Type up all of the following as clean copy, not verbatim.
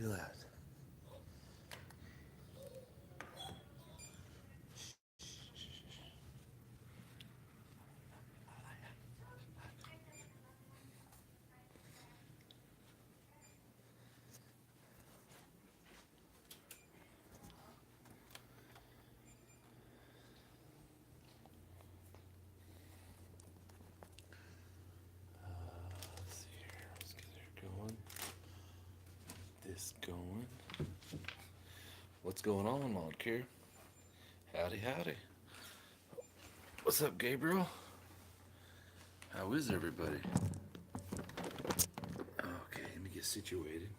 too loud. Let's see here. Let's get her going. This going. What's going on, lawn care? Howdy, howdy. What's up, Gabriel? How is everybody? Okay, let me get situated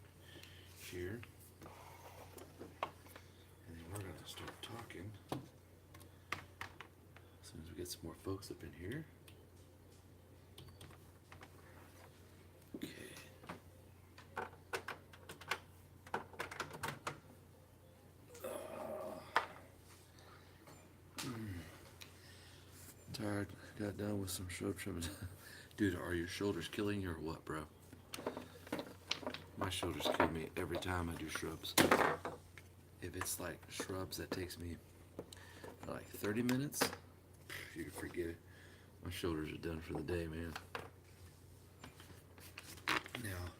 here. And then we're going to start talking as soon as we get some more folks up in here. Okay. Tired. Got done with some shrub trimming. Dude, are your shoulders killing you or what, bro? My shoulders kill me every time I do shrubs. If it's like shrubs that takes me like 30 minutes, you can forget it. My shoulders are done for the day, man. Now,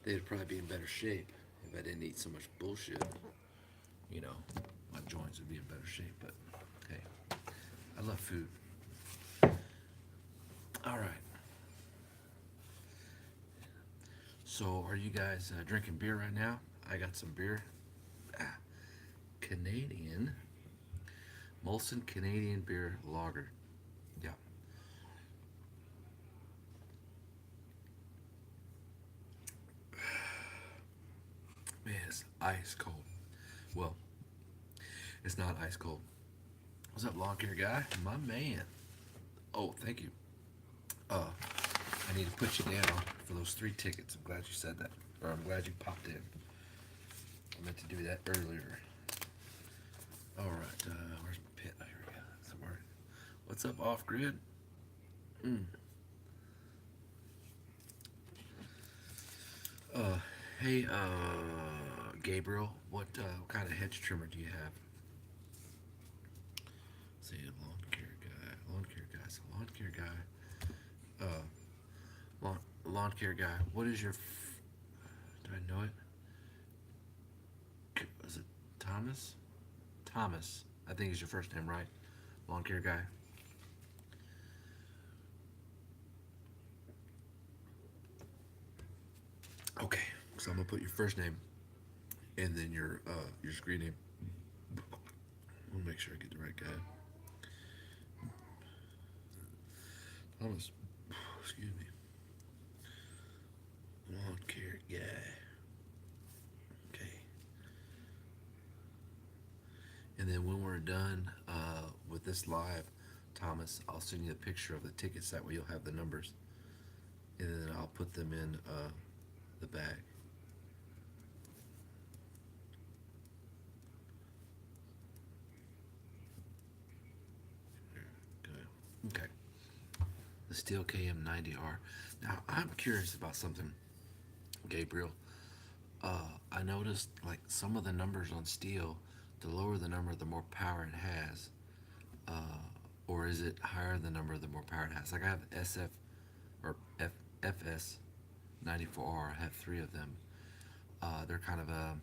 they'd probably be in better shape if I didn't eat so much bullshit. You know, my joints would be in better shape, but hey, I love food. All right. So, are you guys drinking beer right now? I got some beer. Canadian. Molson Canadian Beer Lager. Yeah. Man, it's ice cold. Well, it's not ice cold. What's up, lawn care guy? My man. Oh, thank you. I need to put you down for those 3 tickets. I'm glad you said that. Or I'm glad you popped in. I meant to do that earlier. Alright, where's my pit? Oh, here we go. Somewhere. What's up, off grid? Uh, hey, Gabriel, what kind of hedge trimmer do you have? See, lawn care guy. Lawn care guy. So, lawn care guy. Lawn care guy. What is your. Do I know it? Is it Thomas? Thomas. I think is your first name, right? Lawn care guy. Okay, so I'm gonna put your first name and then your screen name. I want to make sure I get the right guy. Thomas. Excuse me. Lawn care guy. Okay. And then when we're done with this live, Thomas, I'll send you a picture of the tickets. That way you'll have the numbers, and then I'll put them in the bag. Good. Okay. The Steel KM90R. Now I'm curious about something, Gabriel. I noticed like some of the numbers on steel, the lower the number, the more power it has. Or is it higher the number, the more power it has? Like I have SF or FS 94R. I have 3 of them. They're kind of a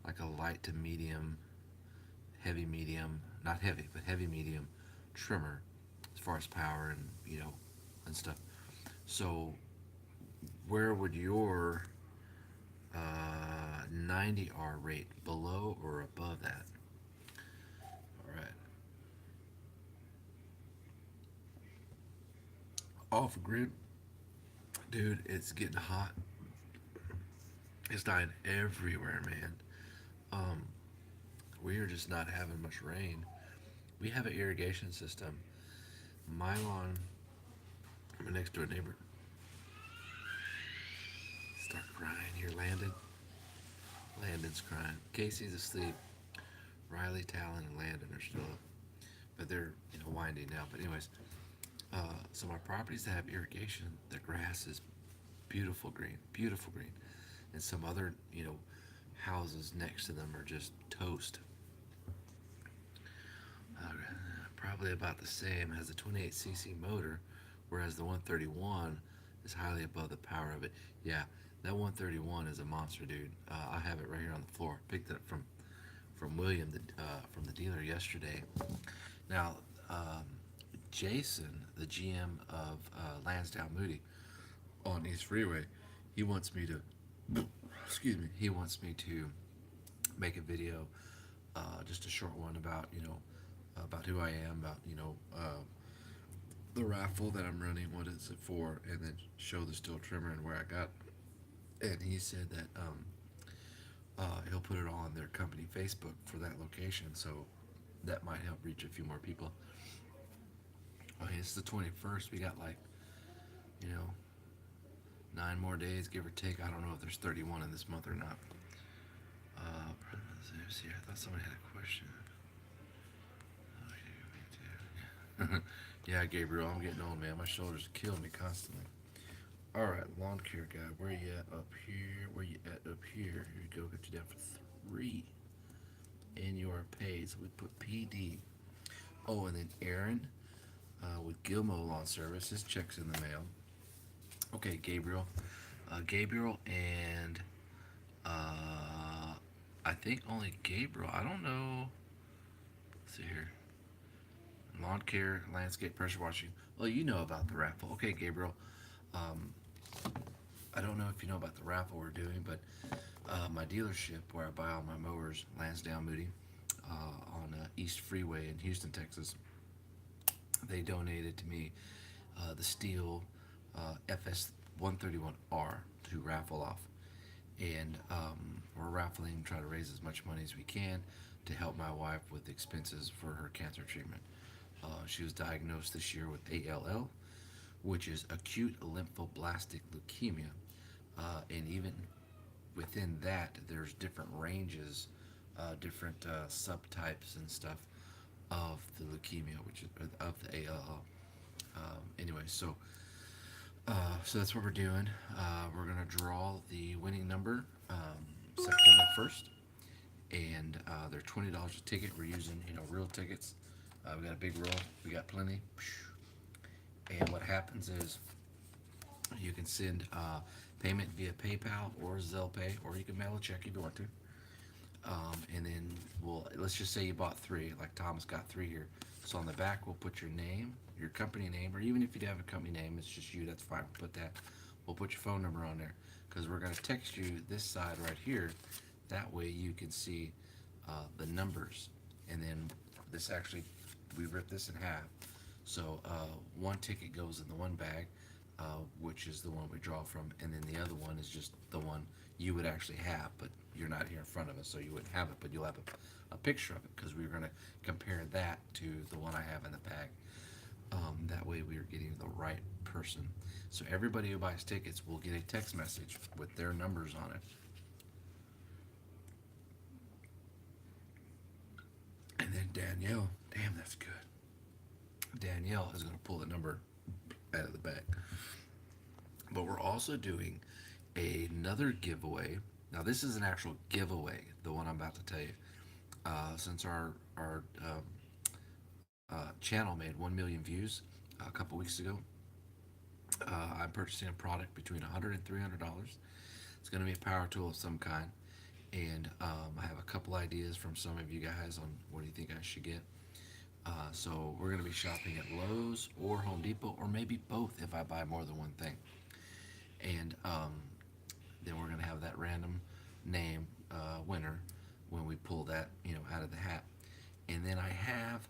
like a light to medium, heavy medium, not heavy, but heavy medium trimmer as far as power and and stuff. So where would your 90R rate, below or above that? All right. Off grid, dude, it's getting hot. It's dying everywhere, man. Um, we are just not having much rain. We have an irrigation system. My lawn, my next door neighbor, start crying here, Landon. Landon's crying. Casey's asleep. Riley, Talon, and Landon are still up, but they're winding now. But anyways, so my properties that have irrigation, the grass is beautiful green, and some other houses next to them are just toast. Uh, Probably about the same, has a 28cc motor, whereas the 131 is highly above the power of it. Yeah, that 131 is a monster, dude. I have it right here on the floor. Picked it up from William, from the dealer yesterday. Now, um, Jason, the GM of Lansdowne Moody on East Freeway, he wants me to, excuse me, he wants me to make a video, just a short one about about who I am, about the raffle that I'm running, what is it for, and then show the steel trimmer and where I got. And he said that he'll put it all on their company Facebook for that location, so that might help reach a few more people. Okay, it's the 21st. We got like you know 9 more days, give or take. I don't know if there's 31 in this month or not. Let's see. I thought somebody had a question. Oh, me too. Yeah, Gabriel, I'm getting old, man. My shoulders are killing me constantly. All right, lawn care guy. Where you at up here? Where you at up here? Here you go. Got you down for 3. And your paid. So we put PD. Oh, and then Aaron with Gilmo Lawn Service. His check's in the mail. Okay, Gabriel. Gabriel and I think only Gabriel. I don't know. Let's see here. Lawn care, landscape, pressure washing. Well, you know about the raffle. Okay, Gabriel. Um, I don't know if you know about the raffle we're doing, but my dealership where I buy all my mowers, Lansdowne Moody, on East Freeway in Houston, Texas, they donated to me the steel FS 131R to raffle off. And we're raffling, try to raise as much money as we can to help my wife with expenses for her cancer treatment. She was diagnosed this year with ALL, which is acute lymphoblastic leukemia. And even within that, there's different ranges, different subtypes and stuff of the leukemia, which is of the ALL. Anyway, so that's what we're doing. We're gonna draw the winning number September 1st, and they're $20 a ticket. We're using real tickets. We got a big roll. We got plenty. And what happens is you can send payment via PayPal or Zelle Pay, or you can mail a check if you want to. And then let's just say you bought 3, like Thomas got 3 here. So on the back we'll put your name, your company name, or even if you have a company name, it's just you, that's fine. We'll put that. We'll put your phone number on there because we're going to text you this side right here. That way you can see the numbers. And then this actually, we rip this in half. So one ticket goes in the one bag, which is the one we draw from, and then the other one is just the one you would actually have, but you're not here in front of us, so you wouldn't have it, but you'll have a picture of it because we were going to compare that to the one I have in the bag. That way we are getting the right person. So everybody who buys tickets will get a text message with their numbers on it. And then Danielle, damn, that's good. Danielle is going to pull the number out of the bag. But we're also doing another giveaway. Now this is an actual giveaway, the one I'm about to tell you. Since our channel made 1 million views a couple weeks ago, I'm purchasing a product between $100 and $300. It's going to be a power tool of some kind, and I have a couple ideas from some of you guys on what do you think I should get. So we're going to be shopping at Lowe's or Home Depot, or maybe both if I buy more than one thing. And then we're going to have that random name winner when we pull that out of the hat. And then I have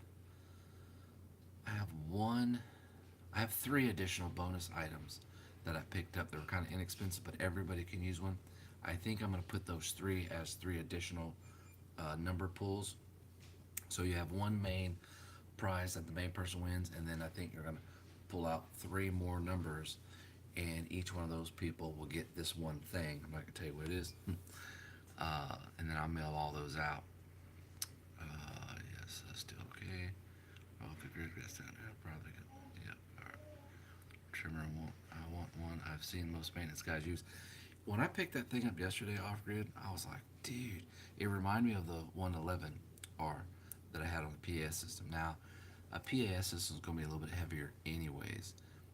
3 additional bonus items that I picked up. They were kind of inexpensive, but everybody can use one. I think I'm going to put those 3 as 3 additional number pulls. So you have one main prize that the main person wins, and then I think you're going to pull out 3 more numbers, and each one of those people will get this one thing. I'm not going to tell you what it is. And then I'll mail all those out. Yes, that's still okay. Oh, the grid gets down there. Probably good. Yep. All right. Trimmer, I want one. I've seen most maintenance guys use. when I picked that thing up yesterday off grid, I was like, dude, it reminded me of the 111R that I had on the PAS system. Now, a PAS system is going to be a little bit heavier, anyways,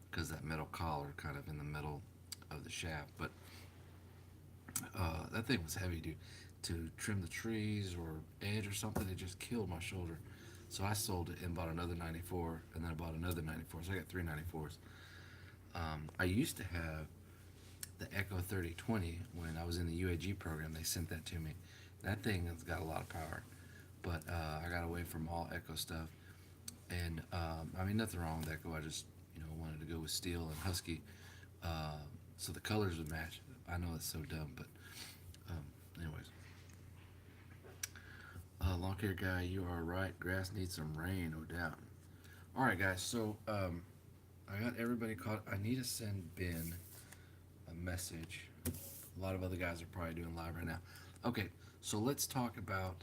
because that metal collar kind of in the middle of the shaft. But that thing was heavy, dude. To trim the trees or edge or something, it just killed my shoulder. So I sold it and bought another 94, and then I bought another 94. So I got three 94s. I used to have the Echo 3020 when I was in the UAG program. They sent that to me. That thing has got a lot of power, but I got away from all Echo stuff. And I mean, nothing wrong with Echo. I just wanted to go with steel and husky, uh, so the colors would match. I know it's so dumb, but um, anyways. Lawn care guy, you are right. Grass needs some rain, no doubt. All right, guys. So I got everybody caught. I need to send Ben a message. A lot of other guys are probably doing live right now. Okay, so let's talk about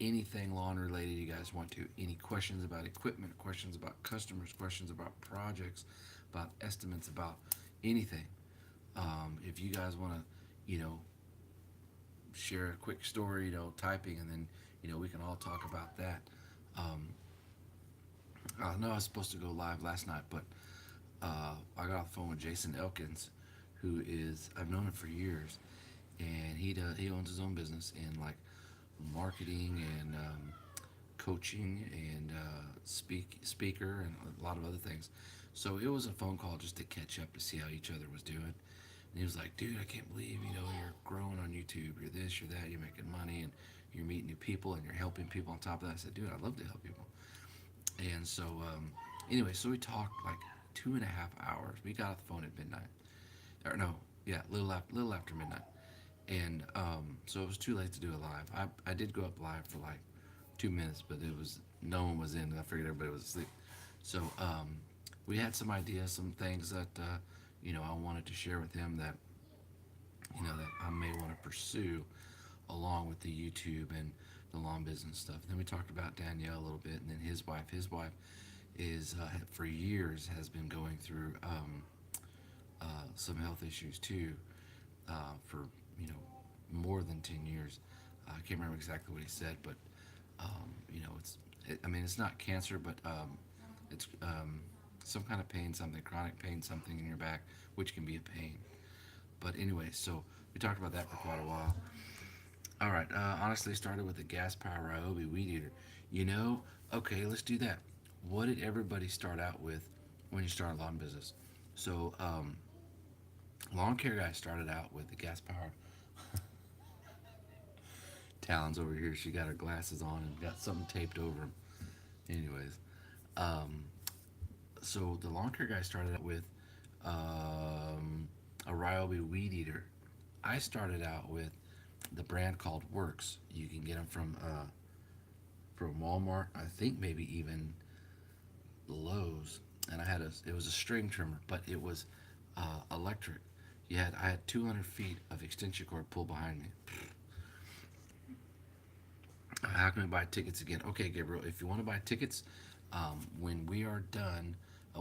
anything lawn related you guys want to. Any questions about equipment, questions about customers, questions about projects, about estimates, about anything. If you guys want to, you know, share a quick story, typing, and then, we can all talk about that. Um, I know I was supposed to go live last night, but I got off the phone with Jason Elkins, who is, I've known him for years, and he owns his own business in like marketing and coaching and speaker and a lot of other things. So it was a phone call just to catch up to see how each other was doing. And he was like, "Dude, I can't believe you're growing on YouTube. You're this, you're that. You're making money and you're meeting new people and you're helping people." On top of that, I said, "Dude, I'd love to help people." And so anyway, so we talked like 2.5 hours. We got off the phone at midnight, or no, yeah, little after midnight. And so it was too late to do it live. I did go up live for like 2 minutes, but it was no one was in, and I figured everybody was asleep. So we had some ideas, some things that I wanted to share with him that that I may want to pursue along with the YouTube and the lawn business stuff. And then we talked about Danielle a little bit, and then his wife. His wife is for years has been going through some health issues too, for more than 10 years. I can't remember exactly what he said, but I mean, it's not cancer, but it's some kind of pain, something chronic pain, something in your back, which can be a pain. But anyway, so we talked about that for quite a while. All right, honestly, started with the gas power Ryobi weed eater. You know, okay, let's do that. What did everybody start out with when you started lawn business? So, lawn care guy started out with the gas powered. Talon's over here. She got her glasses on and got something taped over them. Anyways, um, so the lawn care guy started out with a Ryobi weed eater. I started out with the brand called Works. You can get them from Walmart. I think maybe even Lowe's. And it was a string trimmer, but it was electric. I had 200 feet of extension cord pulled behind me. How can we buy tickets again? Okay, Gabriel, if you want to buy tickets, when we are done,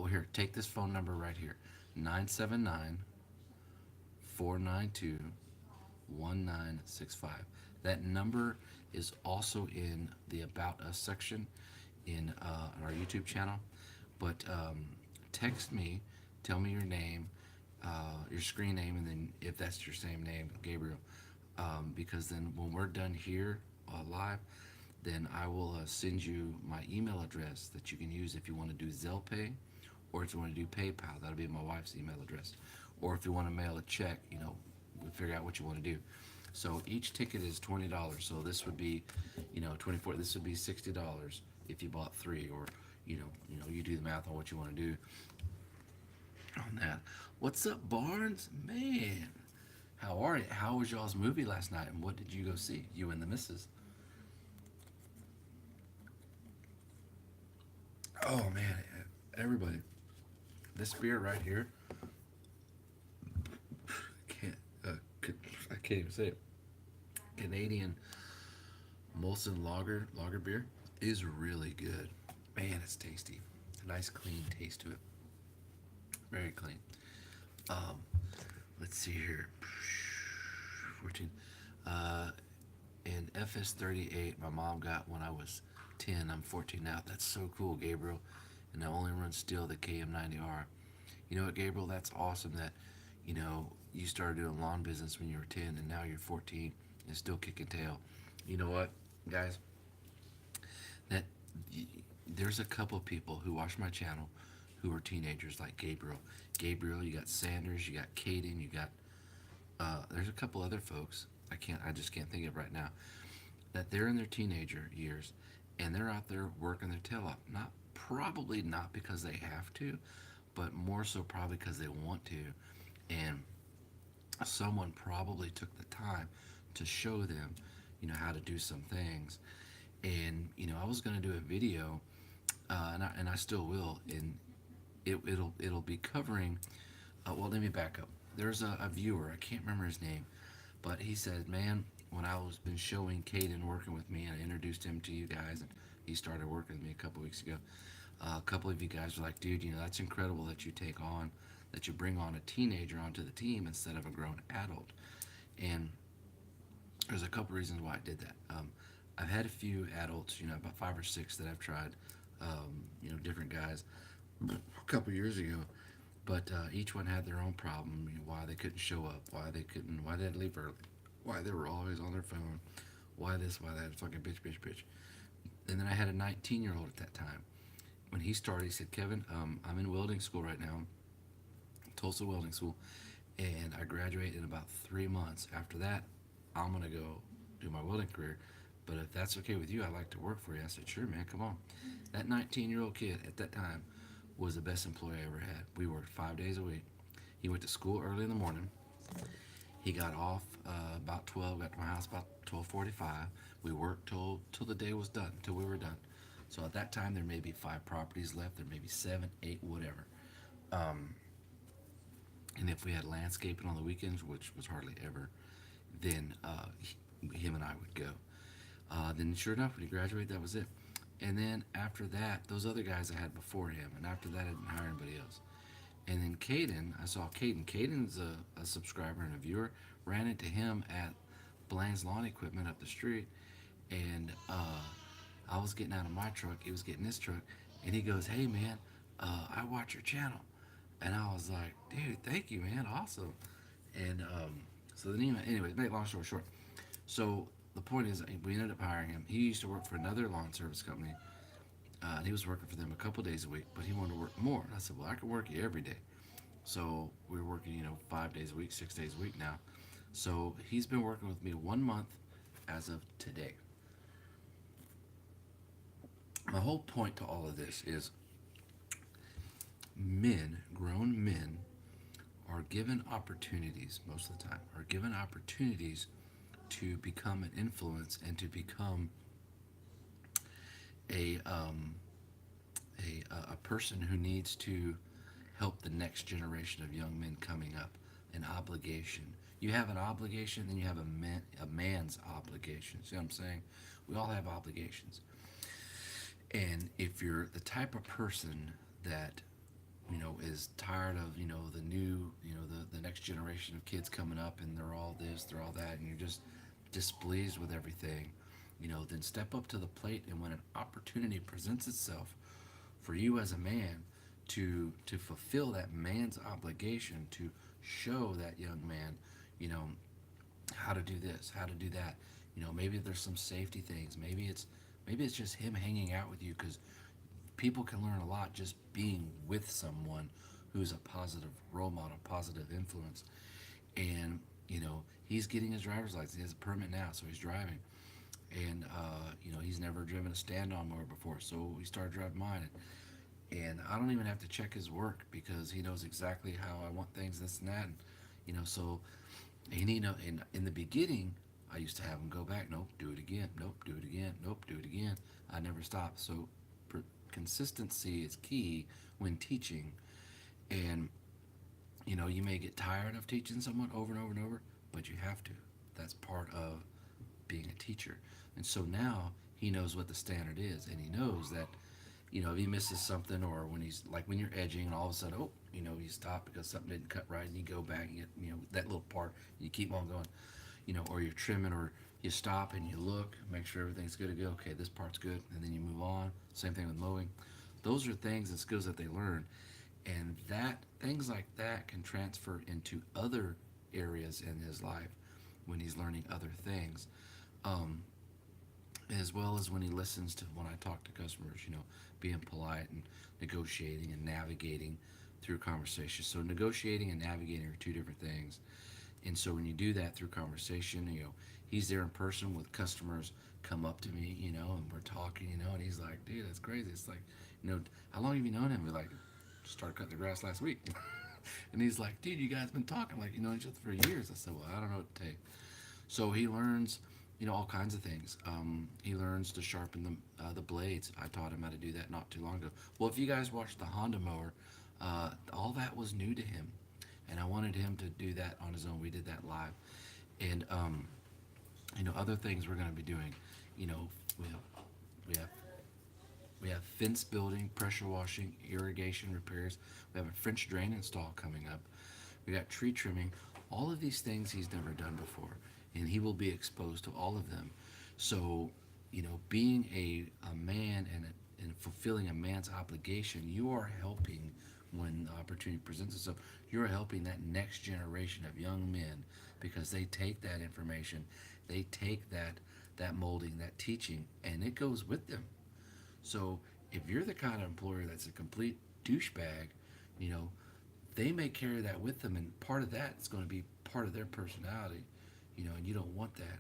here, take this phone number right here, 979 492 1965. That number is also in the About Us section in our YouTube channel. But text me, tell me your name, your screen name, and then if that's your same name, Gabriel, because then when we're done here live, then I will send you my email address that you can use if you want to do Zelle Pay, or if you want to do PayPal. That'll be my wife's email address. Or if you want to mail a check, we figure out what you want to do. So each ticket is $20. So this would be, 24. This would be $60 if you bought three, or you do the math on what you want to do on that. What's up, Barnes? Man, how are you? How was y'all's movie last night, and what did you go see? You and the missus. Oh man, everybody, this beer right here, can't I can't even say it. Canadian Molson lager beer is really good. Man, it's tasty. A nice clean taste to it. Very clean. Um, let's see here. 14. Uh, and FS38, my mom got when I was 10. I'm 14 now. That's so cool, Gabriel. And I only run still the KM90R. You know what, Gabriel? That's awesome that, you started doing lawn business when you were 10 and now you're 14 and still kicking tail. You know what, guys? That there's a couple of people who watch my channel who are teenagers like Gabriel. Gabriel, you got Sanders, you got Caden, you got there's a couple other folks I just can't think of right now that they're in their teenager years and they're out there working their tail off. Not probably not because they have to, but more so probably because they want to, and someone probably took the time to show them, how to do some things. And I was going to do a video, and I still will, and it'll be covering. Well, let me back up. There's a viewer, I can't remember his name, but he said, "Man, when I was been showing Caden working with me, and I introduced him to you guys, and he started working with me a couple weeks ago. A couple of you guys were like, dude, that's incredible that you that you bring on a teenager onto the team instead of a grown adult." And there's a couple reasons why I did that. I've had a few adults, about 5 or 6 that I've tried, different guys a couple years ago, but each one had their own problem. Why they couldn't show up, why they had to leave early, why they were always on their phone, why this, why that, fucking bitch, bitch, bitch. And then I had a 19-year-old at that time. When he started, he said, "Kevin, I'm in welding school right now, Tulsa Welding School, and I graduate in about 3 months. After that, I'm gonna go do my welding career. But if that's okay with you, I'd like to work for you." I said, "Sure, man, come on." That 19-year-old kid at that time was the best employee I ever had. We worked 5 days a week. He went to school early in the morning. He got off about 12. Got to my house about 12:45. We worked till the day was done, till we were done. So at that time, there may be 5 properties left. There may be 7, 8, whatever. Um, and if we had landscaping on the weekends, which was hardly ever, then him and I would go. Then sure enough, when he graduated, that was it. And then after that, those other guys I had before him, and after that, I didn't hire anybody else. And then Caden, I saw Caden. Caden's a subscriber and a viewer. Ran into him at Blaine's Lawn Equipment up the street, and I was getting out of my truck. He was getting his truck, and he goes, "Hey man, I watch your channel," and I was like, "Dude, thank you, man, awesome." And so then, anyways, make long story short, so the point is, we ended up hiring him. He used to work for another lawn service company, and he was working for them a couple days a week, but he wanted to work more. And I said, "Well, I can work you every day." So we were working, 5 days a week, 6 days a week now. So he's been working with me 1 month as of today. My whole point to all of this is grown men, are given opportunities most of the time, are given opportunities to become an influence and to become a a person who needs to help the next generation of young men coming up. An obligation. You have an obligation, then you have a man's obligation. See what I'm saying? We all have obligations. And if you're the type of person that is tired of the new the next generation of kids coming up and they're all this, they're all that, and you're just displeased with everything, then step up to the plate, and when an opportunity presents itself for you as a man to fulfill that man's obligation, to show that young man, you know, how to do this, how to do that. Maybe there's some safety things. Maybe it's just him hanging out with you, because people can learn a lot just being with someone who's a positive role model, positive influence. And he's getting his driver's license. He has a permit now, so he's driving. And he's never driven a stand-on mower before, so he started driving mine. And I don't even have to check his work, because he knows exactly how I want things, this and that. And so, and in the beginning, I used to have him go back. Nope, do it again. Nope, do it again. Nope, do it again. I never stopped. So consistency is key when teaching. And you may get tired of teaching someone over and over and over, but you have to. That's part of being a teacher. And so now he knows what the standard is, and he knows that If he misses something, or when he's like when you're edging and all of a sudden, you stop because something didn't cut right, and you go back and get that little part, you keep on going, or you're trimming, or you stop and you look, make sure everything's good to go. Okay, this part's good, and then you move on. Same thing with mowing. Those are things and skills that they learn, and that things like that can transfer into other areas in his life when he's learning other things, um, as well as when he listens to when I talk to customers. Being polite and negotiating and navigating through conversation. So negotiating and navigating are two different things. And so when you do that through conversation, he's there in person with customers come up to me, and we're talking, and he's like, dude, that's crazy. It's like, how long have you known him? We're like, started cutting the grass last week. And he's like, dude, you guys been talking like each other for years. I said, well, I don't know what to take. So he learns, all kinds of things. He learns to sharpen the blades. I taught him how to do that not too long ago. Well, if you guys watched the Honda mower, all that was new to him, and I wanted him to do that on his own. We did that live, and other things we're going to be doing. We have we have we have fence building, pressure washing, irrigation repairs. We have a French drain install coming up. We got tree trimming. All of these things he's never done before, and he will be exposed to all of them. So, being a man and fulfilling a man's obligation, you are helping when the opportunity presents itself. You're helping that next generation of young men because they take that information, they take that molding, that teaching, and it goes with them. So if you're the kind of employer that's a complete douchebag, you know, they may carry that with them, and part of that is going to be part of their personality, and you don't want that.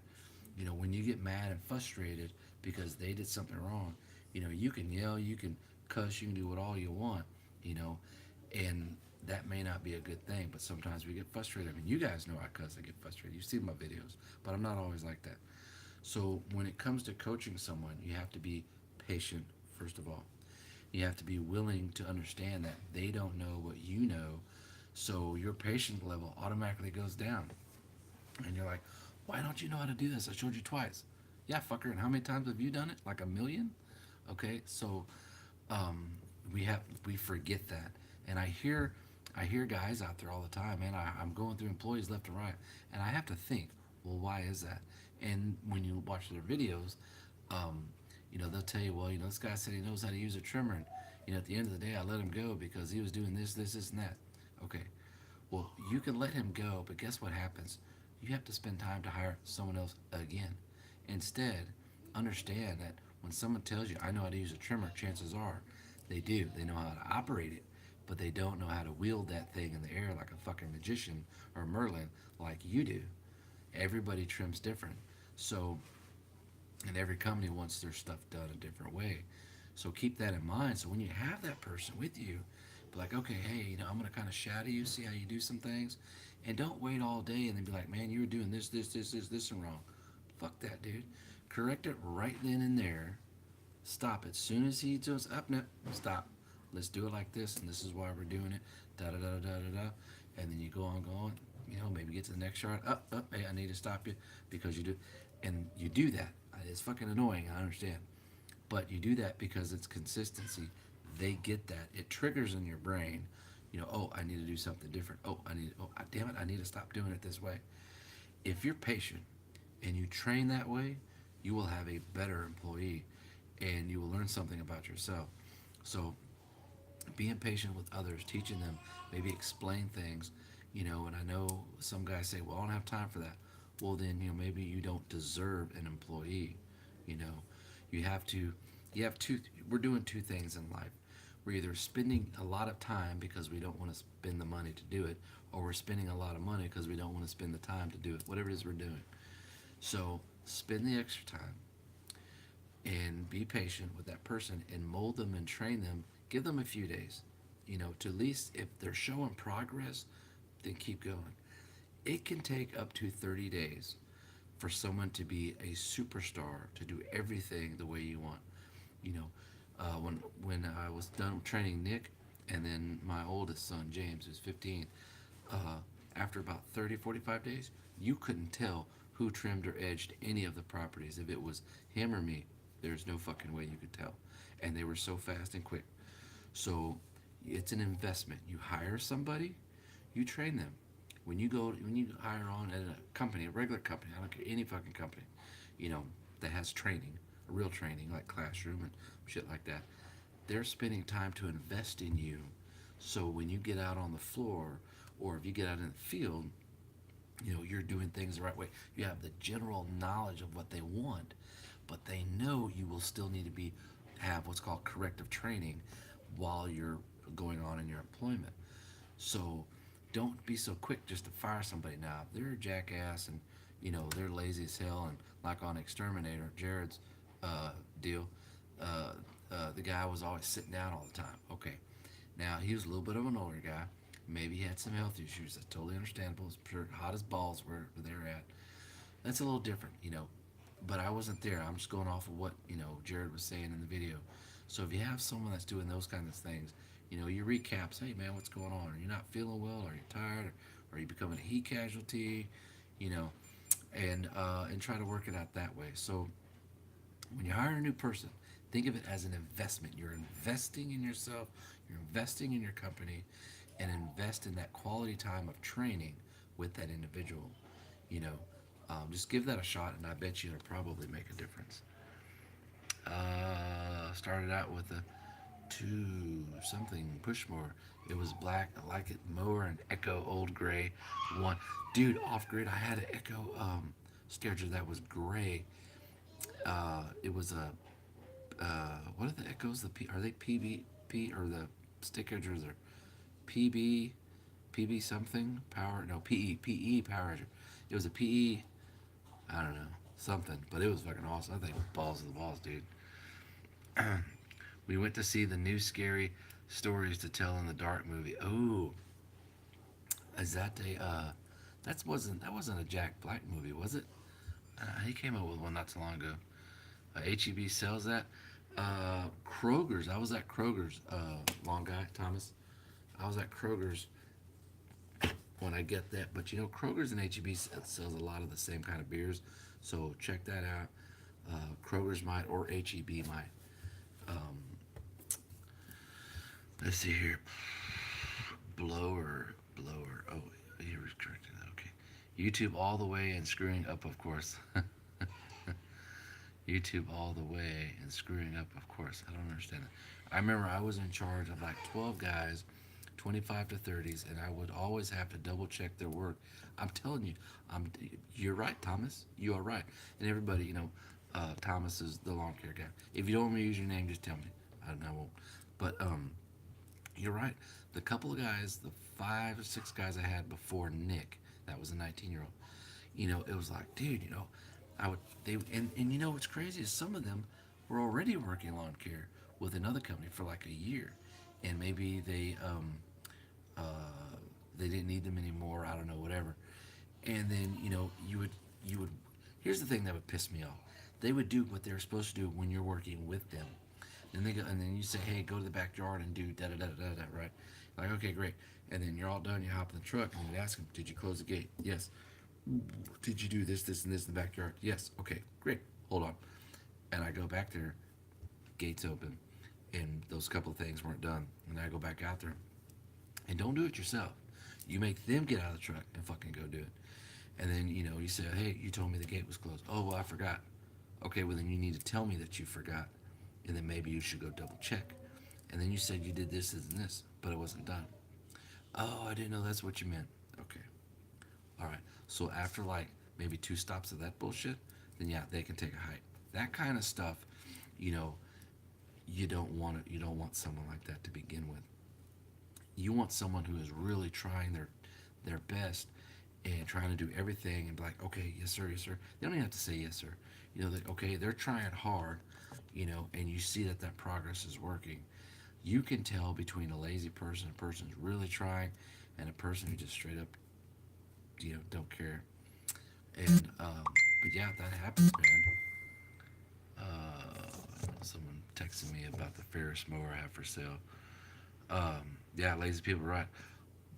When you get mad and frustrated because they did something wrong, you can yell, you can cuss, you can do what all you want, you know, and that may not be a good thing, but sometimes we get frustrated. I mean, you guys know I cuss, I get frustrated. You've seen my videos, but I'm not always like that. So when it comes to coaching someone, you have to be patient, first of all. You have to be willing to understand that they don't know what you know, so your patience level automatically goes down. And you're like, why don't you know how to do this? I showed you twice. Yeah, fucker. And how many times have you done it? Like a million? Okay, so um, we forget that, and I hear guys out there all the time, man. I'm going through employees left and right, and I have to think, well, why is that? And when you watch their videos, um, they'll tell you, well, this guy said he knows how to use a trimmer, and at the end of the day, I let him go because he was doing this, and that. Okay, well, you can let him go, but guess what happens? You have to spend time to hire someone else again. Instead, understand that when someone tells you, I know how to use a trimmer, chances are they do. They know how to operate it, but they don't know how to wield that thing in the air like a fucking magician or Merlin like you do. Everybody trims different. So, and every company wants their stuff done a different way. So keep that in mind. So when you have that person with you, be like, okay, hey, I'm gonna kind of shadow you, see how you do some things, and don't wait all day and then be like, man, you were doing this, and wrong. Fuck that, dude. Correct it right then and there. Stop it. As soon as he goes up, no, stop. Let's do it like this, and this is why we're doing it. Da da da da da da. And then you go on, go on. Maybe get to the next shot. Up. Hey, I need to stop you because you do, and you do that. It's fucking annoying. I understand, but you do that because it's consistency. They get that. It triggers in your brain. Oh, I need to do something different. Oh, damn it, I need to stop doing it this way. If you're patient and you train that way, you will have a better employee, and you will learn something about yourself. So being patient with others, teaching them, maybe explain things, and I know some guys say, well, I don't have time for that. Well, then, maybe you don't deserve an employee. You know, you have to, you have two, we're doing two things in life. We're either spending a lot of time because we don't want to spend the money to do it, or we're spending a lot of money because we don't want to spend the time to do it, whatever it is we're doing. So spend the extra time and be patient with that person and mold them and train them. Give them a few days, to at least if they're showing progress, then keep going. It can take up to 30 days for someone to be a superstar, to do everything the way you want. You know, when I was done training Nick, and then my oldest son James, who's 15, uh, after about 30, 45 days, you couldn't tell who trimmed or edged any of the properties if it was him or me. There's no fucking way you could tell. And they were so fast and quick. So it's an investment. You hire somebody, you train them. When you hire on at a company, a regular company, I don't care, any fucking company, you know, that has training, real training, like classroom and shit like that, they're spending time to invest in you. So when you get out on the floor, or if you get out in the field, you know, you're doing things the right way. You have the general knowledge of what they want, but they know you will still need to be have what's called corrective training while you're going on in your employment. So don't be so quick just to fire somebody. Now if they're a jackass and you know they're lazy as hell, and like on Exterminator, Jared's uh, deal, uh, the guy was always sitting down all the time. Okay, now he was a little bit of an older guy. Maybe he had some health issues. That's totally understandable. It's pure hot as balls where they're at. That's a little different, you know. But I wasn't there. I'm just going off of what you know Jared was saying in the video. So if you have someone that's doing those kinds of things, you know, you recaps. Hey man, what's going on? Are you not feeling well? Are you tired? Are you becoming a heat casualty? You know, and try to work it out that way. So when you hire a new person, think of it as an investment. You're investing in yourself, you're investing in your company, and invest in that quality time of training with that individual. You know, just give that a shot, and I bet you it'll probably make a difference. Started out with a two something Pushmore. It was black. I like it mower and Echo Old Gray one. Dude, off grid. I had an Echo Stairger that was gray. It was a what are the Echoes? Are they PB or the stick edgers are PB something power? No, PE power edger. It was a PE. I don't know something, but it was fucking awesome. I think balls of the balls, dude. We went to see the new scary stories to tell in the dark movie. Oh, is that a that wasn't a Jack Black movie, was it? He came up with one not too long ago. HEB sells that. Kroger's. I was at Kroger's. Long guy Thomas. I was at Kroger's when I get that. But you know, Kroger's and HEB sells a lot of the same kind of beers. So check that out. Kroger's might or HEB might. Um, let's see here. Blower. Oh, you were correcting that. Okay. YouTube all the way and screwing up, of course. YouTube all the way and screwing up, of course. I don't understand that. I remember I was in charge of like 12 guys, 25 to 30s, and I would always have to double check their work. I'm telling you, you're right, Thomas. You are right. And everybody, you know, Thomas is the lawn care guy. If you don't want me to use your name, just tell me. I won't. But you're right. The couple of guys, the 5 or 6 guys I had before Nick, that was a 19-year-old. You know, it was like, dude, you know, I would and you know what's crazy is some of them were already working lawn care with another company for like a year, and maybe uh, they didn't need them anymore. I don't know, whatever. And then you know you would. Here's the thing that would piss me off. They would do what they were supposed to do when you're working with them. Then they go, and then you say, "Hey, go to the backyard and do da da da da da." Right? Like, okay, great. And then you're all done. You hop in the truck and you ask them, "Did you close the gate?" Yes. Did you do this, and this in the backyard? Yes. Okay, great. Hold on. And I go back there, gates open, and those couple of things weren't done. And I go back out there, and don't do it yourself. You make them get out of the truck and fucking go do it. And then, you know, you say, hey, you told me the gate was closed. Oh, well, I forgot. Okay, well, then you need to tell me that you forgot. And then maybe you should go double check. And then you said you did this, this, and this, but it wasn't done. Oh, I didn't know that's what you meant. Okay. All right. So after like maybe 2 stops of that bullshit, then yeah, they can take a hike. That kind of stuff, you know, you don't want it. You don't want someone like that to begin with. You want someone who is really trying their best and trying to do everything and be like, okay, yes sir, yes sir. They don't even have to say yes sir. You know, okay, they're trying hard, you know, and you see that that progress is working. You can tell between a lazy person, a person who's really trying, and a person who just straight up, you know, don't care. And but yeah, that happens, man. Someone texted me about the Ferris mower I have for sale. Yeah, lazy people, right?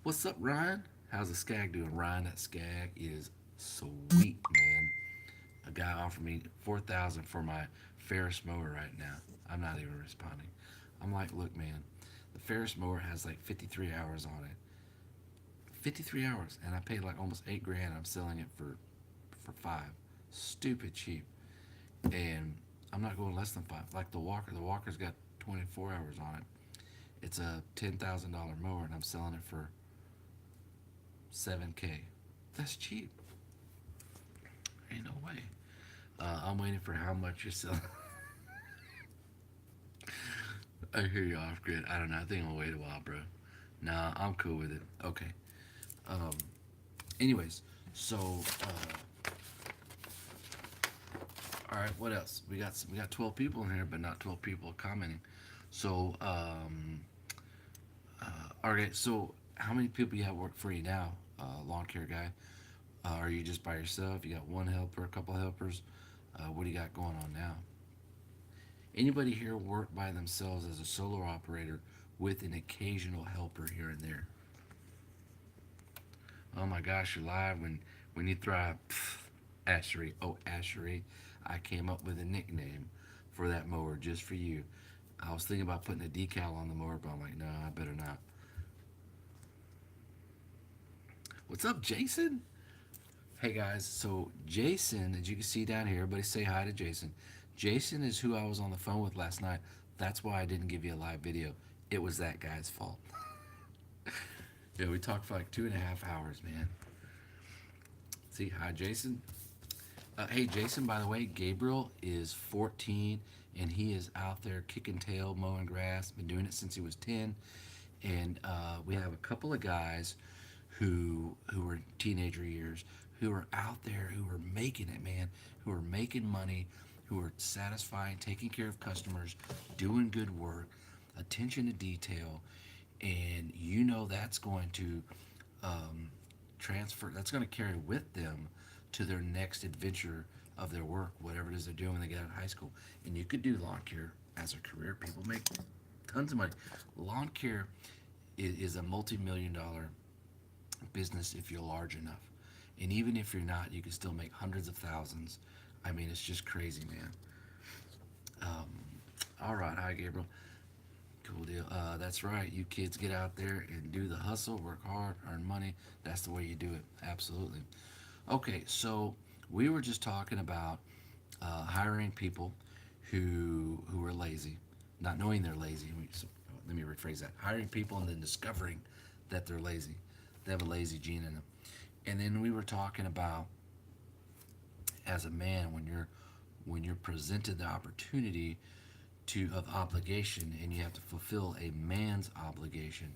What's up, Ryan? How's the skag doing? Ryan, that skag is sweet, man. A guy offered me 4,000 for my Ferris mower right now. I'm not even responding. I'm like, look, man, the Ferris mower has like 53 hours on it. 53 hours, and I paid like almost 8 grand. I'm selling it for five. Stupid cheap. And I'm not going less than five. Like the Walker. The Walker's got 24 hours on it. It's a $10,000 mower, and I'm selling it for 7K. That's cheap. Ain't no way. I'm waiting for how much you're selling. I hear you off grid. I don't know. I think I'll wait a while, bro. Nah, I'm cool with it. Okay. Um. Anyways, so all right. What else? We got 12 people in here, but not 12 people commenting. So okay. So how many people you have work for you now, lawn care guy? Are you just by yourself? You got one helper, a couple helpers? What do you got going on now? Anybody here work by themselves as a solo operator with an occasional helper here and there? Oh my gosh, you're live when you thrive. Ashery. Oh, Ashery. I came up with a nickname for that mower just for you. I was thinking about putting a decal on the mower, but I'm like, no, I better not. What's up, Jason? Hey guys, so Jason, as you can see down here, everybody say hi to Jason. Jason is who I was on the phone with last night. That's why I didn't give you a live video. It was that guy's fault. Yeah, we talked for like 2.5 hours, man. See, hi, Jason. Hey, Jason, by the way, Gabriel is 14 and he is out there kicking tail, mowing grass. Been doing it since he was 10. And we have a couple of guys who were teenager years who are out there who are making it, man, who are making money, who are satisfying, taking care of customers, doing good work, attention to detail, and you know that's going to um, transfer. That's going to carry with them to their next adventure of their work, whatever it is they're doing when they get out of high school. And you could do lawn care as a career. People make tons of money. Lawn care is a multi-million-dollar business if you're large enough. And even if you're not, you can still make hundreds of thousands. I mean, it's just crazy, man. Um, all right, hi, Gabriel. Cool deal. That's right. You kids get out there and do the hustle, work hard, earn money. That's the way you do it. Absolutely. Okay, so we were just talking about hiring people who are lazy, not knowing they're lazy. So, let me rephrase that: hiring people and then discovering that they're lazy. They have a lazy gene in them. And then we were talking about as a man when you're presented the opportunity to of obligation and you have to fulfill a man's obligation.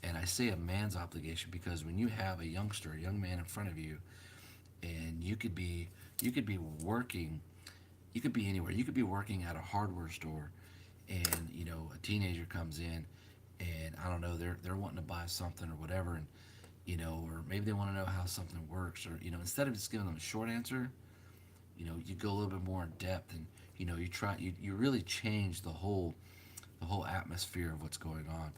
And I say a man's obligation because when you have a youngster, a young man in front of you, and you could be working, you could be anywhere. You could be working at a hardware store, and a teenager comes in, and I don't know, they're wanting to buy something or whatever, and or maybe they want to know how something works, or instead of just giving them a short answer, you go a little bit more in depth, and you really change the whole atmosphere of what's going on,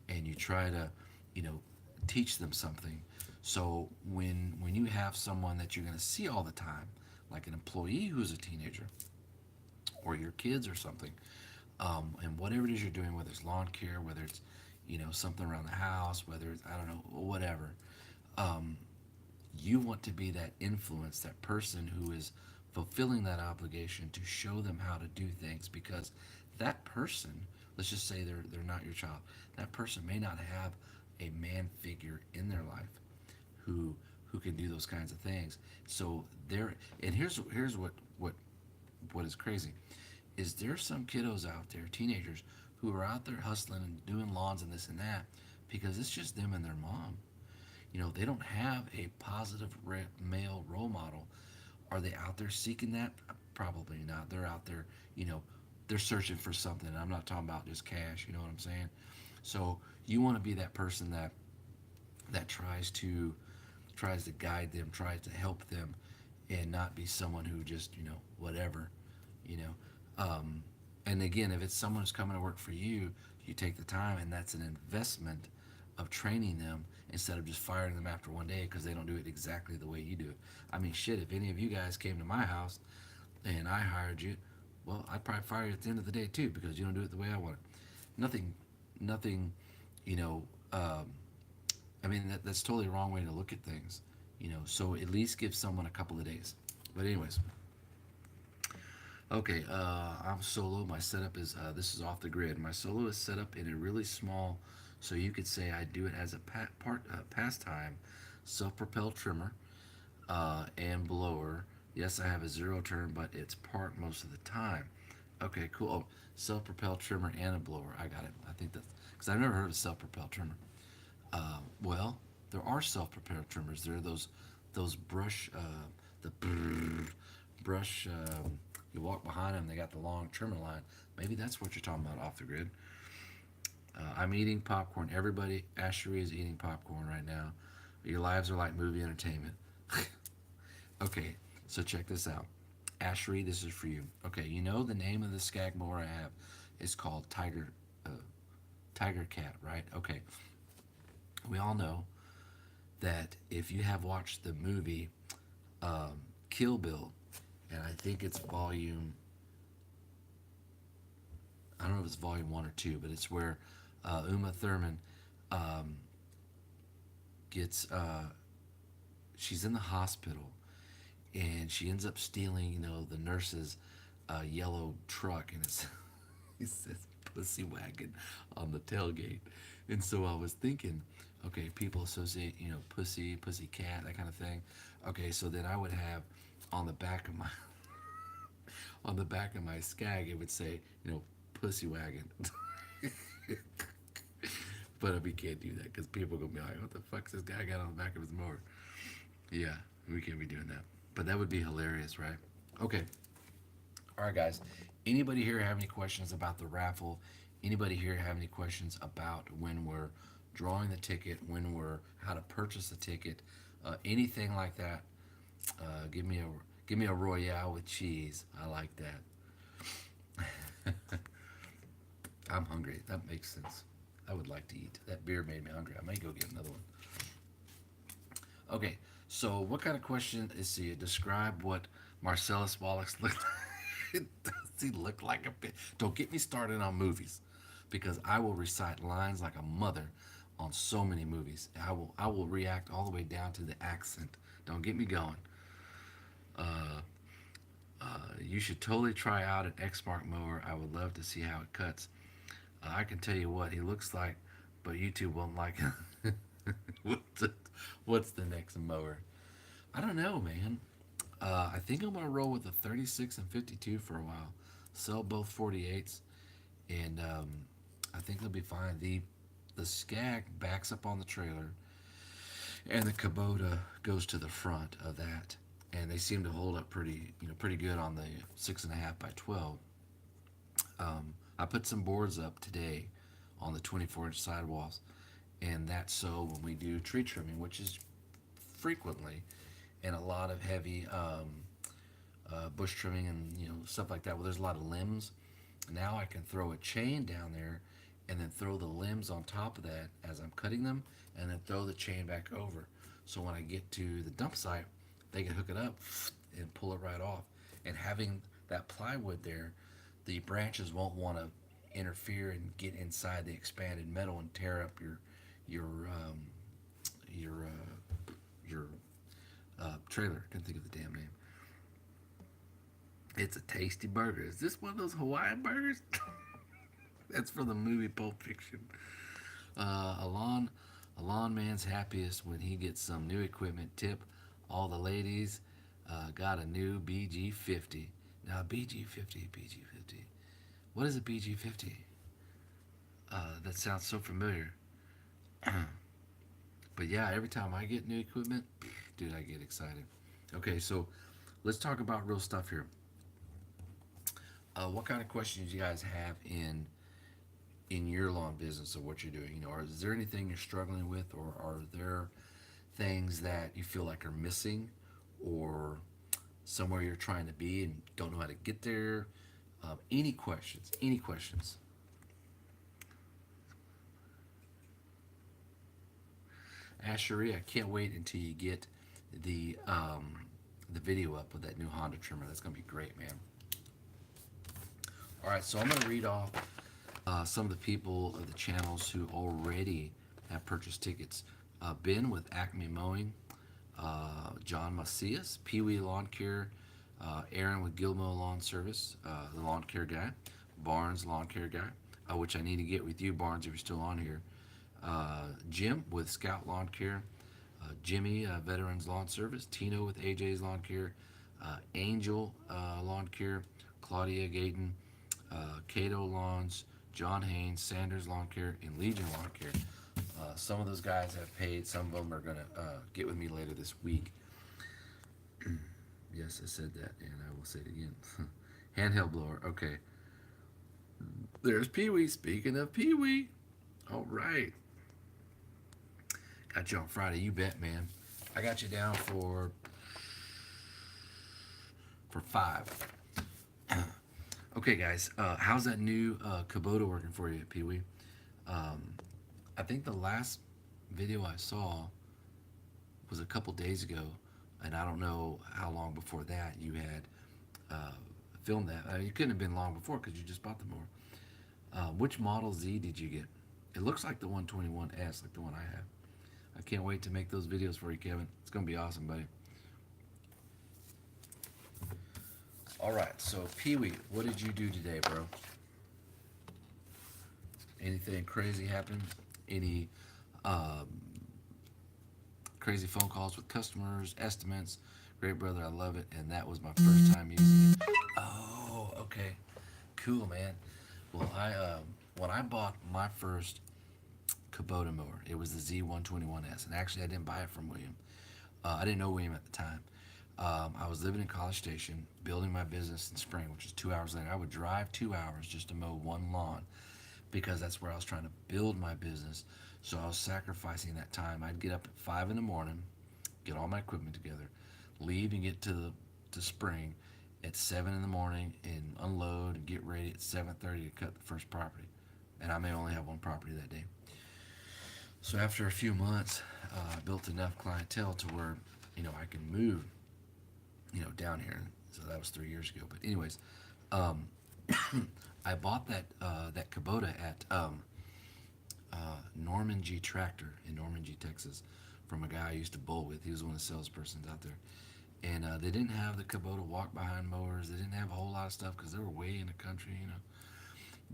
and you try to you know teach them something. So when you have someone that you're going to see all the time, like an employee who's a teenager or your kids or something, and whatever it is you're doing, whether it's lawn care, whether it's something around the house, whether it's, I don't know, whatever, um, you want to be that influence, that person who is fulfilling that obligation to show them how to do things, because that person, let's just say they're not your child, that person may not have a man figure in their life who can do those kinds of things. So there, and here's what is crazy is there's some kiddos out there, teenagers, who are out there hustling and doing lawns and this and that because it's just them and their mom. They don't have a positive male role model. Are they out there seeking that? Probably not. They're out there, they're searching for something. I'm not talking about just cash, you know what I'm saying? So you want to be that person that tries to guide them, tries to help them, and not be someone who just whatever, you know. And again, if it's someone who's coming to work for you, you take the time, and that's an investment of training them instead of just firing them after one day because they don't do it exactly the way you do it. I mean, shit, if any of you guys came to my house and I hired you, well, I'd probably fire you at the end of the day too because you don't do it the way I want it. Nothing, nothing, you know, I mean, that's totally the wrong way to look at things, so at least give someone a couple of days. But, anyways, okay, I'm solo. My setup is this is off the grid. My solo is set up in a really small, so you could say I do it as a pastime, self-propelled trimmer and blower. Yes, I have a zero turn, but it's parked most of the time. Okay, cool. Oh, self-propelled trimmer and a blower. I got it. I think that's because I've never heard of self-propelled trimmer. Well, there are self-propelled trimmers. There are those brush the brush. You walk behind them. They got the long trimmer line. Maybe that's what you're talking about off the grid. I'm eating popcorn. Everybody, Ashery is eating popcorn right now. Your lives are like movie entertainment. Okay, so check this out. Ashery, this is for you. Okay, you know the name of the skag mower I have is called Tiger Cat, right? Okay, we all know that if you have watched the movie Kill Bill, and I think it's volume, I don't know if it's volume one or two, but it's where Uma Thurman um, gets, she's in the hospital and she ends up stealing, the nurse's yellow truck, and it's it says "pussy wagon" on the tailgate. And so I was thinking, okay, people associate, pussy, pussy cat, that kind of thing. Okay, so then I would have on the back of my on the back of my skag, it would say, pussy wagon. But we can't do that because people are gonna be like, "What the fuck's this guy got on the back of his mower?" Yeah, we can't be doing that. But that would be hilarious, right? Okay. All right, guys. Anybody here have any questions about the raffle? Anybody here have any questions about when we're drawing the ticket, when we're how to purchase the ticket, anything like that? Give me a royale with cheese. I like that. I'm hungry. That makes sense. I would like to eat. That beer made me hungry. I may go get another one. Okay, so what kind of question is he? Describe what Marcellus Wallace looked like. Does he look like a bit? Don't get me started on movies, because I will recite lines like a mother on so many movies. I will react all the way down to the accent. Don't get me going. Uh, you should totally try out an X-Mark mower. I would love to see how it cuts. I can tell you what he looks like, but YouTube won't like it. what's, the, what's the next mower? I don't know, man. I think I'm gonna roll with the 36 and 52 for a while. Sell both 48s, and I think they'll be fine. The Skag backs up on the trailer, and the Kubota goes to the front of that, and they seem to hold up pretty good on the 6.5 by 12. I put some boards up today on the 24-inch sidewalls, and that's so when we do tree trimming, which is frequently, and a lot of heavy bush trimming and stuff like that. Well, there's a lot of limbs. Now I can throw a chain down there, and then throw the limbs on top of that as I'm cutting them, and then throw the chain back over. So when I get to the dump site, they can hook it up and pull it right off. And having that plywood there, the branches won't want to interfere and get inside the expanded metal and tear up your your your trailer. I can't think of the damn name. It's a tasty burger. Is this one of those Hawaiian burgers? That's from the movie Pulp Fiction. A lawn man's happiest when he gets some new equipment. Tip all the ladies got a new BG50. Now BG50. What is a BG50? That sounds so familiar. But yeah, every time I get new equipment, dude, I get excited. Okay, so let's talk about real stuff here. What kind of questions you guys have in your lawn business of what you're doing? Is there anything you're struggling with, or are there things that you feel like are missing, or somewhere you're trying to be and don't know how to get there? Any questions? Any questions? Ashery, I can't wait until you get the um, the video up with that new Honda trimmer. That's gonna be great, man. All right, so I'm gonna read off some of the people of the channels who already have purchased tickets. Ben with Acme Mowing, John Macias, Pee Wee Lawn Care, Aaron with Gilmo Lawn Service, the lawn care guy, Barnes Lawn Care guy, which I need to get with you, Barnes, if you're still on here. Jim with Scout Lawn Care, Jimmy, Veterans Lawn Service, Tino with AJ's Lawn Care, Angel Lawn Care, Claudia Gayden, Cato Lawns, John Haynes, Sanders Lawn Care, and Legion Lawn Care. Some of those guys have paid. Some of them are going to get with me later this week. Yes, I said that, and I will say it again. Handheld blower. Okay. There's Pee Wee. Speaking of Pee Wee. All right. Got you on Friday. You bet, man. I got you down for 5. Okay, guys. How's that new Kubota working for you, Pee Wee? I think the last video I saw was a couple days ago, and I don't know how long before that you had uh, filmed that. It couldn't have been long before because you just bought the mower. Which Model Z did you get? It looks like the 121S, like the one I have. I can't wait to make those videos for you, Kevin. It's going to be awesome, buddy. All right, so Pee Wee, what did you do today, bro? Anything crazy happen? Any um, crazy phone calls with customers, estimates? Great, brother, I love it. And that was my first time using it. Oh, okay. Cool, man. Well, when I bought my first Kubota mower, it was the Z121S, and actually I didn't buy it from William. I didn't know William at the time. I was living in College Station, building my business in Spring, which is 2 hours later. I would drive 2 hours just to mow one lawn because that's where I was trying to build my business. So I was sacrificing that time. I'd get up at 5 in the morning, get all my equipment together, leave and get to Spring at 7 in the morning and unload and get ready at 7:30 to cut the first property. And I may only have one property that day. So after a few months, I built enough clientele to where, I can move, down here. So that was 3 years ago. But anyways, um, I bought that Kubota at Norman G Tractor in Norman G, Texas, from a guy I used to bowl with. He was one of the salespersons out there. And they didn't have the Kubota walk-behind mowers. They didn't have a whole lot of stuff because they were way in the country.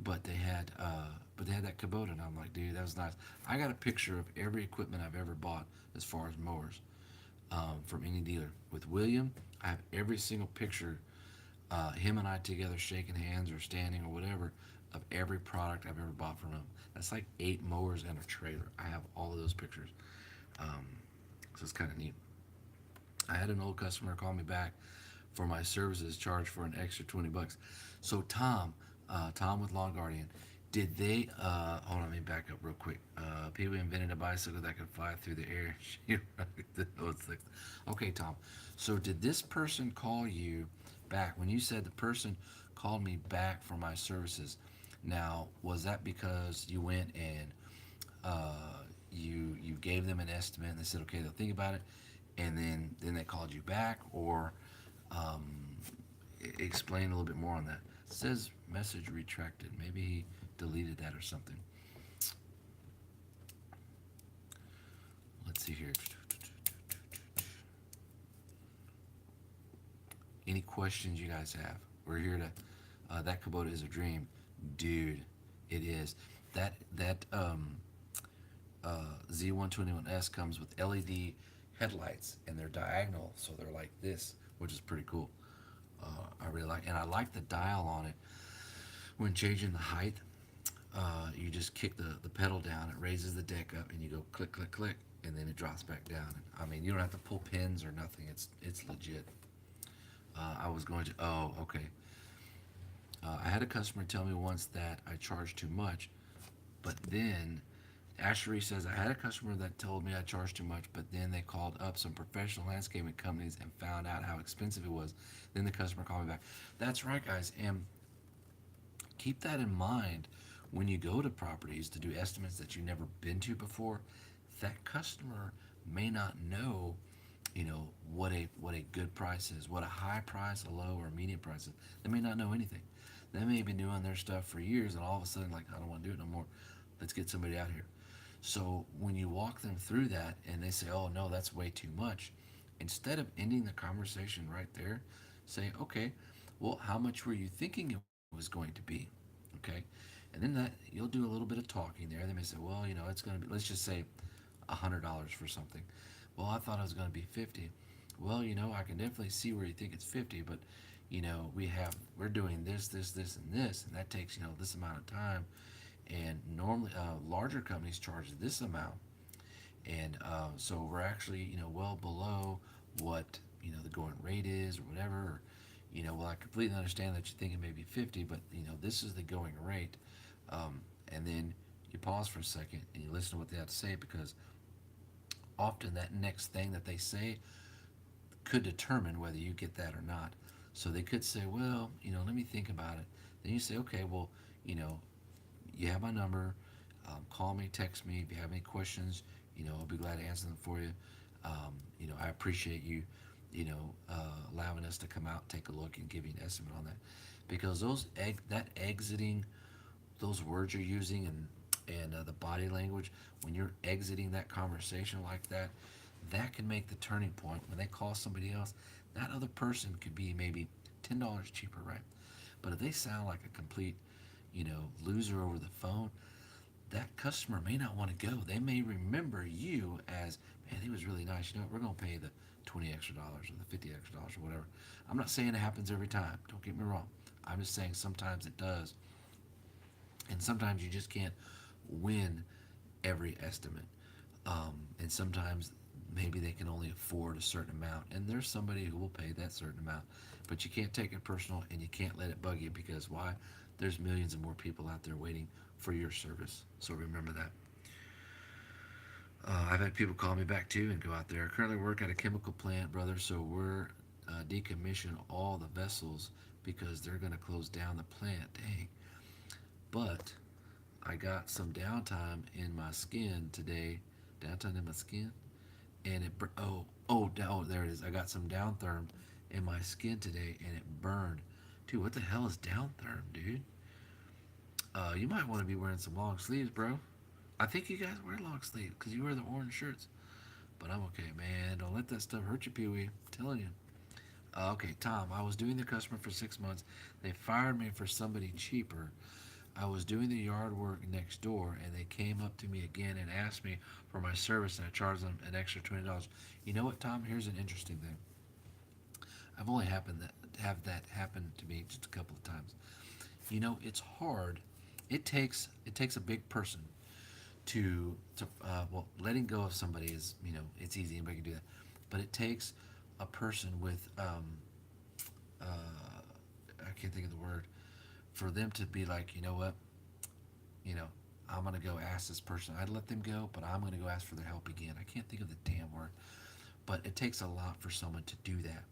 But they had that Kubota, and I'm like, dude, that was nice. I got a picture of every equipment I've ever bought as far as mowers from any dealer. With William, I have every single picture, him and I together shaking hands or standing or whatever, of every product I've ever bought from him. That's like 8 mowers and a trailer. I have all of those pictures. So it's kind of neat. I had an old customer call me back for my services, charged for an extra $20. So Tom with Lawn Guardian, did they? Hold on, let me back up real quick. People invented a bicycle that could fly through the air. Okay, Tom. So did this person call you back when you said the person called me back for my services? Now, was that because you went and you gave them an estimate and they said, okay, they'll think about it, and then they called you back, or um, explain a little bit more on that? It says message retracted. Maybe he deleted that or something. Let's see here. Any questions you guys have? We're here to. That Kubota is a dream, dude. It is. That Z121S comes with LED headlights, and they're diagonal, so they're like this, which is pretty cool. I really like, and I like the dial on it. When changing the height, you just kick the pedal down, it raises the deck up, and you go click, click, click, and then it drops back down. I mean, you don't have to pull pins or nothing. It's legit. I was going to. Oh, okay. I had a customer tell me once that I charged too much, but then Ashery says I had a customer that told me I charged too much, but then they called up some professional landscaping companies and found out how expensive it was. Then the customer called me back. That's right, guys, and keep that in mind when you go to properties to do estimates that you've never been to before. that customer may not know, what a good price is, what a high price, a low, or a medium price is. They may not know anything. They may be doing their stuff for years, and all of a sudden, like, I don't want to do it no more. Let's get somebody out here. So when you walk them through that, and they say, "Oh no, that's way too much," instead of ending the conversation right there, say, "Okay, well, how much were you thinking it was going to be?" Okay, and then that you'll do a little bit of talking there. They may say, "Well, it's going to be, let's just say, $100 for something." Well, I thought it was going to be 50. Well, I can definitely see where you think it's 50, but we're doing this, this, this, and this, and that takes this amount of time. And normally, larger companies charge this amount, and so we're actually well below what the going rate is or whatever. Or, well, I completely understand that you're thinking maybe 50, but this is the going rate. And then you pause for a second and you listen to what they have to say, because often that next thing that they say could determine whether you get that or not. So they could say, well, let me think about it. Then you say, okay, well, you know, you have my number. Call me, text me if you have any questions. I'll be glad to answer them for you. I appreciate you, allowing us to come out, take a look, and give you an estimate on that, because that exiting, those words you're using, and the body language when you're exiting that conversation like that, that can make the turning point when they call somebody else. That other person could be maybe $10 cheaper, right? But if they sound like a complete, loser over the phone, that customer may not want to go. They may remember you as, man, he was really nice. You know what? We're going to pay the $20 extra or the $50 extra or whatever. I'm not saying it happens every time. Don't get me wrong. I'm just saying sometimes it does. And sometimes you just can't win every estimate. And sometimes maybe they can only afford a certain amount. And there's somebody who will pay that certain amount. But you can't take it personal, and you can't let it bug you, because why? There's millions of more people out there waiting for your service. So remember that. I've had people call me back too and go out there. I currently work at a chemical plant, brother, so we're decommission all the vessels because they're going to close down the plant. Dang. But I got some downtime in my skin today. Downtime in my skin? And oh, there it is. I got some downtherm in my skin today, and it burned. Dude, what the hell is downtherm, dude? You might want to be wearing some long sleeves, bro. I think you guys wear long sleeves because you wear the orange shirts. But I'm okay, man. Don't let that stuff hurt you, Pee Wee. I'm telling you. Okay, Tom. I was doing the customer for 6 months. They fired me for somebody cheaper. I was doing the yard work next door, and they came up to me again and asked me for my service, and I charged them an extra $20. You know what, Tom? Here's an interesting thing. I've only happened that have that happen to me just a couple of times. It's hard. It takes a big person to letting go of somebody is, it's easy, anybody can do that, but it takes a person with I can't think of the word, for them to be like, you know what, you know I'm gonna go ask this person. I'd let them go, but I'm gonna go ask for their help again. I can't think of the damn word, but it takes a lot for someone to do that.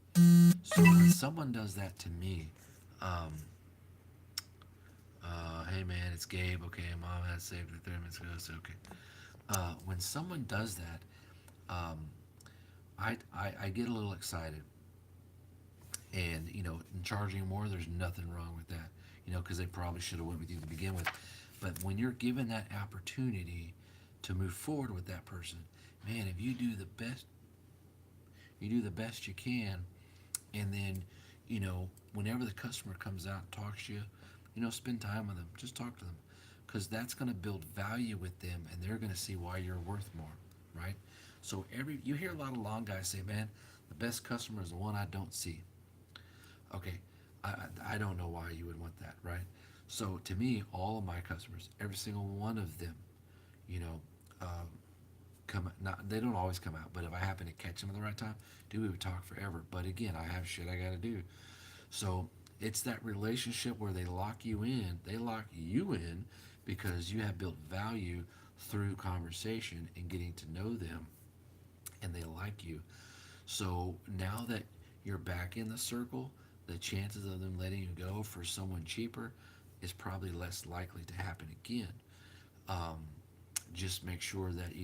So when someone does that to me, um, hey man, it's Gabe. Okay, mom had saved it 30 minutes ago. So okay. When someone does that, um, I get a little excited, and in charging more, there's nothing wrong with that. Because they probably should have went with you to begin with. But when you're given that opportunity to move forward with that person, man, if you do the best you can, and then whenever the customer comes out and talks to you, spend time with them, just talk to them, because that's going to build value with them, and they're going to see why you're worth more, right? So you hear a lot of long guys say, man, the best customer is the one I don't see. Okay, I don't know why you would want that, right? So to me, all of my customers, every single one of them, you know um, come not they don't always come out, but if I happen to catch them at the right time, dude, we would talk forever. But again, I have shit I gotta do. So it's that relationship where they lock you in, because you have built value through conversation and getting to know them, and they like you. So now that you're back in the circle, the chances of them letting you go for someone cheaper is probably less likely to happen again. um, just make sure that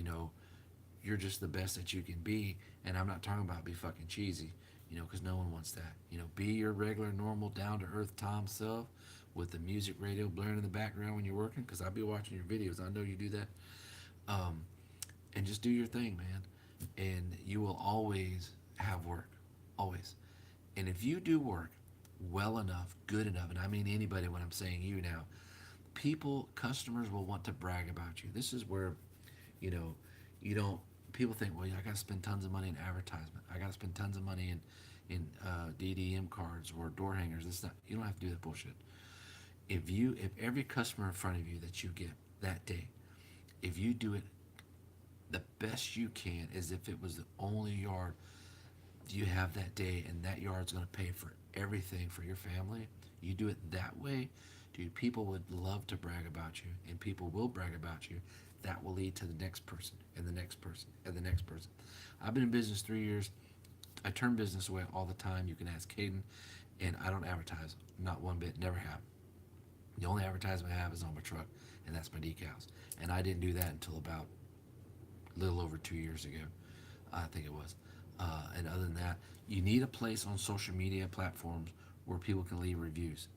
you're just the best that you can be. And I'm not talking about be fucking cheesy, because no one wants that. Be your regular, normal, down to earth Tom self with the music radio blaring in the background when you're working, because I'll be watching your videos. I know you do that. Um, and just do your thing, man. And you will always have work, always. And if you do work well enough, good enough, and I mean anybody when I'm saying you now, customers will want to brag about you. This is where, you know, you don't. People think, well, I got to spend tons of money in advertisement. I got to spend tons of money in DDM cards or door hangers. This not. You don't have to do that bullshit. If every customer in front of you that you get that day, if you do it the best you can, as if it was the only yard you have that day, and that yard's going to pay for everything for your family. You do it that way, dude. People would love to brag about you, and people will brag about you. That will lead to the next person and the next person and the next person. I've been in business 3 years. I turn business away all the time. You can ask Caden, and I don't advertise, not one bit. Never have. The only advertisement I have is on my truck, and that's my decals. And I didn't do that until about a little over 2 years ago, I think it was. And other than that, you need a place on social media platforms where people can leave reviews.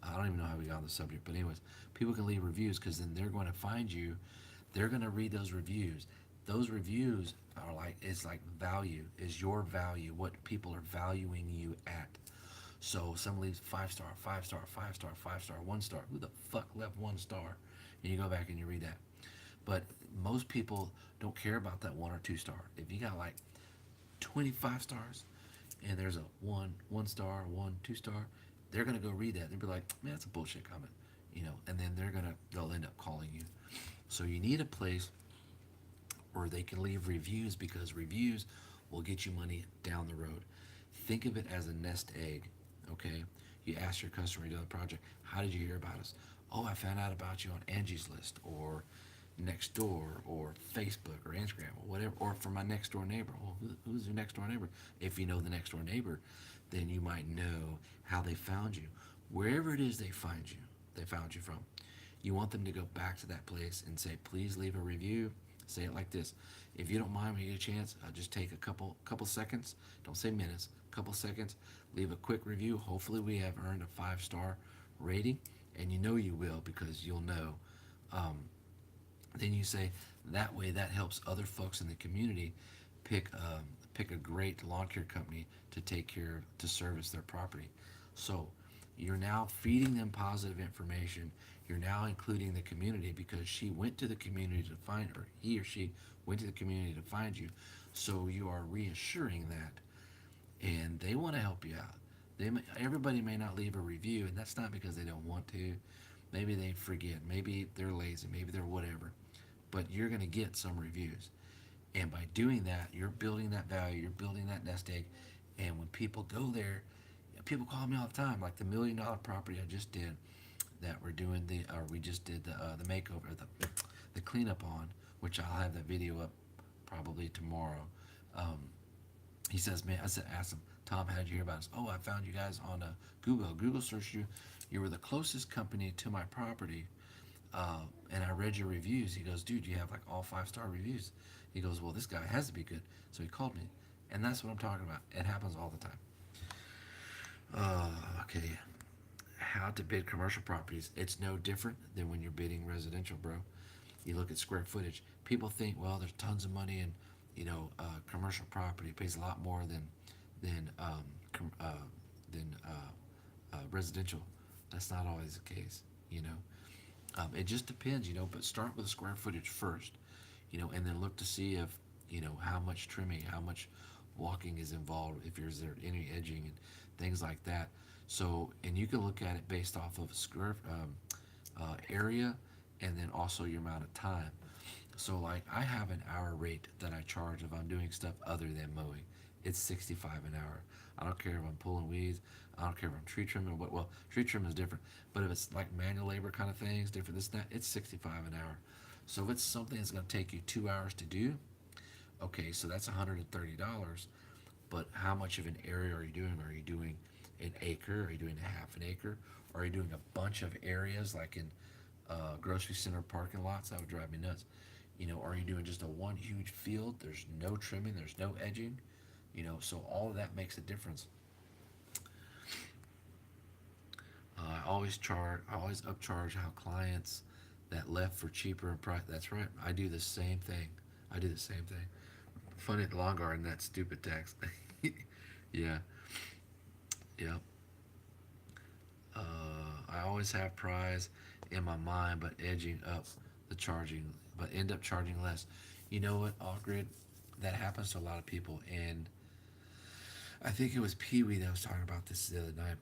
I don't even know how we got on the subject, but anyways, people can leave reviews, because then they're going to find you. They're going to read those reviews. Those reviews are like, it's like value, is your value, what people are valuing you at. So someone leaves 5 star, 5 star, 5 star, 5 star, 1 star. Who the fuck left 1 star? And you go back and you read that. But most people don't care about that 1 or 2 star. If you got like 25 stars and there's a one star, 1 2 star, they're gonna go read that. They'll be like, man, that's a bullshit comment, and then they'll end up calling you. So you need a place where they can leave reviews, because reviews will get you money down the road. Think of it as a nest egg, okay? You ask your customer, you do the project, how did you hear about us? Oh, I found out about you on Angie's List, or next door, or Facebook, or Instagram, or whatever, or from my next door neighbor. Well, who's your next door neighbor? If you know the next door neighbor, then you might know how they found you. Wherever it is they found you from. You want them to go back to that place and say, please leave a review. Say it like this: if you don't mind, when you get a chance, just take a couple seconds. Don't say minutes. A couple seconds. Leave a quick review. Hopefully, we have earned a 5 star rating, and you know you will, because you'll know. Um, then you say, that way that helps other folks in the community pick a great lawn care company to service their property. So you're now feeding them positive information. You're now including the community, because she went to the community to find her. He or she went to the community to find you. So you are reassuring that, and they want to help you out. Everybody may not leave a review, and that's not because they don't want to. Maybe they forget. Maybe they're lazy. Maybe they're whatever. But you're going to get some reviews. And by doing that, you're building that value. You're building that nest egg. And when people go there, people call me all the time. Like the $1 million property I just did, that we just did the makeover, the cleanup on, which I'll have that video up probably tomorrow. Um, he says, man, asked him, Tom, how did you hear about us? Oh, I found you guys on Google. Google searched you. You were the closest company to my property, and I read your reviews. He goes, dude, you have like all 5 star reviews. He goes, well, this guy has to be good. So he called me, and that's what I'm talking about. It happens all the time. Okay, how to bid commercial properties. It's no different than when you're bidding residential, bro. You look at square footage. People think, well, there's tons of money in, commercial property. It pays a lot more than com- than residential. That's not always the case, you know. It just depends, but start with the square footage first, and then look to see if, how much trimming, how much walking is involved, if there's any edging and things like that. So, and you can look at it based off of square area, and then also your amount of time. So, like, I have an hour rate that I charge if I'm doing stuff other than mowing. It's 65 an hour. I don't care if I'm pulling weeds. I don't care if I'm tree trimming or what. Well, tree trimming is different, but if it's like manual labor kind of things, different this and that, it's 65 an hour. So if it's something that's going to take you 2 hours to do, okay, so that's $130. But how much of an area are you doing? Are you doing an acre? Are you doing a half an acre? Are you doing a bunch of areas like in grocery center parking lots? That would drive me nuts. Are you doing just a one huge field? There's no trimming, there's no edging, so all of that makes a difference. I always upcharge how clients that left for cheaper and price. That's right. I do the same thing. I do the same thing. Funny at the lawn garden, that stupid tax. Yeah, yeah. I always have prize in my mind, but edging up the charging, but end up charging less. You know what, off grid? That happens to a lot of people, and I think it was Pee Wee that was talking about this the other night.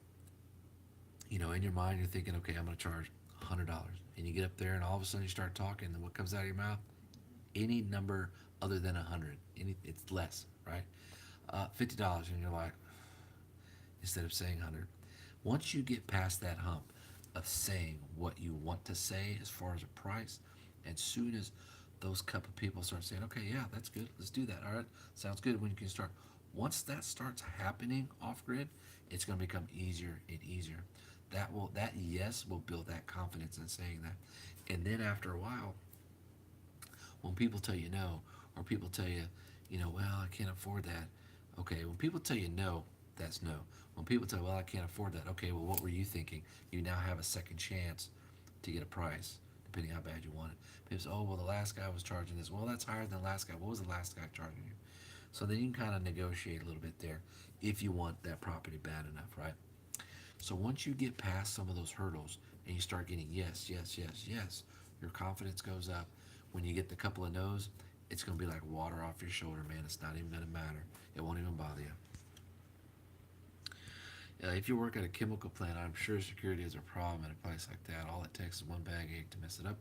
In your mind, you're thinking, okay, I'm going to charge $100, and you get up there, and all of a sudden you start talking, and what comes out of your mouth? Any number other than 100. It's less, right? $50, and you're like, instead of saying 100. Once you get past that hump of saying what you want to say as far as a price, and soon as those couple people start saying, okay, yeah, that's good, let's do that. All right, sounds good. When you can start, once that starts happening off grid, it's going to become easier and easier. That yes will build that confidence in saying that, and then after a while, when people tell you no, or people tell you, well, I can't afford that. Okay, when people tell you no, that's no. When people tell you, well, I can't afford that. Okay, well, what were you thinking? You now have a second chance to get a price, depending how bad you want it. People say, oh, well, the last guy was charging this. Well, that's higher than the last guy. What was the last guy charging you? So then you can kind of negotiate a little bit there if you want that property bad enough, right? So once you get past some of those hurdles and you start getting yes, yes, yes, yes, your confidence goes up. When you get the couple of no's, it's going to be like water off your shoulder, man. It's not even going to matter. It won't even bother you. If you work at a chemical plant, I'm sure security is a problem at a place like that. All it takes is one bag egg to mess it up.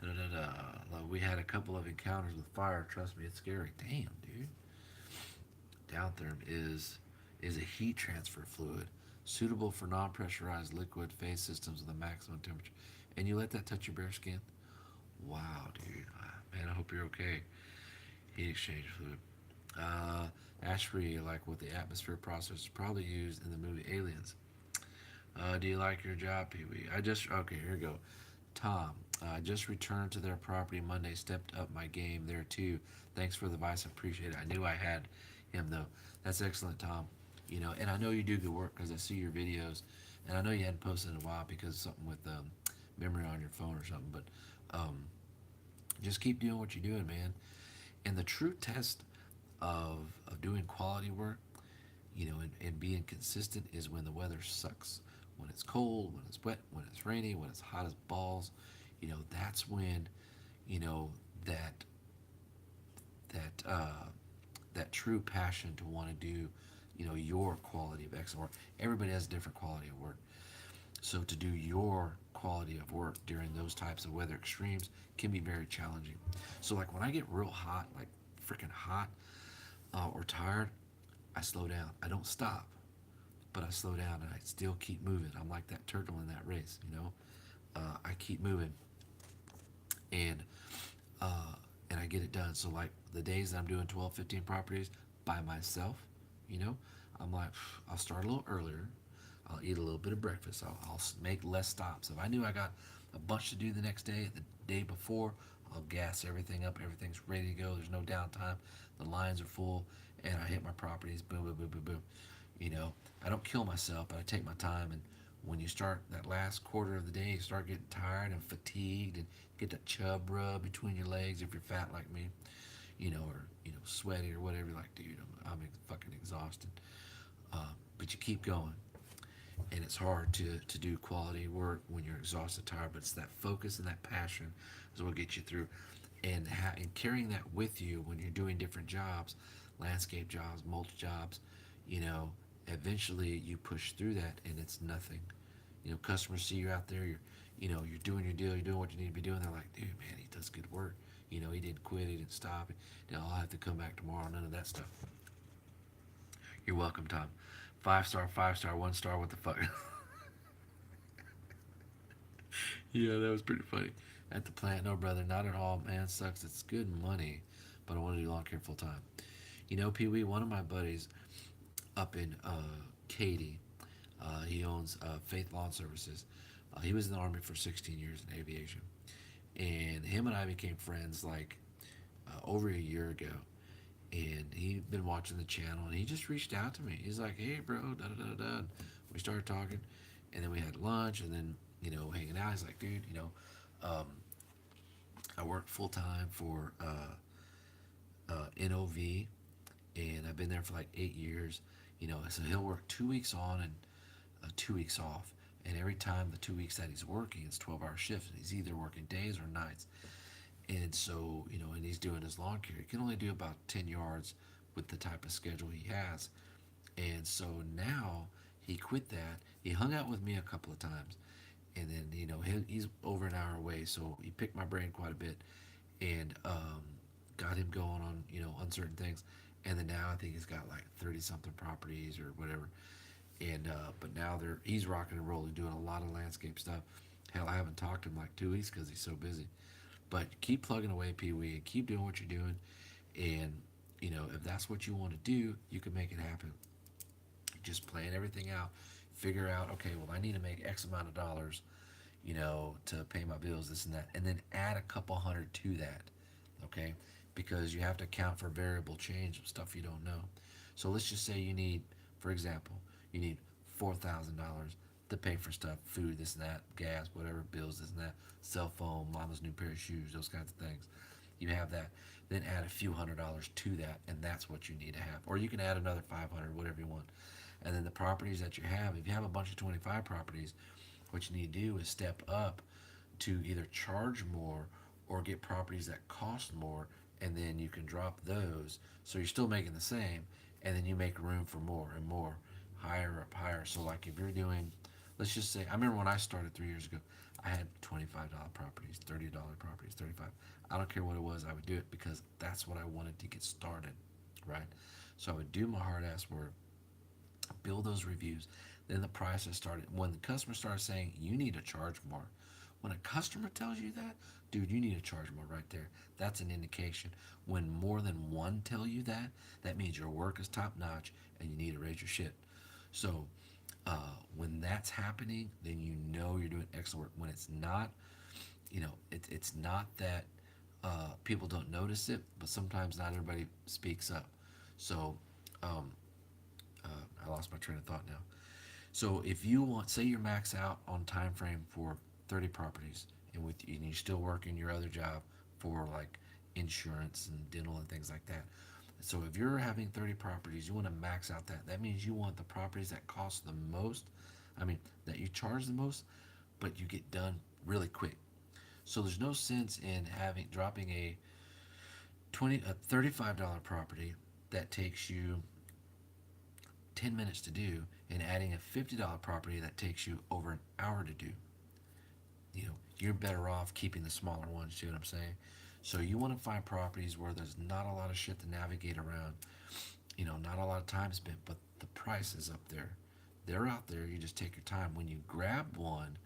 Da da da da. We had a couple of encounters with fire. Trust me, it's scary. Damn, dude. Downtherm is a heat transfer fluid suitable for non-pressurized liquid phase systems with a maximum temperature. And you let that touch your bare skin? Wow, dude. Man, I hope you're okay. Heat exchange fluid. Ash-free, like what the atmosphere process is probably used in the movie Aliens. Do you like your job, Pee Wee? Okay, here we go. Tom, I just returned to their property Monday, stepped up my game there too. Thanks for the advice, I appreciate it. I knew I had him though. That's excellent, Tom. And I know you do good work because I see your videos, and I know you hadn't posted in a while because of something with memory on your phone or something, but um, just keep doing what you're doing, man. And the true test of doing quality work, and being consistent is when the weather sucks. When it's cold, when it's wet, when it's rainy, when it's hot as balls, that's when, you know, that that true passion to want to do, your quality of excellent work. Everybody has a different quality of work. So to do your quality of work during those types of weather extremes can be very challenging. So like when I get real hot, like freaking hot, or tired, I slow down. I don't stop, but I slow down and I still keep moving. I'm like that turtle in that race. I keep moving, and uh, and I get it done. So like the days that I'm doing 12, 15 properties by myself, you know, I'm like, I'll start a little earlier. I'll eat a little bit of breakfast. I'll make less stops. If I knew I got a bunch to do the next day, the day before, I'll gas everything up. Everything's ready to go. There's no downtime. The lines are full, and I hit my properties. Boom, boom, boom, boom, boom. You know, I don't kill myself, but I take my time. And when you start that last quarter of the day, you start getting tired and fatigued, and get that chub rub between your legs if you're fat like me, or sweaty or whatever. You're like, dude, I'm fucking exhausted. But you keep going, and it's hard to do quality work when you're exhausted, tired. But it's that focus and that passion is what gets you through, and carrying that with you when you're doing different jobs, landscape jobs, mulch jobs. You know, eventually you push through that, and it's nothing. Customers see you out there. You're doing your deal. You're doing what you need to be doing. They're like, dude, man, he does good work. He didn't quit. He didn't stop. I'll have to come back tomorrow. None of that stuff. You're welcome, Tom. 5 star, 5 star, 1 star. What the fuck? Yeah, that was pretty funny. At the plant, no, brother, not at all. Man, sucks. It's good money, but I want to do lawn care full time. Pee Wee, one of my buddies up in Katy, he owns Faith Lawn Services. He was in the Army for 16 years in aviation. And him and I became friends like over a year ago, and he'd been watching the channel, and he just reached out to me. He's like, "Hey, bro, da da da da." We started talking, and then we had lunch, and then hanging out. He's like, "Dude, um, I work full time for NOV, and I've been there for like 8 years. So he'll work 2 weeks on and 2 weeks off, and every time the 2 weeks that he's working, it's 12-hour shifts. And he's either working days or nights, and so and he's doing his lawn care. He can only do about 10 yards with the type of schedule he has, and so now he quit that. He hung out with me a couple of times, and then he's over an hour away, so he picked my brain quite a bit, and got him going on on certain things, and then now I think he's got like 30 something properties or whatever, and but now he's rocking and rolling, doing a lot of landscape stuff. Hell, I haven't talked to him like 2 weeks because he's so busy. But keep plugging away, Pee Wee, and keep doing what you're doing, and if that's what you want to do, you can make it happen. Just plan everything out, figure out, okay, well, I need to make X amount of dollars, to pay my bills, this and that, and then add a couple hundred to that, okay? Because you have to account for variable change of stuff you don't know. So let's just say you need, for example, you need $4,000 to pay for stuff, food, this and that, gas, whatever, bills, this and that, cell phone, mama's new pair of shoes, those kinds of things. You have that, then add a few $100s to that, and that's what you need to have. Or you can add another 500, whatever you want. And then the properties that you have, if you have a bunch of 25 properties, what you need to do is step up to either charge more or get properties that cost more, and then you can drop those so you're still making the same, and then you make room for more and more, higher up higher. So like if you're doing, let's just say, I remember when I started 3 years ago, I had $25 properties, $30 properties, 35. I don't care what it was, I would do it because that's what I wanted to get started, right? So I would do my hard ass work, build those reviews. Then the prices started. When the customer started saying, you need to charge more. When a customer tells you that, dude, you need to charge more right there. That's an indication. When more than one tell you that, that means your work is top notch and you need to raise your shit. So when that's happening, then you know you're doing excellent work. When it's not, it's not that people don't notice it, but sometimes not everybody speaks up. So um, I lost my train of thought now. So if you want, say you're max out on time frame for 30 properties, and you're still working your other job for like insurance and dental and things like that. So if you're having 30 properties, you want to max out that. That means you want the properties that cost the most. I mean, that you charge the most, but you get done really quick. So there's no sense in having dropping a $35 property that takes you 10 minutes to do and adding a $50 property that takes you over an hour to do. You're better off keeping the smaller ones, see what I'm saying? So you want to find properties where there's not a lot of shit to navigate around, not a lot of time spent, but the price is up there. They're out there, you just take your time. When you grab one,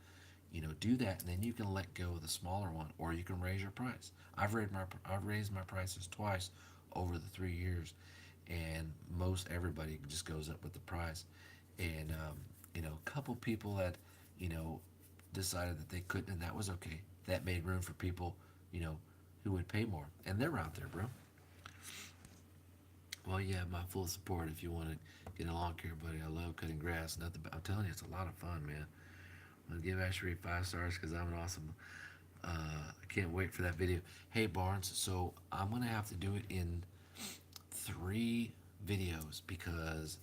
do that, and then you can let go of the smaller one, or you can raise your price. I've raised my prices twice over the 3 years, and most everybody just goes up with the price. And a couple people that you know decided that they couldn't, and that was okay. That made room for people, you know, who would pay more, and they're out there, bro. Well, you have my full support if you want to get a lawn care, buddy. I love cutting grass. Nothing, but I'm telling you, it's a lot of fun, man. I'm gonna give Ashley 5 stars because I'm an awesome. I can't wait for that video. Hey Barnes, so I'm gonna have to do it in 3 videos because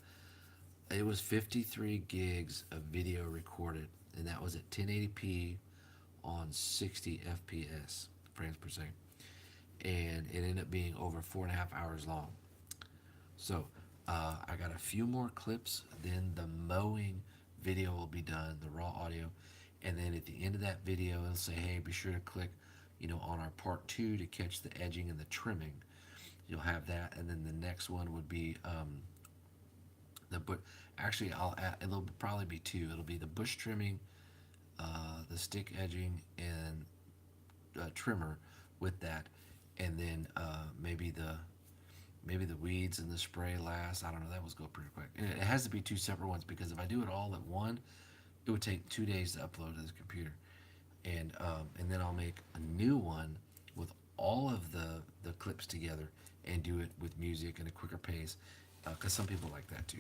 it was 53 gigs of video recorded, and that was at 1080p on 60 FPS frames per second, and it ended up being over 4.5 hours long. So I got a few more clips. Then the mowing video will be done, the raw audio, and then at the end of that video, it'll say, "Hey, be sure to click, on our part 2 to catch the edging and the trimming." You'll have that, and then the next one would be the but actually I'll add, it'll probably be 2. It'll be the bush trimming, the stick edging, and trimmer with that, and then maybe the weeds and the spray last. I don't know. That was go pretty quick. It has to be 2 separate ones because if I do it all at one, it would take 2 days to upload to this computer, and then I'll make a new one clips together and do it with music and a quicker pace, because some people like that too.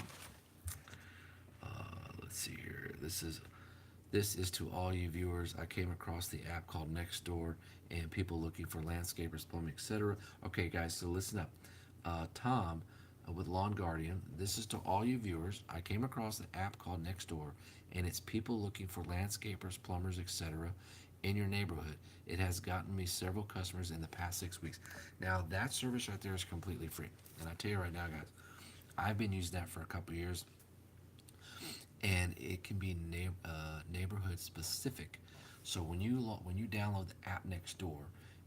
Let's see here. This is to all you viewers. I came across the app called Nextdoor and people looking for landscapers, plumbing, etc. Okay, guys, so listen up. Tom with Lawn Guardian. This is to all you viewers. I came across the app called Nextdoor, and it's people looking for landscapers, plumbers, etc. in your neighborhood. It has gotten me several customers in the past 6 weeks. Now, that service right there is completely free. And I tell you right now, guys, I've been using that for a couple of years, and it can be neighborhood specific. So when you download the app next door,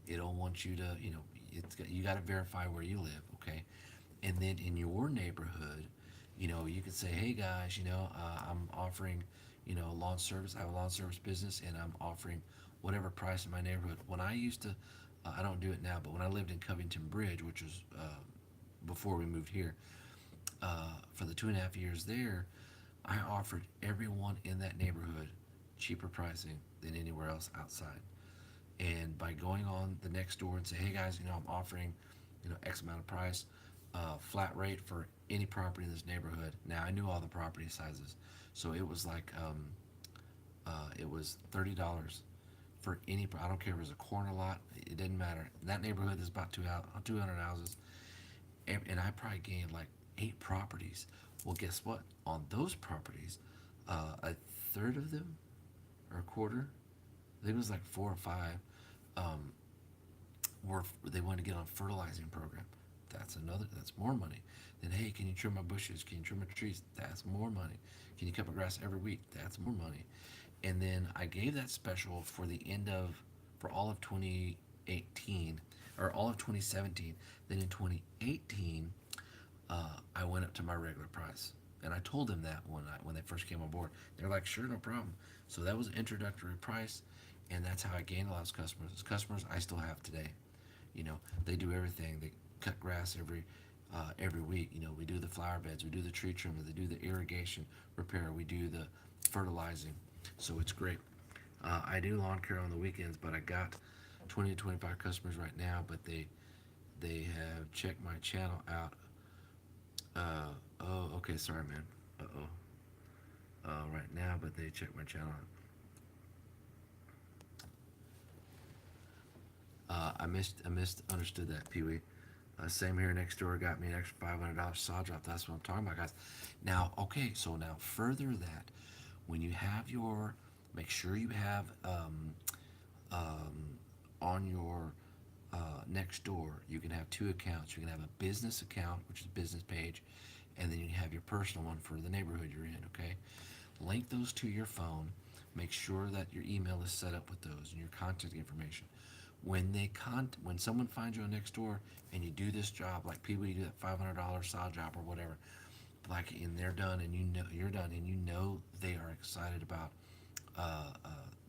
it'll want you to you got to verify where you live, okay? And then in your neighborhood, you could say, hey guys, I'm offering lawn service. I have a lawn service business, and I'm offering whatever price in my neighborhood. When I used to, I don't do it now, but when I lived in Covington Bridge, which was before we moved here, for the 2.5 years there, I offered everyone in that neighborhood cheaper pricing than anywhere else outside. And by going on the next door and say, hey guys, I'm offering, X amount of price, flat rate for any property in this neighborhood. Now I knew all the property sizes, so it was like, it was $30 for any. I don't care if it was a corner lot. It didn't matter. In that neighborhood, there's about 200 houses, and I probably gained like 8 properties. Well, guess what? On those properties, a third of them, or a quarter, I think it was like 4 or 5, um, were they wanted to get on a fertilizing program. That's more money. Then, hey, can you trim my bushes? Can you trim my trees? That's more money. Can you cut my grass every week? That's more money. And then I gave that special for all of 2018, or all of 2017. Then in 2018, I went up to my regular price, and I told them that when they first came on board. They're like, sure, no problem. So that was an introductory price, and that's how I gained a lot of customers. Those customers I still have today. They do everything. They cut grass every week. We do the flower beds, we do the tree trimming, they do the irrigation repair, we do the fertilizing. So it's great. I do lawn care on the weekends, but I got 20 to 25 customers right now, but they have checked my channel out. Oh, okay, sorry, man. Right now, but they checked my channel out. I missed understood that, Pee Wee. Same here. Next door got me an extra $500 saw drop. That's what I'm talking about, guys. Now, okay, so now further that, when you have make sure you have on your next door, you can have 2 accounts. You can have a business account, which is a business page, and then you can have your personal one for the neighborhood you're in. Okay, link those to your phone. Make sure that your email is set up with those and your contact information. When someone finds you on Nextdoor and you do this job, like people, you do that $500 saw job or whatever, like, and they're done, and you're done, and they are excited about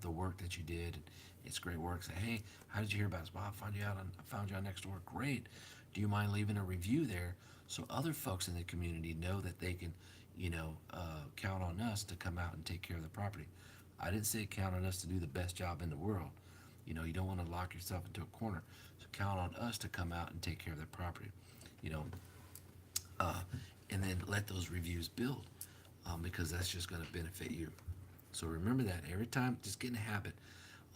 the work that you did. It's great work. Say, hey, how did you hear about us? Well, I found you on Nextdoor. Great. Do you mind leaving a review there so other folks in the community know that they can, count on us to come out and take care of the property? I didn't say count on us to do the best job in the world. You don't want to lock yourself into a corner. So count on us to come out and take care of that property. You know, and then let those reviews build, because that's just going to benefit you. So remember that every time, just get in a habit.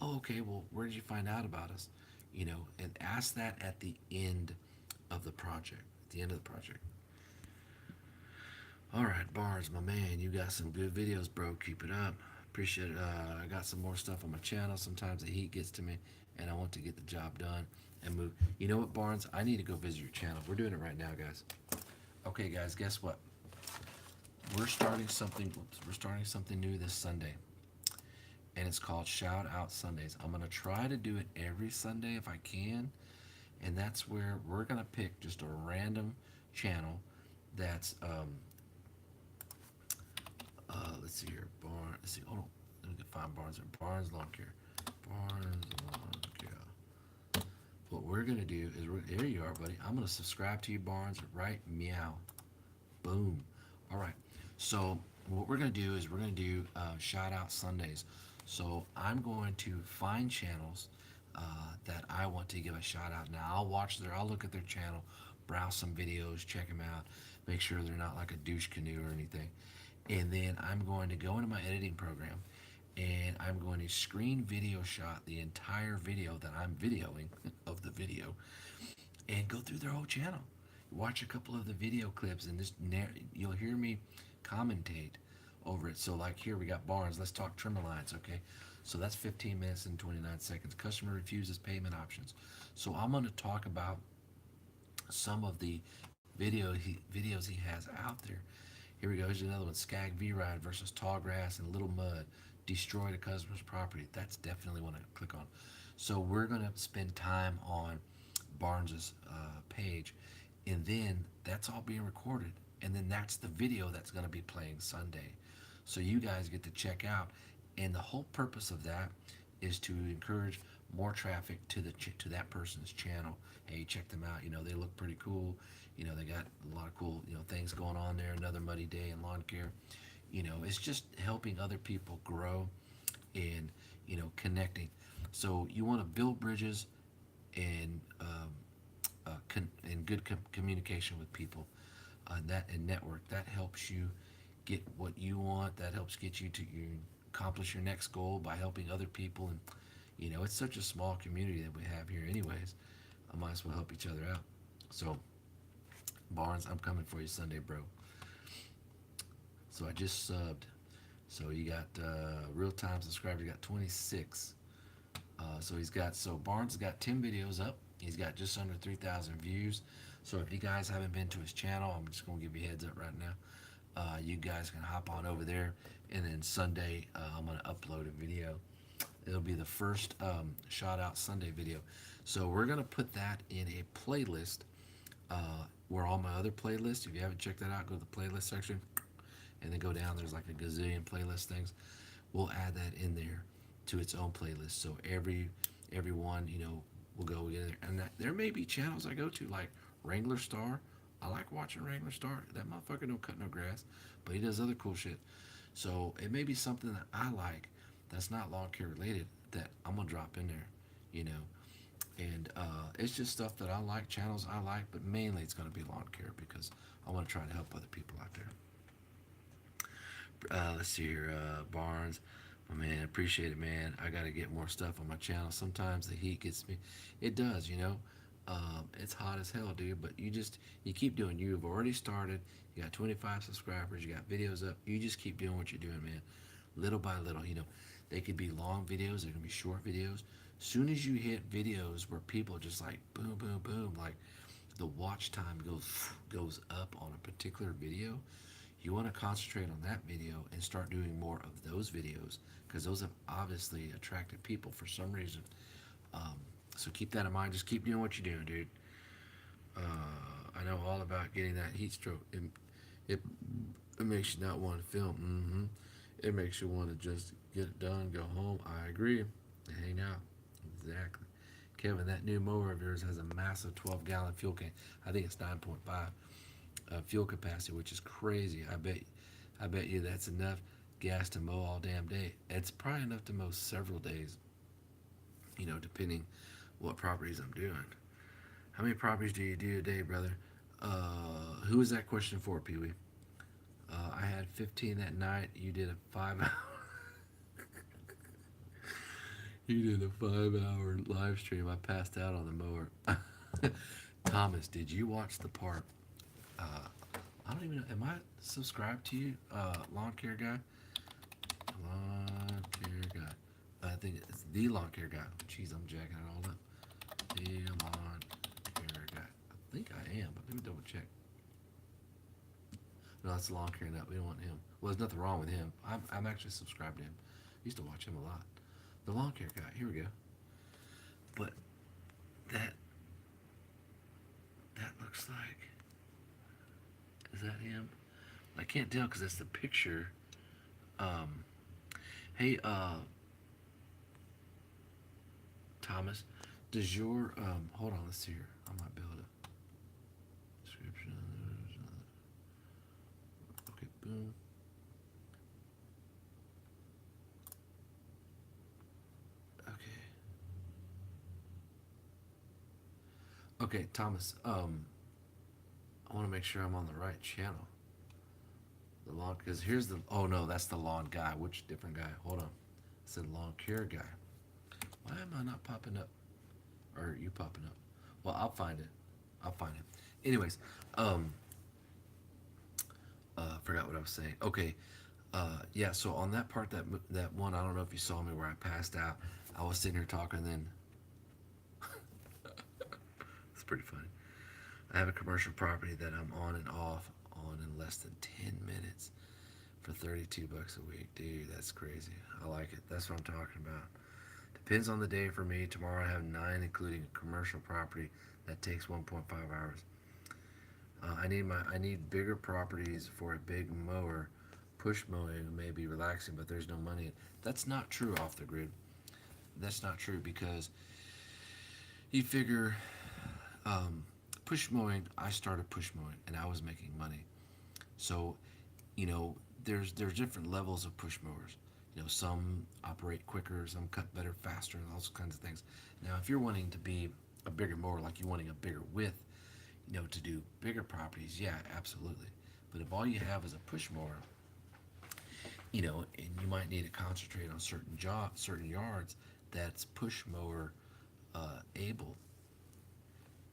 Oh, okay, well, where did you find out about us? And ask that at the end of the project. At the end of the project. All right, Barnes, my man, you got some good videos, bro. Keep it up. Appreciate it. I got some more stuff on my channel. Sometimes the heat gets to me, and I want to get the job done and move. You know what, Barnes? I need to go visit your channel. We're doing it right now, guys. Okay, guys, guess what? We're starting something. We're starting something new this Sunday, and it's called Shout Out Sundays. I'm gonna try to do it every Sunday if I can, and that's where we're gonna pick just a random channel that's let's see here, Barnes. Let's see. Hold on. Let me find Barnes. Barnes Lawn Care. Barnes Lawn Care. What we're gonna do is, there you are, buddy. I'm gonna subscribe to you, Barnes. Right, meow. Boom. All right. So what we're gonna do is we're gonna do shout out Sundays. So I'm going to find channels that I want to give a shout out. Now I'll look at their channel, browse some videos, check them out, make sure they're not like a douche canoe or anything. And then I'm going to go into my editing program and I'm going to screen video shot the entire video that I'm videoing of the video and go through their whole channel. Watch a couple of the video clips and you'll hear me commentate over it. So like here we got Barnes. Let's talk trimmer lines, okay? So that's 15 minutes and 29 seconds. Customer refuses payment options. So I'm going to talk about some of the videos he has out there. Here we go. Here's another one. Skag V-Ride versus tall grass and little mud. Destroy the customer's property. That's definitely one I click on. So we're going to spend time on Barnes's page, and then that's all being recorded, and then that's the video that's going to be playing Sunday. So you guys get to check out, and the whole purpose of that is to encourage more traffic to that person's channel. Hey, check them out. You know, they look pretty cool. You know, they got a lot of cool, things going on there. Another muddy day in lawn care. It's just helping other people grow and, connecting. So you want to build bridges and and good communication with people. That and network that helps you get what you want. That helps get you to accomplish your next goal by helping other people. And it's such a small community that we have here, anyways. I might as well help each other out. So, Barnes, I'm coming for you Sunday, bro. So I just subbed. So you got real time subscribers. You got 26. So Barnes has got 10 videos up. He's got just under 3,000 views. So if you guys haven't been to his channel, I'm just gonna give you a heads up right now. You guys can hop on over there, and then Sunday I'm gonna upload a video. It'll be the first Shout Out Sunday video. So we're gonna put that in a playlist. Where all my other playlists, if you haven't checked that out, go to the playlist section, and then go down. There's like a gazillion playlist things. We'll add that in there to its own playlist. So everyone, will go in there. And there may be channels I go to, like Wrangler Star. I like watching Wrangler Star. That motherfucker don't cut no grass, but he does other cool shit. So it may be something that I like that's not lawn care related that I'm gonna drop in there, you know. And it's just stuff that I like, channels I like, but mainly it's gonna be lawn care because I want to try to help other people out there. Let's see here, Barnes. Oh, man, appreciate it, man. I got to get more stuff on my channel. Sometimes the heat gets me. It does, It's hot as hell, dude. But you keep doing. You've already started. You got 25 subscribers. You got videos up. You just keep doing what you're doing, man. Little by little, They could be long videos. They can be short videos. Soon as you hit videos where people just like boom, boom, boom, like the watch time goes up on a particular video, you want to concentrate on that video and start doing more of those videos because those have obviously attracted people for some reason. So keep that in mind. Just keep doing what you're doing, dude. I know all about getting that heat stroke. It makes you not want to film. It makes you want to just get it done, go home. I agree. And hang out. Exactly. Kevin, that new mower of yours has a massive 12-gallon fuel can. I think it's 9.5 fuel capacity, which is crazy. I bet you that's enough gas to mow all damn day. It's probably enough to mow several days, depending what properties I'm doing. How many properties do you do a day, brother? Who is that question for, Pee Wee? I had 15 that night. You did a 5-hour. You did a 5-hour live stream. I passed out on the mower. Thomas, did you watch the part? I don't even know. Am I subscribed to you, Lawn Care Guy? Lawn Care Guy. I think it's the Lawn Care Guy. Jeez, I'm jacking it all up. The Lawn Care Guy. I think I am, but let me double check. No, that's the Lawn Care Nut. We don't want him. Well, there's nothing wrong with him. I'm actually subscribed to him. I used to watch him a lot. The Lawn Care Guy. Here we go. But that looks like. Is that him? I can't tell because that's the picture. Hey, Thomas, does your hold on, let's see here. I might be able to description. Okay, boom. Okay. Okay, Thomas. I want to make sure I'm on the right channel. The lawn, because here's the. Oh no, that's the lawn guy. Which different guy? Hold on. It's the lawn care guy. Why am I not popping up? Or are you popping up? Well, I'll find it. I'll find it. Anyways, um, forgot what I was saying. Okay, yeah. So on that part, that one, I don't know if you saw me where I passed out. I was sitting here talking, and then it's pretty funny. I have a commercial property that I'm on and off on in less than 10 minutes for 32 bucks a week, dude. That's crazy. I like it. That's what I'm talking about. Depends on the day for me. Tomorrow I have 9, including a commercial property that takes 1.5 hours. I need bigger properties for a big mower. Push mowing may be relaxing, but there's no money. That's not true off the grid. That's not true because you figure um, push mowing. I started push mowing and I was making money. So, you know, there's different levels of push mowers. You know, some operate quicker, some cut better, faster, and those kinds of things. Now, if you're wanting to be a bigger mower, like you're wanting a bigger width, you know, to do bigger properties, yeah, absolutely. But if all you have is a push mower, you know, and you might need to concentrate on certain jobs, certain yards that's push mower able,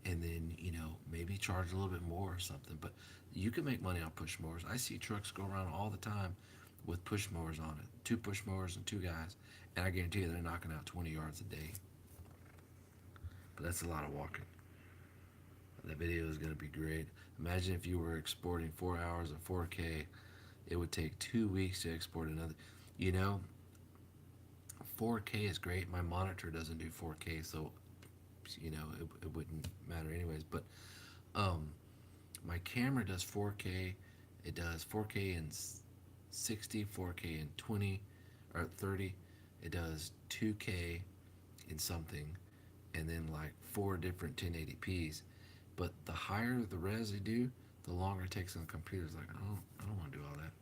and then you know maybe charge a little bit more or something. But you can make money on push mowers. I see trucks go around all the time with push mowers on it, 2 push mowers and 2 guys, and I guarantee you they're knocking out 20 yards a day. But that's a lot of walking. That video is going to be great. Imagine if you were exporting 4 hours of 4K. It would take 2 weeks to export another. You know, 4K is great. My monitor doesn't do 4K, so you know it wouldn't matter anyways. But um, my camera does 4K. It does 4K in 60, 4K in 20 or 30. It does 2K in something, and then like 4 different 1080p's. But the higher the res they do, the longer it takes on the computer. It's like I don't want to do all that.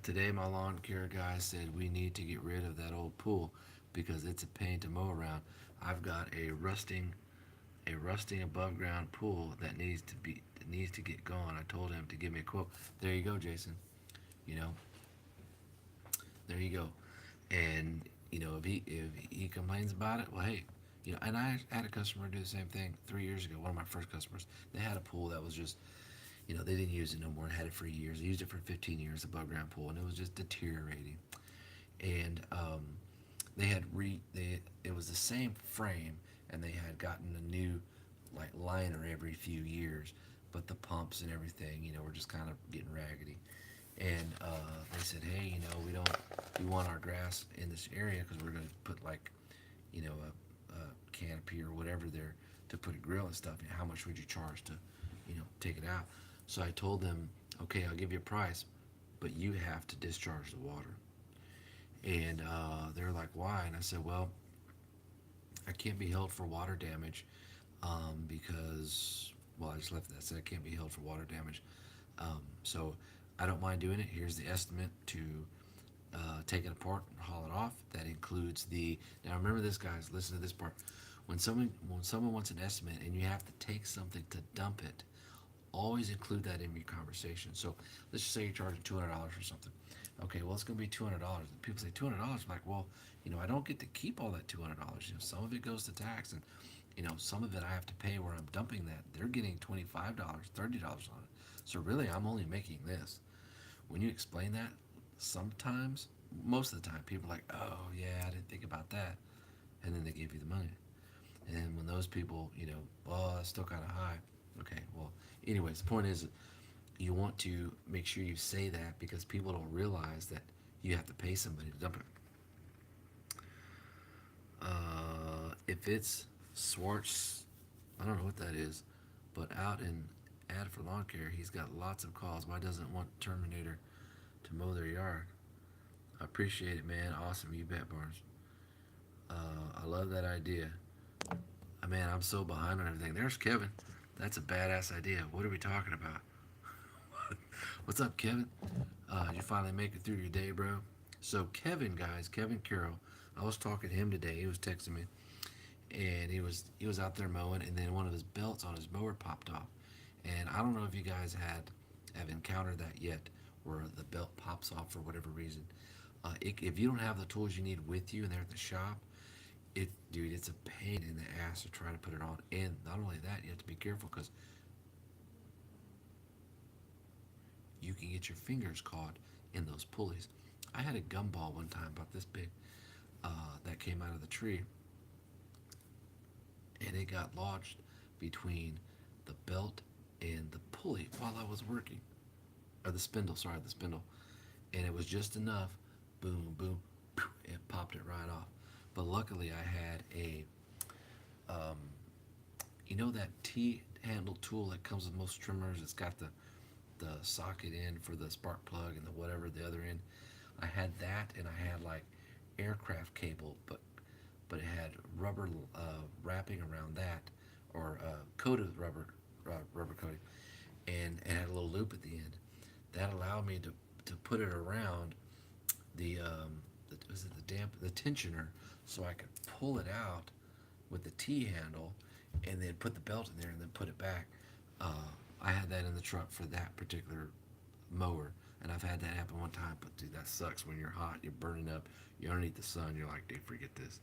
Today, my lawn care guy said we need to get rid of that old pool because it's a pain to mow around. I've got a rusting above ground pool that needs to get gone. I told him to give me a quote. There you go, Jason. You know, there you go. And you know, if he complains about it, well, hey, you know. And I had a customer do the same thing 3 years ago. One of my first customers. They had a pool that was just, you know, they didn't use it no more. They had it for years. They used it for 15 years, above ground pool, and it was just deteriorating. And they had it was the same frame, and they had gotten a new like liner every few years, but the pumps and everything, you know, were just kind of getting raggedy. And they said, hey, you know, we want our grass in this area because we're going to put like, you know, a canopy or whatever there to put a grill and stuff. How much would you charge to, you know, take it out? So I told them, okay, I'll give you a price, but you have to discharge the water. And they're like, why? And I said, well, I can't be held for water damage because, well, I just left that. I said I can't be held for water damage. So I don't mind doing it. Here's the estimate to take it apart and haul it off. That includes the. Now remember this, guys. Listen to this part. When someone wants an estimate and you have to take something to dump it, always include that in your conversation. So let's just say you're charging $200 for something. Okay, well it's going to be $200. People say $200. I'm like, well, you know, I don't get to keep all that $200. You know, some of it goes to tax, and you know, some of it I have to pay where I'm dumping that. They're getting $25, $30 on it. So really, I'm only making this. When you explain that, sometimes, most of the time, people are like, oh yeah, I didn't think about that, and then they give you the money. And when those people, you know, well, it's still kind of high. Okay, well, anyways, the point is, you want to make sure you say that because people don't realize that you have to pay somebody to dump it. If it's Swartz, I don't know what that is, but out in ad for lawn care, he's got lots of calls. Why doesn't want Terminator to mow their yard? I appreciate it, man. Awesome, you bet, Barnes. I love that idea. Man, I'm so behind on everything. There's Kevin. That's a badass idea. What are we talking about? What's up, Kevin? You finally make it through your day, bro. So Kevin, guys, Kevin Carroll. I was talking to him today. He was texting me, and he was out there mowing, and then one of his belts on his mower popped off. And I don't know if you guys have encountered that yet, where the belt pops off for whatever reason. If you don't have the tools you need with you and they're at the shop, dude, it's a pain in the ass to try to put it on. And not only that, you have to be careful because you can get your fingers caught in those pulleys. I had a gumball one time about this big that came out of the tree, and it got lodged between the belt and the pulley while I was working, or the spindle. Sorry, the spindle, and it was just enough. Boom, boom, it popped it right off. But luckily, I had a, um, that T handle tool that comes with most trimmers. It's got the socket in for the spark plug and the whatever the other end. I had that, and I had like aircraft cable, but it had rubber wrapping around that, or coated rubber coating, and it had a little loop at the end. That allowed me to put it around was it the tensioner, so I could pull it out with the T handle, and then put the belt in there, and then put it back. I had that in the truck for that particular mower, and I've had that happen one time. But dude, that sucks when you're hot, you're burning up, you're underneath the sun. You're like, dude, forget this.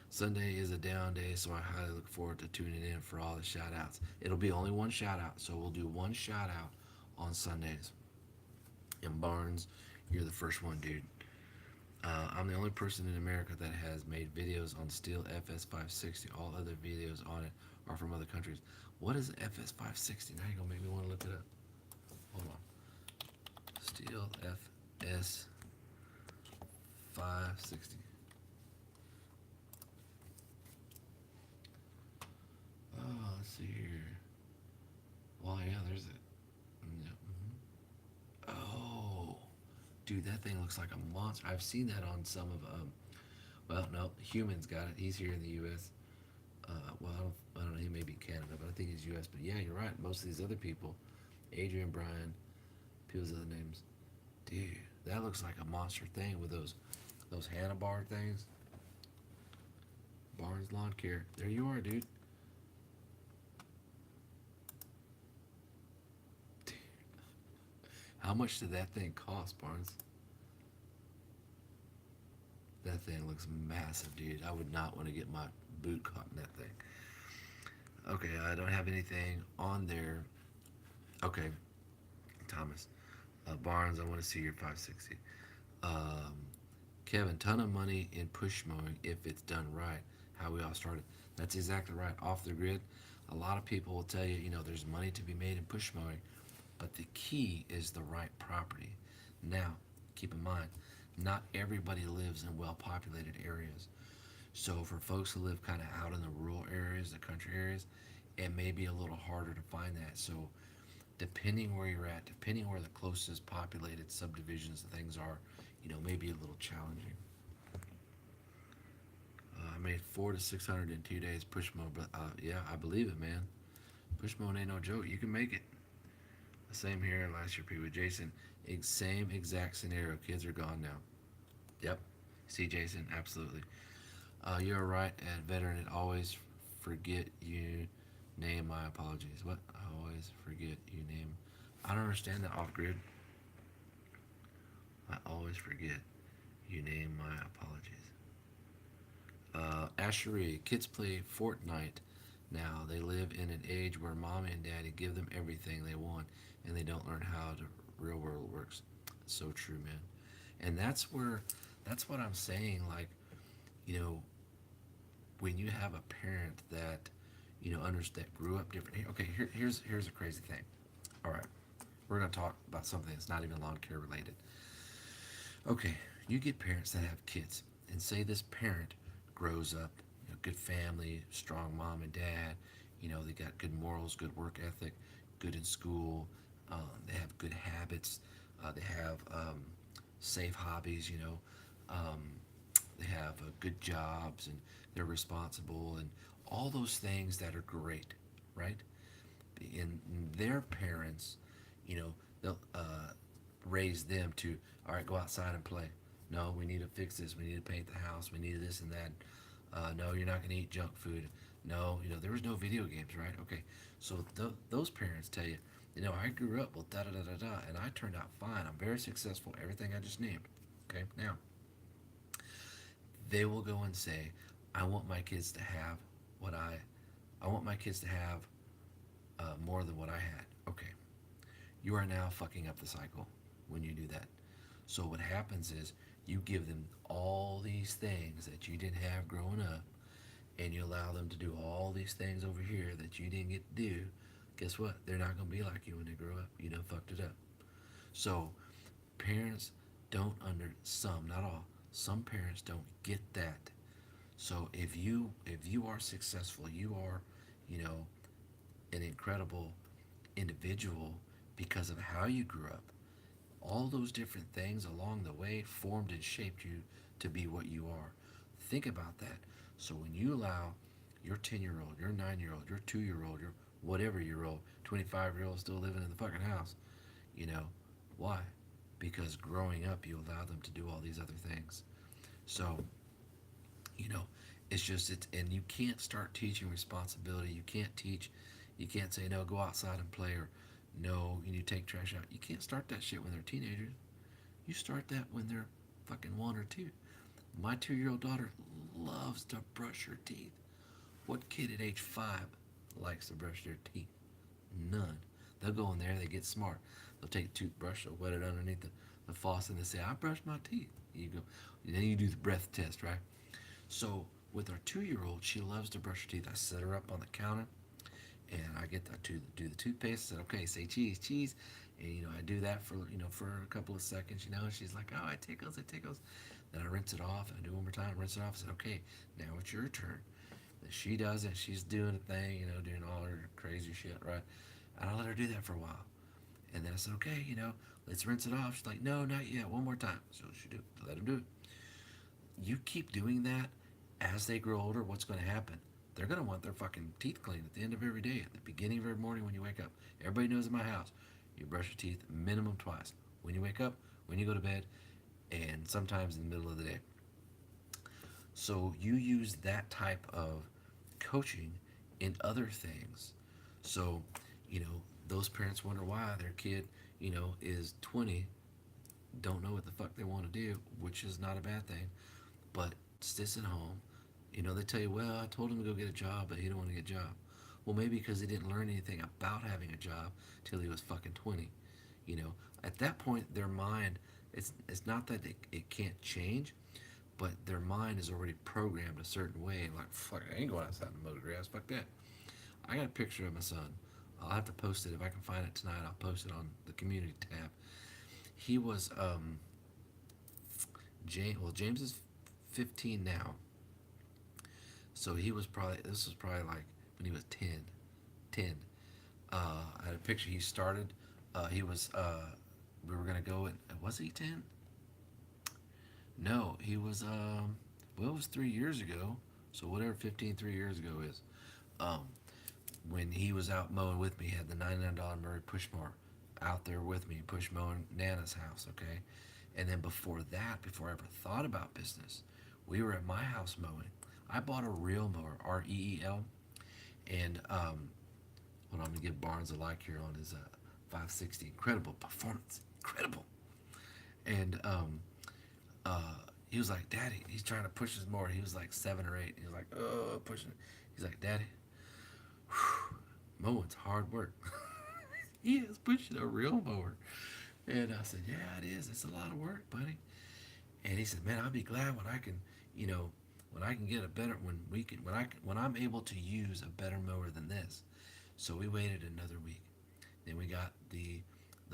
Sunday is a down day, so I highly look forward to tuning in for all the shout outs. It'll be only one shout out, so we'll do one shout out on Sundays. And Barnes, you're the first one, dude. I'm the only person in America that has made videos on Steel FS560. All other videos on it are from other countries. What is FS560? Now you're going to make me want to look it up. Hold on. Steel FS560. Oh, let's see here. Well, yeah, there's it. Yeah. Oh, dude, that thing looks like a monster. I've seen that on some of well, no, Human's got it. He's here in the U.S. Well, I don't know. He may be Canada, but I think he's U.S. But yeah, you're right. Most of these other people, Adrian, Bryan, people's other names, dude, that looks like a monster thing with those handlebar things. Barnes Lawn Care. There you are, dude. How much did that thing cost, Barnes? That thing looks massive, dude. I would not want to get my boot caught in that thing. Okay, I don't have anything on there. Okay, Thomas. Barnes, I want to see your 560. Um, Kevin, ton of money in push mowing if it's done right. How we all started. That's exactly right. Off the grid, a lot of people will tell you, there's money to be made in push mowing, but the key is the right property. Now, keep in mind, not everybody lives in well populated areas. So for folks who live kind of out in the rural areas, the country areas, it may be a little harder to find that. So depending where you're at, depending where the closest populated subdivisions and things are, may be a little challenging. I made 400 to 600 in 2 days push mode, but yeah, I believe it, man. Push mode ain't no joke. You can make it. Same here last year, with Jason. Same exact scenario. Kids are gone now. Yep. See, Jason, absolutely. You're right. At veteran, it always forget you name. My apologies. What? I always forget you name. I don't understand that off grid. I always forget you name. My apologies. Ashery, kids play Fortnite now. They live in an age where mom and daddy give them everything they want, and they don't learn how the real world works. So true, man. And that's what I'm saying. Like, you know, when you have a parent that, understand, grew up different. Okay, here's a crazy thing. All right, we're gonna talk about something that's not even lawn care related. Okay, you get parents that have kids, and say this parent grows up, good family, strong mom and dad. They got good morals, good work ethic, good in school. They have good habits. They have safe hobbies. Um, they have good jobs, and they're responsible, and all those things that are great, right? And their parents, they'll raise them to, all right, go outside and play. No, we need to fix this. We need to paint the house. We need this and that. No, you're not going to eat junk food. No, there was no video games, right? Okay, so those parents tell you, I grew up with da da da da da, and I turned out fine. I'm very successful. Everything I just named. Okay, now they will go and say, I want my kids to have what I want my kids to have more than what I had. Okay, you are now fucking up the cycle when you do that. So what happens is you give them all these things that you didn't have growing up, and you allow them to do all these things over here that you didn't get to do. Guess what? They're not going to be like you when they grow up. You done fucked it up. So parents don't some, not all. Some parents don't get that. So if you are successful, you are, you know, an incredible individual because of how you grew up. All those different things along the way formed and shaped you to be what you are. Think about that. So when you allow your 10-year-old, your 9-year-old, your 2-year-old, your whatever year old, 25-year-old still living in the fucking house, you know, why? Because growing up, you allow them to do all these other things. So, you know, and you can't start teaching responsibility. You can't say, no, go outside and play, or no, you need to take trash out. You can't start that shit when they're teenagers. You start that when they're fucking 1 or 2. My 2-year-old daughter loves to brush her teeth. What kid at age 5 likes to brush their teeth? None. They'll go in there, they get smart. They'll take a toothbrush, they'll wet it underneath the faucet, and they say, I brushed my teeth. You go, then you do the breath test, right? So with our 2-year-old, she loves to brush her teeth. I set her up on the counter, and I get to do the toothpaste. I said, okay, say cheese, cheese, and I do that for a couple of seconds. And she's like, oh, it tickles, it tickles. Then I rinse it off, and I do it one more time, rinse it off. I said, okay, now it's your turn. Then she does it. She's doing a thing, doing all her crazy shit, right? And I let her do that for a while. And then I said, okay, let's rinse it off. She's like, no, not yet. One more time. So she let him do it. You keep doing that as they grow older, what's going to happen? They're going to want their fucking teeth cleaned at the end of every day, at the beginning of every morning when you wake up. Everybody knows in my house, you brush your teeth minimum twice. When you wake up, when you go to bed, and sometimes in the middle of the day. So you use that type of coaching in other things. So, those parents wonder why their kid, is 20, don't know what the fuck they want to do, which is not a bad thing, but sits at home. They tell you, well, I told him to go get a job, but he didn't want to get a job. Well, maybe because he didn't learn anything about having a job till he was fucking 20. You know, at that point, their mind, it's not that it can't change, but their mind is already programmed a certain way. Like, fuck, I ain't going outside in the motor grass. Fuck that. I got a picture of my son. I'll have to post it if I can find it tonight. I'll post it on the community tab. He was James. Well, James is 15 now, so this was probably like when he was 10. 10. I had a picture. He started. He was. We were gonna go. Was he 10? No, he was. Well, it was 3 years ago. So whatever 15 3 years ago is. Um, when he was out mowing with me, he had the $99 Murray push mower out there with me, push mowing Nana's house, okay? And then before that, before I ever thought about business, we were at my house mowing. I bought a reel mower, REEL, and hold on, I'm gonna give Barnes a like here on his 560. Incredible performance, incredible. And he was like, Daddy, he's trying to push his mower. He was like 7 or 8. He was like, oh, pushing it. He's like, Daddy, mowing's hard work. He is pushing a real mower. And I said, yeah, it is. It's a lot of work, buddy. And he said, man, I'll be glad when I can, when I can get a better, when I'm able to use a better mower than this. So we waited another week. Then we got the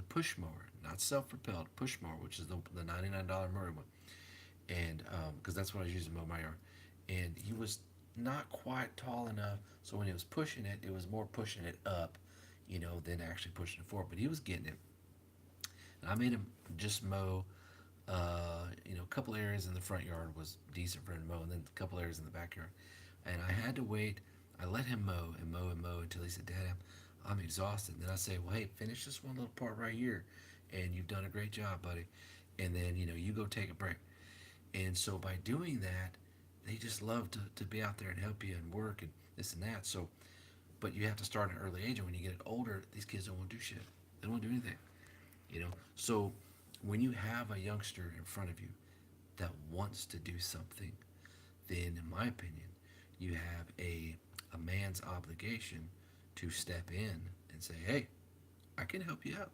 push mower, not self-propelled, push mower, which is the $99 Murray one. And because that's what I was using to mow my yard. And he was not quite tall enough, so when he was pushing it, it was more pushing it up, than actually pushing it forward. But he was getting it. And I made him just mow, a couple areas in the front yard was decent for him to mow, and then a couple areas in the backyard. And I had to wait. I let him mow and mow and mow until he said, Dad, I'm exhausted. And then I say, well, hey, finish this one little part right here, and you've done a great job, buddy. And then, you go take a break. And so by doing that, they just love to be out there and help you and work and this and that. So, but you have to start at an early age, and when you get older, these kids don't want to do shit. They don't want to do anything, you know. So, when you have a youngster in front of you that wants to do something, then, in my opinion, you have a man's obligation to step in and say, "Hey, I can help you out."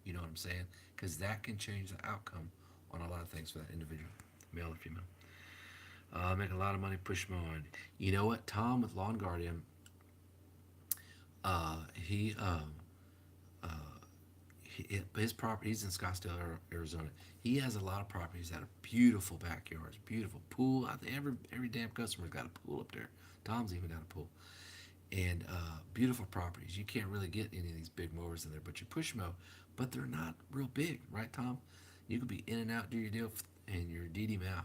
You know what I'm saying? Because that can change the outcome on a lot of things for that individual, male or female. Make a lot of money, push mowing. You know what? Tom with Lawn Guardian, he his property. He's in Scottsdale, Arizona. He has a lot of properties that are beautiful backyards, beautiful pool. I think every damn customer's got a pool up there. Tom's even got a pool, and beautiful properties. You can't really get any of these big mowers in there, but you push mow, but they're not real big, right, Tom? You could be in and out, do your deal, and you're DD out.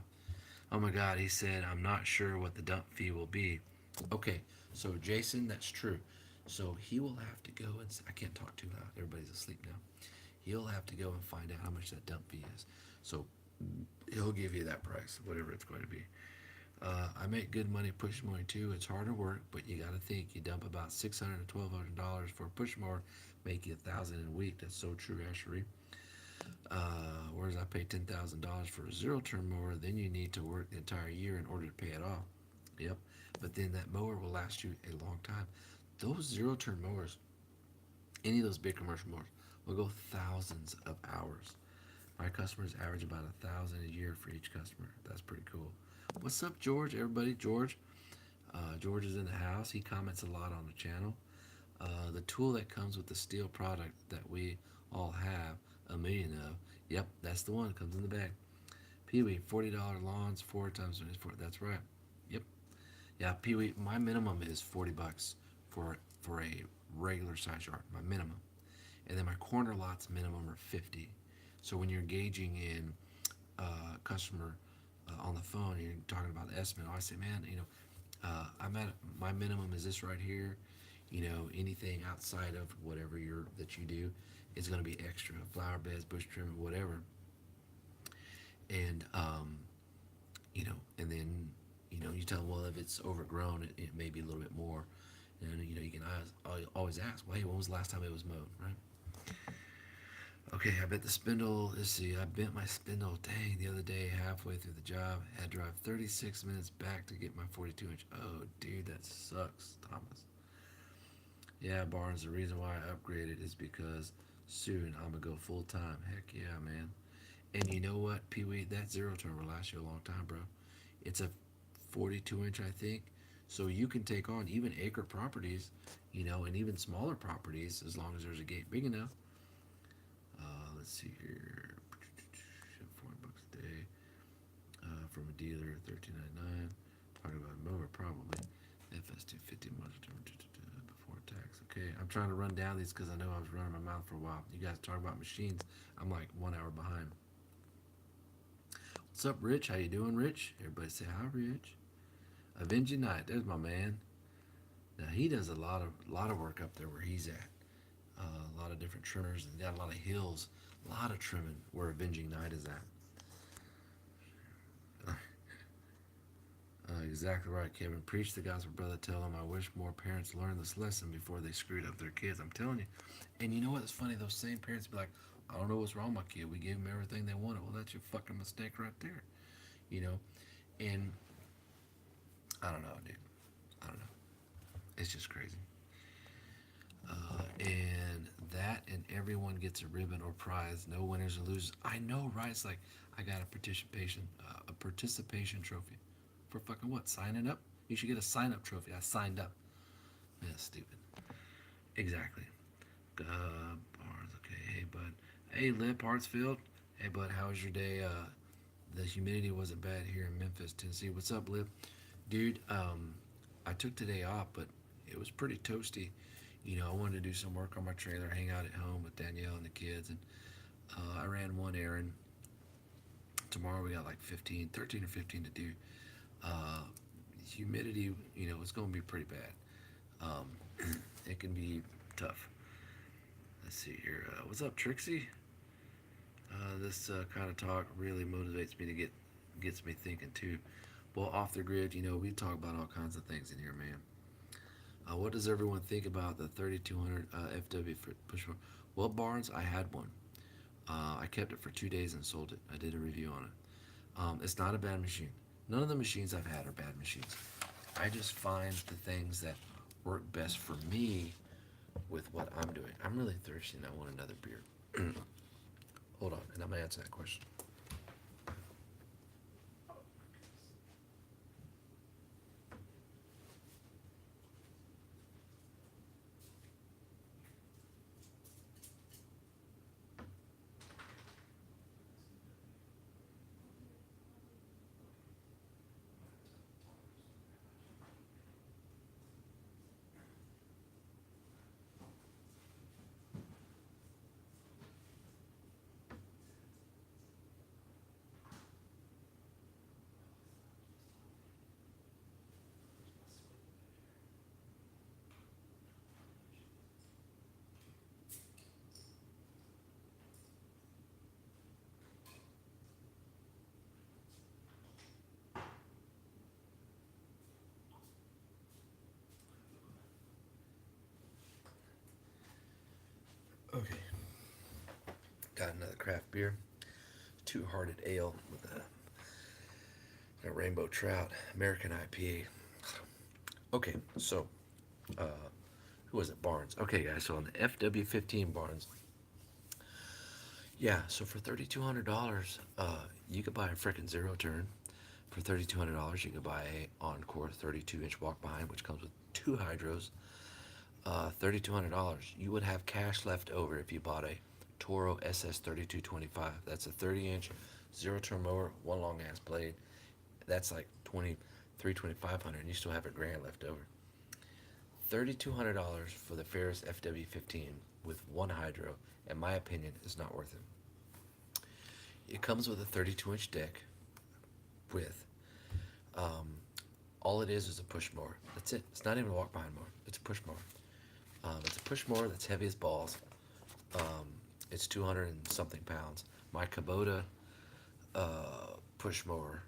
Oh my God, he said, I'm not sure what the dump fee will be. Okay, so Jason, that's true. So he will have to go and I can't talk too loud. Everybody's asleep now. He'll have to go and find out how much that dump fee is. So he'll give you that price, whatever it's going to be. I make good money push mowing too. It's harder work, but you got to think you dump about $600 to $1,200 for a push mower, make you $1,000 in a week. That's so true, Ashery. Whereas I pay $10,000 for a zero-turn mower, then you need to work the entire year in order to pay it off. Yep. But then that mower will last you a long time. Those zero-turn mowers, any of those big commercial mowers, will go thousands of hours. My customers average about 1,000 a year for each customer. That's pretty cool. What's up, George? Everybody, George. George is in the house. He comments a lot on the channel. The tool that comes with the steel product that we all have a million of. Yep, that's the one. It comes in the bag. Pee Wee, $40 lawns, 4 times 4. That's right. Yep. Yeah, Pee Wee. My minimum is $40 for a regular size yard. My minimum, and then my corner lots minimum are 50. So when you're engaging in customer on the phone, and you're talking about the estimate. I say, man, I'm at my minimum is this right here. Anything outside of whatever that you do is going to be extra. Flower beds, bush trim, whatever. And and then you tell them, well, if it's overgrown, it may be a little bit more. And you can always ask, well, hey, when was the last time it was mowed, right? Okay, I bent the spindle. Let's see, I bent my spindle. Dang, the other day, halfway through the job, had to drive 36 minutes back to get my 42-inch. Oh, dude, that sucks, Thomas. Yeah, Barnes, the reason why I upgraded is because soon I'm going to go full time. Heck yeah, man. And you know what, Pee Wee? That zero turn will last you a long time, bro. It's a 42-inch, I think. So you can take on even acre properties, and even smaller properties as long as there's a gate big enough. Let's see here. $4 a day from a dealer, $13.99. Talking about a mower, probably. FS 250 before tax. Okay, I'm trying to run down these because I know I was running my mouth for a while. You guys talk about machines. I'm like 1 hour behind. What's up, Rich? How you doing, Rich? Everybody say hi, Rich. Avenging Night. There's my man. Now he does a lot of work up there where he's at. A lot of different trimmers and got a lot of hills. A lot of trimming where Avenging Night is at. Exactly right, Kevin. Preach the gospel, brother. Tell them I wish more parents learned this lesson before they screwed up their kids. I'm telling you. And you know what? It's funny. Those same parents be like, I don't know what's wrong with my kid. We gave them everything they wanted. Well, that's your fucking mistake right there. You know? And I don't know, dude. I don't know. It's just crazy. And that and everyone gets a ribbon or prize. No winners or losers. I know, right? It's like I got a participation trophy. For fucking what? Signing up? You should get a sign up trophy. I signed up. Yeah, stupid. Exactly. Barnes. Okay. Hey, bud. Hey, Lip Hartsfield. Hey, bud. How was your day? The humidity wasn't bad here in Memphis, Tennessee. What's up, Lip? Dude, I took today off, but it was pretty toasty. I wanted to do some work on my trailer, hang out at home with Danielle and the kids, and I ran one errand. Tomorrow we got like 13 or 15 to do. Uh, Humidity, it's going to be pretty bad. It can be tough. Let's see here. What's up, Trixie? This kind of talk really motivates me gets me thinking too. Well, off the grid, we talk about all kinds of things in here, man. What does everyone think about the 3200 FW for push? Well, Barnes, I had one. I kept it for 2 days and sold it. I did a review on it. It's not a bad machine. None of the machines I've had are bad machines. I just find the things that work best for me with what I'm doing. I'm really thirsty and I want another beer. Hold on, and I'm gonna answer that question. Okay, got another craft beer. Two Hearted Ale with a rainbow trout, American IPA. Okay, so uh, who was it? Barnes. Okay, guys. So on the FW15 Barnes, yeah. So for $3,200, you could buy a frickin' zero turn. For $3,200, you could buy a Encore 32-inch walk behind, which comes with two hydros. $3,200. You would have cash left over if you bought a Toro SS 3225. That's a 30-inch zero turn mower, one long ass blade. That's like 23, 2,500, and you still have a grand left over. $3,200 for the Ferris FW15 with one hydro, in my opinion, is not worth it. It comes with a 32-inch deck with um, all it is a push mower. That's it. It's not even a walk behind mower. It's a push mower. It's a push mower that's heavy as balls. Um, it's 200 and something pounds. My Kubota push mower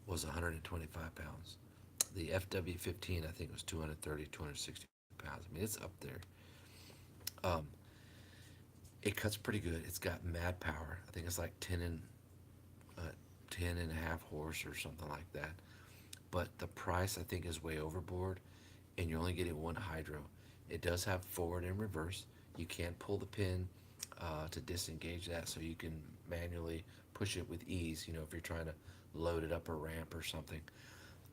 was 125 pounds. The FW15, I think, was 230, 260 pounds. I mean, it's up there. Um, it cuts pretty good. It's got mad power. I think it's like 10 and a half horse or something like that. But the price, I think, is way overboard, and you're only getting one hydro. It does have forward and reverse. You can pull the pin to disengage that, so you can manually push it with ease. If you're trying to load it up a ramp or something.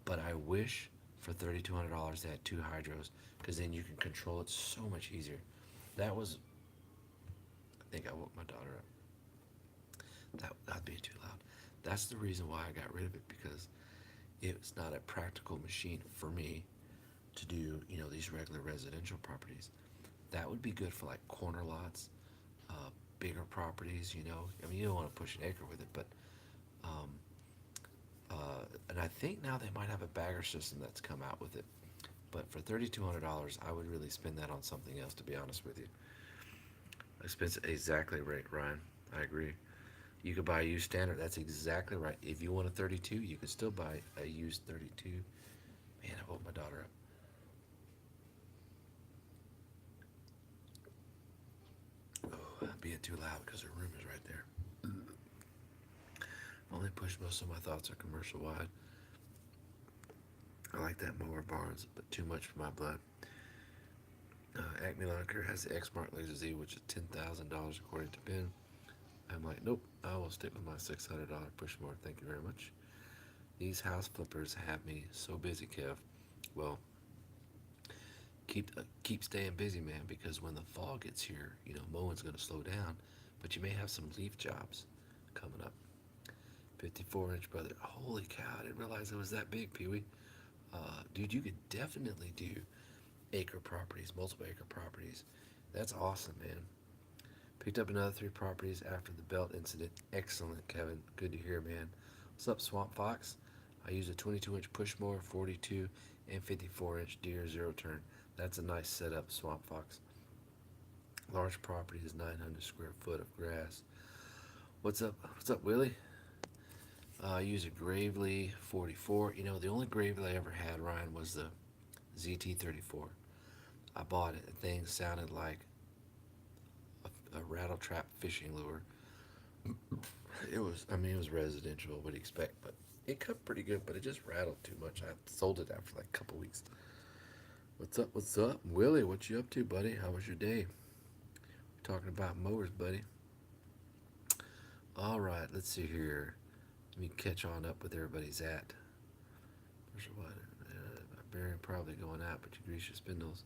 But I wish for $3,200 they had two hydros, because then you can control it so much easier. That was, I think I woke my daughter up. That'd be too loud. That's the reason why I got rid of it, because it's not a practical machine for me to do, these regular residential properties. That would be good for like corner lots, uh, bigger properties. I mean, you don't want to push an acre with it, but um, and I think now they might have a bagger system that's come out with it. But for $3,200, I would really spend that on something else. To be honest with you, expense exactly right, Ryan. I agree. You could buy a used standard. That's exactly right. If you want a 32, you could still buy a used 32. Man, I woke my daughter up. Oh, I'm being too loud because her room is right there. I've only pushed most of my thoughts are commercial wide. I like that mower Barnes, but too much for my blood. Acme Lawn Care has the X Mark Laser Z, which is $10,000 according to Ben. I'm like, nope, I will stick with my $600 push mower. Thank you very much. These house flippers have me so busy, Kev. Well, keep staying busy, man, because when the fall gets here, mowing's gonna slow down, but you may have some leaf jobs coming up. 54-inch, brother. Holy cow! I didn't realize it was that big, Pee Wee. Dude, you could definitely do acre properties, multiple acre properties. That's awesome, man. Picked up another three properties after the belt incident. Excellent, Kevin. Good to hear, man. What's up, Swamp Fox? I use a 22-inch push mower, 42 and 54-inch deer zero turn. That's a nice setup, Swamp Fox. Large property is 900 square foot of grass. What's up? What's up, Willie? I use a Gravely 44. You know, the only Gravely I ever had, Ryan, was the ZT34. I bought it. The thing sounded like a rattle trap fishing lure. It was, I mean, it was residential. What do you expect? But it cut pretty good, but it just rattled too much. I sold it after like a couple weeks. What's up? What's up? Willie, what you up to, buddy? How was your day? We're talking about mowers, buddy. All right, let's see here. Let me catch on up with everybody's at. There's what? Bearing probably going out, but you grease your spindles.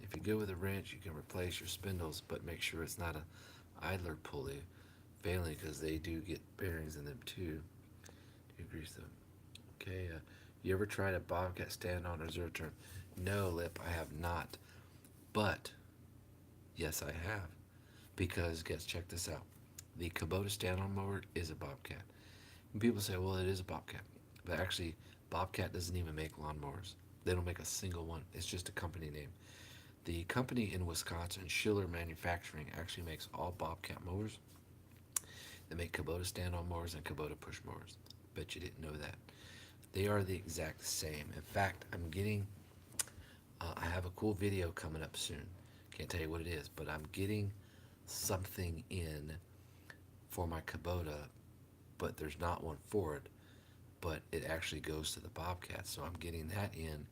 If you go with a wrench, you can replace your spindles, but make sure it's not a idler pulley failing because they do get bearings in them too. You grease them. Okay. You ever tried a Bobcat stand on or zero turn? No, Lip, I have not. But yes, I have. Because guess check this out. The Kubota stand-on mower is a Bobcat. And people say, well, it is a Bobcat. But actually, Bobcat doesn't even make lawnmowers. They don't make a single one. It's just a company name. The company in Wisconsin, Schiller Manufacturing, actually makes all Bobcat mowers. They make Kubota stand-on mowers and Kubota push mowers. Bet you didn't know that. They are the exact same. In fact, I have a cool video coming up soon. Can't tell you what it is, but I'm getting something in for my Kubota, but there's not one for it. But it actually goes to the Bobcat, so I'm getting that in,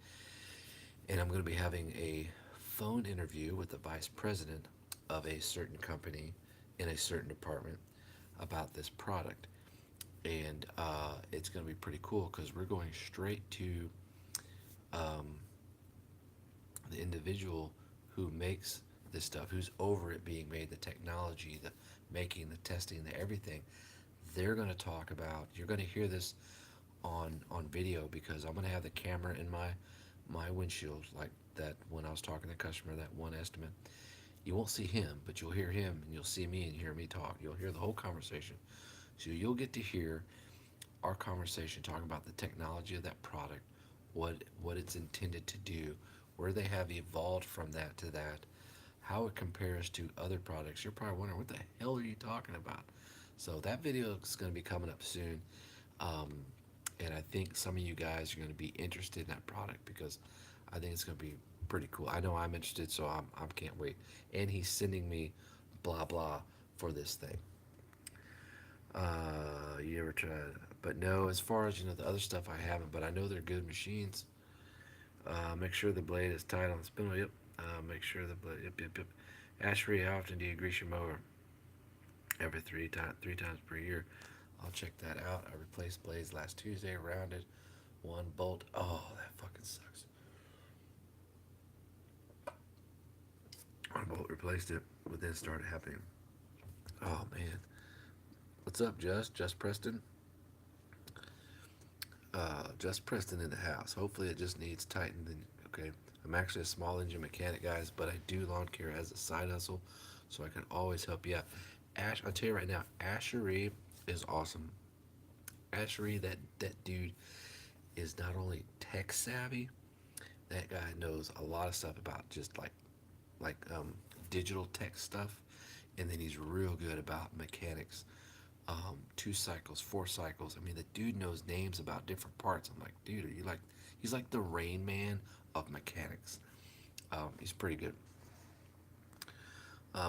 and I'm going to be having a phone interview with the vice president of a certain company in a certain department about this product, and it's going to be pretty cool because we're going straight to um, the individual who makes this stuff, who's over it being made, the technology, the making, the testing, the everything. They're going to talk about. You're going to hear this on video because I'm going to have the camera in my windshield like that when I was talking to the customer that one estimate. You won't see him, but you'll hear him and you'll see me and hear me talk. You'll hear the whole conversation. So you'll get to hear our conversation talking about the technology of that product, what it's intended to do, where they have evolved from that to that, how it compares to other products. You're probably wondering what the hell are you talking about. So that video is going to be coming up soon, um, and I think some of you guys are going to be interested in that product because I think it's going to be pretty cool. I know I'm interested, so I can't wait. And he's sending me blah blah for this thing. You ever tried? But no, as far as the other stuff, I haven't. But I know they're good machines. Make sure the blade is tight on the spindle. Yep. Make sure the blade. Yep, yep, yep. Ashley, how often do you grease your mower? Every three times per year. I'll check that out. I replaced blades last Tuesday. Rounded one bolt. Oh, that fucking sucks. One bolt replaced it, but then started happening. Oh man. What's up, Just Preston? Just Preston in the house. Hopefully, it just needs tightened. Okay. I'm actually a small engine mechanic, guys, but I do lawn care as a side hustle, so I can always help you out. I'll tell you right now, Ashery is awesome. Ashery, that dude is not only tech savvy, that guy knows a lot of stuff about just like digital tech stuff, and then he's real good about mechanics. 2 cycles, 4 cycles. I mean, the dude knows names about different parts. I'm like, dude, are you like? He's like the Rain Man of mechanics. He's pretty good.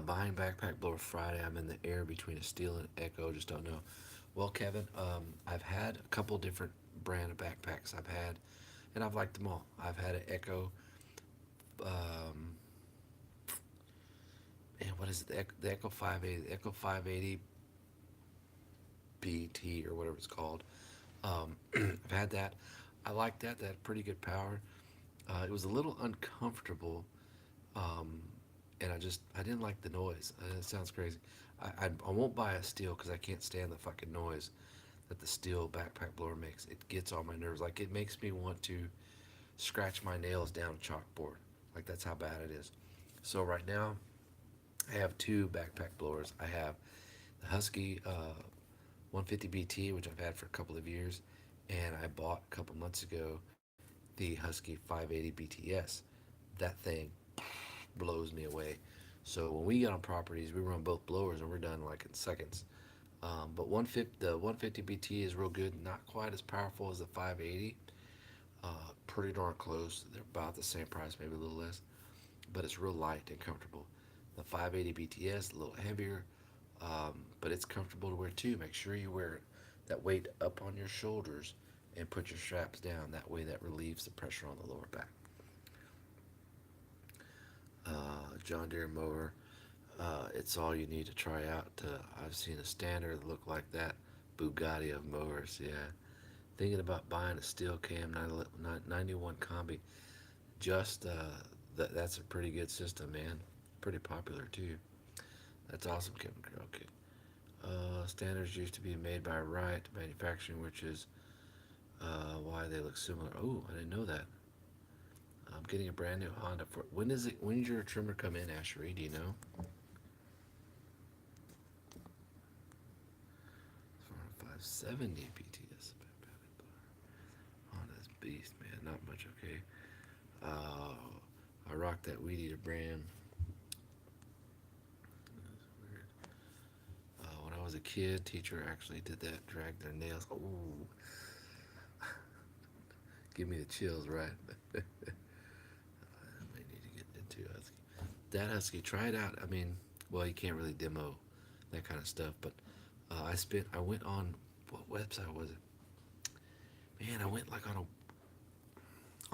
Buying backpack blower Friday. I'm in the air between a Steel and Echo. Just don't know. Well, Kevin, I've had a couple different brand of backpacks. I've had, and I've liked them all. I've had an Echo. Um, and what is it? The Echo 580. The Echo 580 BT or whatever it's called. I've had that. I like that. That had pretty good power. It was a little uncomfortable, um, and I didn't like the noise. It sounds crazy. I won't buy a steel because I can't stand the fucking noise that the steel backpack blower makes. It gets on my nerves. Like it makes me want to scratch my nails down a chalkboard. Like that's how bad it is. So right now I have 2 backpack blowers. I have the Husky 150 BT, which I've had for a couple of years, and I bought a couple months ago the Husky 580 BTS. That thing blows me away. So when we get on properties, we run both blowers and we're done like in seconds. But 150, the 150 BT is real good. Not quite as powerful as the 580. Pretty darn close. They're about the same price, maybe a little less. But it's real light and comfortable. The 580 BTS, a little heavier, but it's comfortable to wear too. Make sure you wear that weight up on your shoulders and put your straps down. That way, that relieves the pressure on the lower back. John Deere mower. It's all you need to try out. I've seen a standard that look like that. Bugatti of mowers, yeah. Thinking about buying a steel KM 91 combi. Just that's a pretty good system, man. Pretty popular too. That's awesome, Kevin. Okay. Standards used to be made by Wright Manufacturing, which is why they look similar. Oh, I didn't know that. I'm getting a brand new Honda for. When is it? When does your trimmer come in, Ashery? Do you know? 570 PTS. Honda's beast, man. Not much, okay. Uh, I rock that Weed Eater brand. That's weird. When I was a kid, teacher actually did that. Dragged their nails. Ooh, give me the chills, right? I may need to get into Husky. That Husky, try it out. I mean, well, you can't really demo that kind of stuff, but I went on, what website was it? Man, I went like on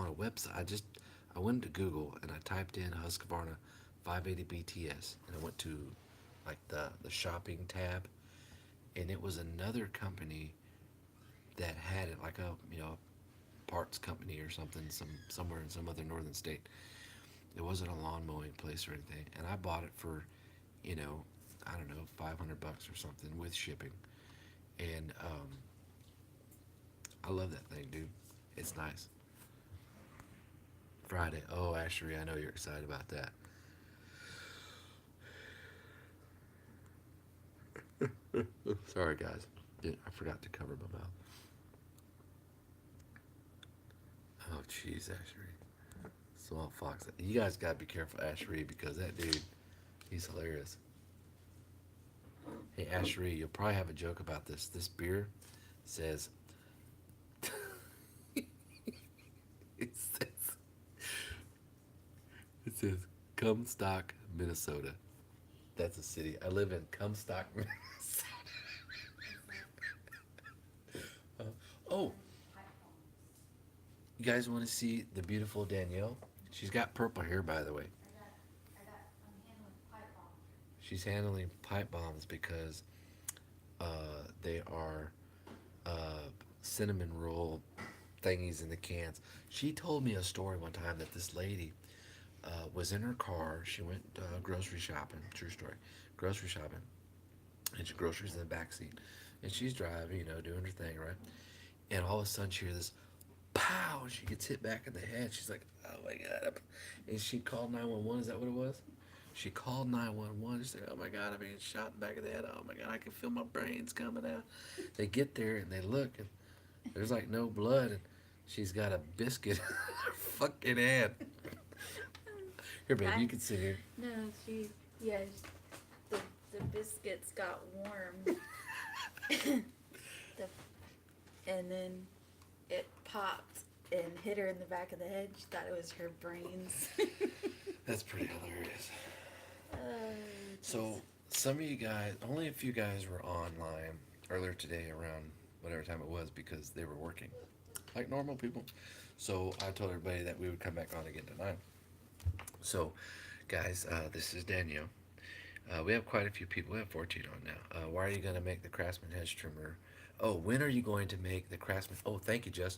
a website. I went to Google and I typed in Husqvarna 580 BTS and I went to like the shopping tab, and it was another company that had it, like a parts company or something, somewhere in some other northern state. It wasn't a lawn mowing place or anything, and I bought it for, you know, I don't know, $500 or something with shipping, and I love that thing, dude. It's nice. Friday. Oh, Ashery, I know you're excited about that. Sorry, guys. I forgot to cover my mouth. Oh, jeez, Ashery. Swamp Fox. You guys gotta be careful, Ashery, because that dude, he's hilarious. Hey, Ashery, you'll probably have a joke about this. This beer says, it says, it says, Comstock, Minnesota. That's a city. I live in Comstock, Minnesota. Oh, you guys want to see the beautiful Danielle? She's got purple hair, by the way. She's handling pipe bombs because they are cinnamon roll thingies in the cans. She told me a story one time that this lady was in her car. She went grocery shopping. True story. Grocery shopping, and she groceries in the back seat, and she's driving, doing her thing, right? And all of a sudden, she hears this pow, and she gets hit back in the head. She's like, "Oh my god!" And she called 911. Is that what it was? She called 911. She said, "Oh my god, I'm being shot in the back of the head. Oh my god, I can feel my brains coming out." They get there and they look, and there's like no blood, and she's got a biscuit in her fucking head. Here, baby, I you can sit here. no, she yeah, the the biscuits got warm. the and then it popped and hit her in the back of the head. She thought it was her brains. That's pretty hilarious. uh, So, some of you guys, only a few guys were online earlier today around whatever time it was because they were working like normal people. So, I told everybody that we would come back on again tonight. So, guys, this is Danielle. We have quite a few people. We have 14 on now. Why are you going to make the Craftsman hedge trimmer? Oh, when are you going to make the Craftsman? Oh, thank you, Jess.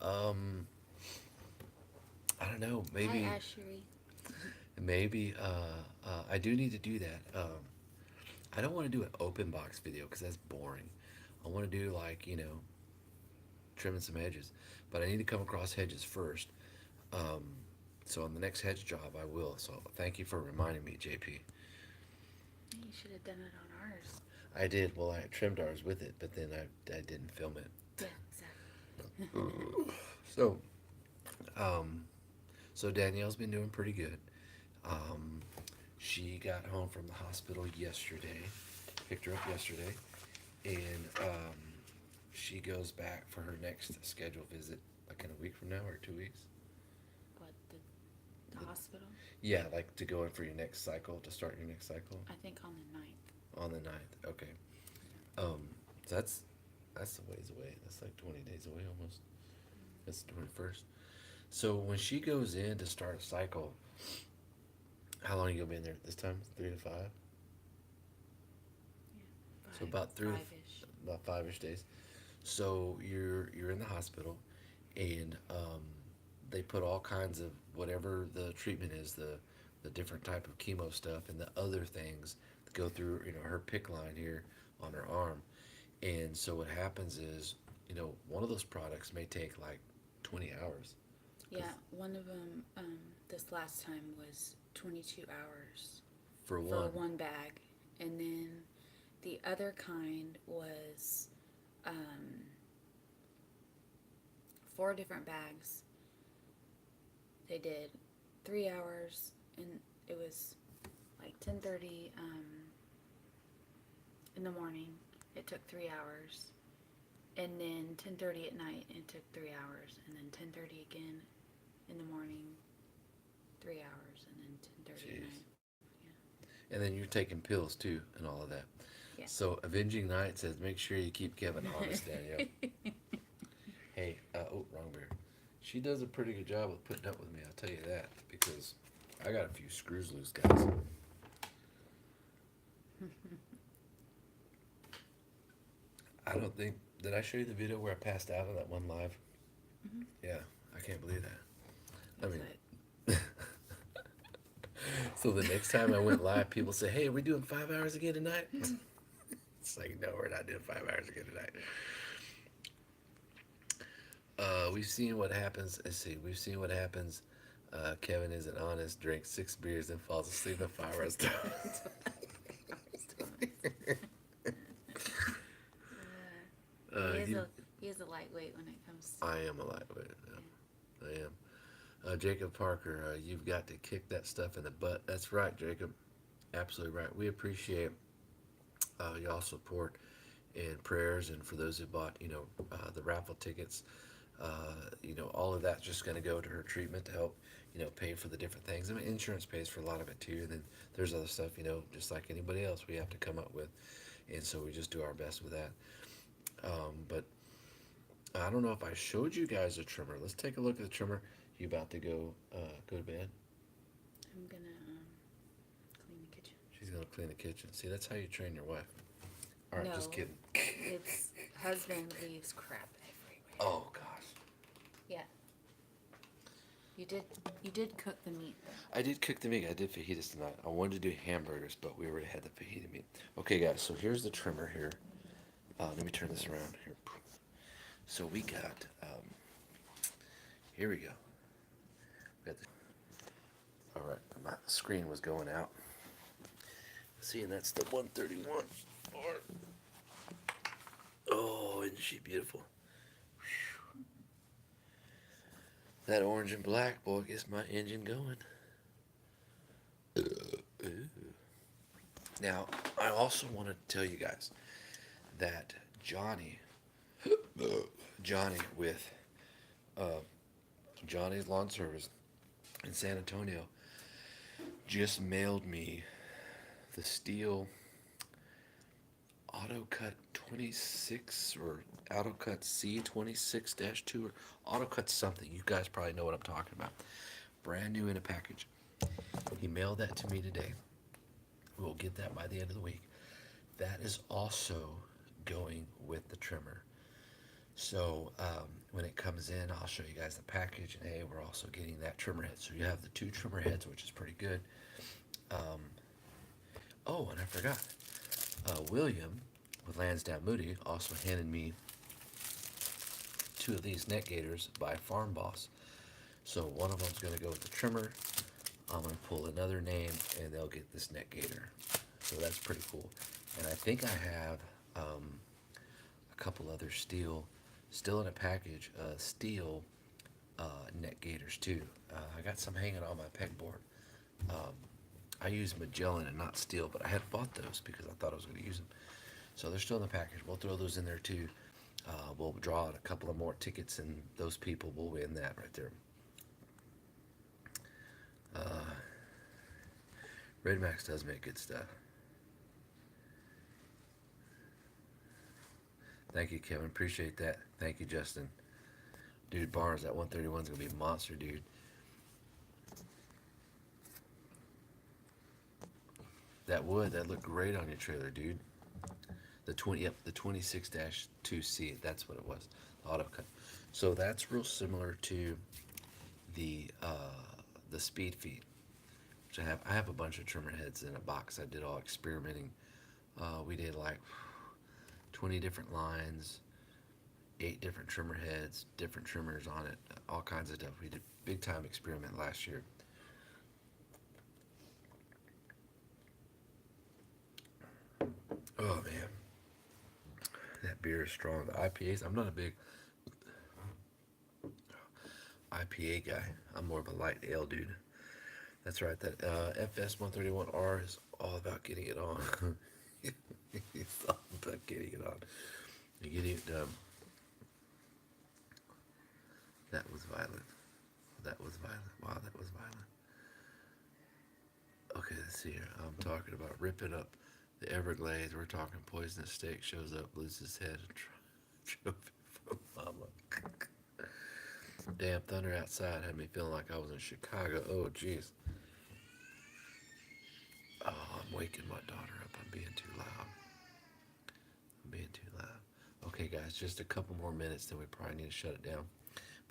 Um, I don't know. Hi, Maybe, Ashery. maybe. I do need to do that. I don't want to do an open box video because that's boring. I want to do like trimming some hedges, but I need to come across hedges first. Um, so on the next hedge job, I will. So thank you for reminding me, JP. You should have done it on ours. I did. Well, I trimmed ours with it, but then I didn't film it. Yeah, exactly. So, um, so Danielle's been doing pretty good. Um, she got home from the hospital yesterday. Picked her up yesterday, and she goes back for her next scheduled visit, like in a week from now or 2 weeks. What, the The- hospital? Yeah, like to go in for your next cycle, to start your next cycle I think on the ninth. on the ninth. Okay. Um, so that's a ways away. That's like 20 days away almost. That's the 21st. So when she goes in to start a cycle, how long you gonna be in there this time? 3 to 5. Yeah, So about five-ish. about 5ish days. So you're in the hospital, and they put all kinds of whatever the treatment is, the different type of chemo stuff, and the other things that go through her PIC line here on her arm. And so what happens is, one of those products may take like 20 hours. Yeah, one of them, this last time was 22 hours For for one. one bag. And then the other kind was um, 4 different bags. They did 3 hours, and it was like 10:30 in the morning. It took 3 hours, and then 10:30 at night. It took 3 hours, and then 10:30 again in the morning, 3 hours, and then 10:30 at Jeez. night. And then you're taking pills too, and all of that. Yeah. So Avenging Night says, make sure you keep Kevin honest, Danielle. Hey, oh, wrong bear. She does a pretty good job of putting up with me, I'll tell you that, because I got a few screws loose, guys. I don't think, did I show you the video where I passed out on that one live? Mhm. Yeah, I can't believe that. I It's mean, like, so the next time I went live, people say, hey, are we doing 5 hours again tonight? It's like, no, we're not doing 5 hours again tonight. We've seen what happens. Let's see. We've seen what happens. Kevin isn't honest. Drinks 6 beers and falls asleep at 5 hours. he is he, a he is a lightweight when it comes to I am a lightweight. Yeah, I am. Jacob Parker, you've got to kick that stuff in the butt. That's right, Jacob. Absolutely right. We appreciate y'all support and prayers, and for those who bought, the raffle tickets. All of that's just going to go to her treatment to help, pay for the different things. I mean, insurance pays for a lot of it too. And then there's other stuff, just like anybody else, we have to come up with. And so we just do our best with that. But I don't know if I showed you guys a trimmer. Let's take a look at the trimmer. You about to go to bed? I'm gonna clean the kitchen. She's gonna clean the kitchen. See, that's how you train your wife. All right, just No. kidding. It's husband leaves crap everywhere. Oh gosh. Yeah. You did cook the meat though. I did cook the meat. I did fajitas tonight. I wanted to do hamburgers, but we already had the fajita meat. Okay, guys. So here's the trimmer here. Let me turn this around here. So we got. Here we go. We got the. All right, my screen was going out. See, and that's the 131. Oh, isn't she beautiful? Whew. That orange and black, boy, gets my engine going. Ooh. Now, I also want to tell you guys that Johnny with Johnny's Lawn Service in San Antonio just mailed me the steel AutoCut 26 or AutoCut C26-2 or AutoCut something. You guys probably know what I'm talking about. Brand new in a package. He mailed that to me today. We'll get that by the end of the week. That is also going with the trimmer. So when it comes in, I'll show you guys the package. And hey, we're also getting that trimmer head. So you have the 2 trimmer heads, which is pretty good. Oh, and I forgot. William with Lansdowne Moody also handed me 2 of these net gaiters by Farm Boss. So one of them's going to go with the trimmer. I'm going to pull another name, and they'll get this net gaiter. So that's pretty cool. And I think I have a couple other still in a package, steel net gaiters too. I got some hanging on my pegboard. I use Magellan and not steel, but I had bought those because I thought I was going to use them. So they're still in the package. We'll throw those in there too. We'll draw out a couple of more tickets, and those people will win that right there. Red Max does make good stuff. Thank you, Kevin. Appreciate that. Thank you, Justin. Dude, Barnes, that 131 is going to be a monster, dude. That would. That looked great on your trailer, dude. The 20, yep, the 26-2C. That's what it was. Auto cut. So that's real similar to the speed feed, which I have. I have a bunch of trimmer heads in a box. I did all experimenting. We did like 20 different lines, 8 different trimmer heads, different trimmers on it, all kinds of stuff. We did big time experiment last year. Oh man, that beer is strong. The IPAs. I'm not a big IPA guy. I'm more of a light ale dude. That's right. That FS 131R is all about getting it on. It's all about getting it on. You getting it done. That was violent. That was violent. Wow, that was violent. Okay, let's see here. I'm talking about ripping up the Everglades. We're talking poisonous steak shows up, loses his head, trophy from mama. Damn thunder outside had me feeling like I was in Chicago. Oh, jeez. Oh, I'm waking my daughter up. I'm being too loud. I'm being too loud. Okay, guys, just a couple more minutes, then we probably need to shut it down.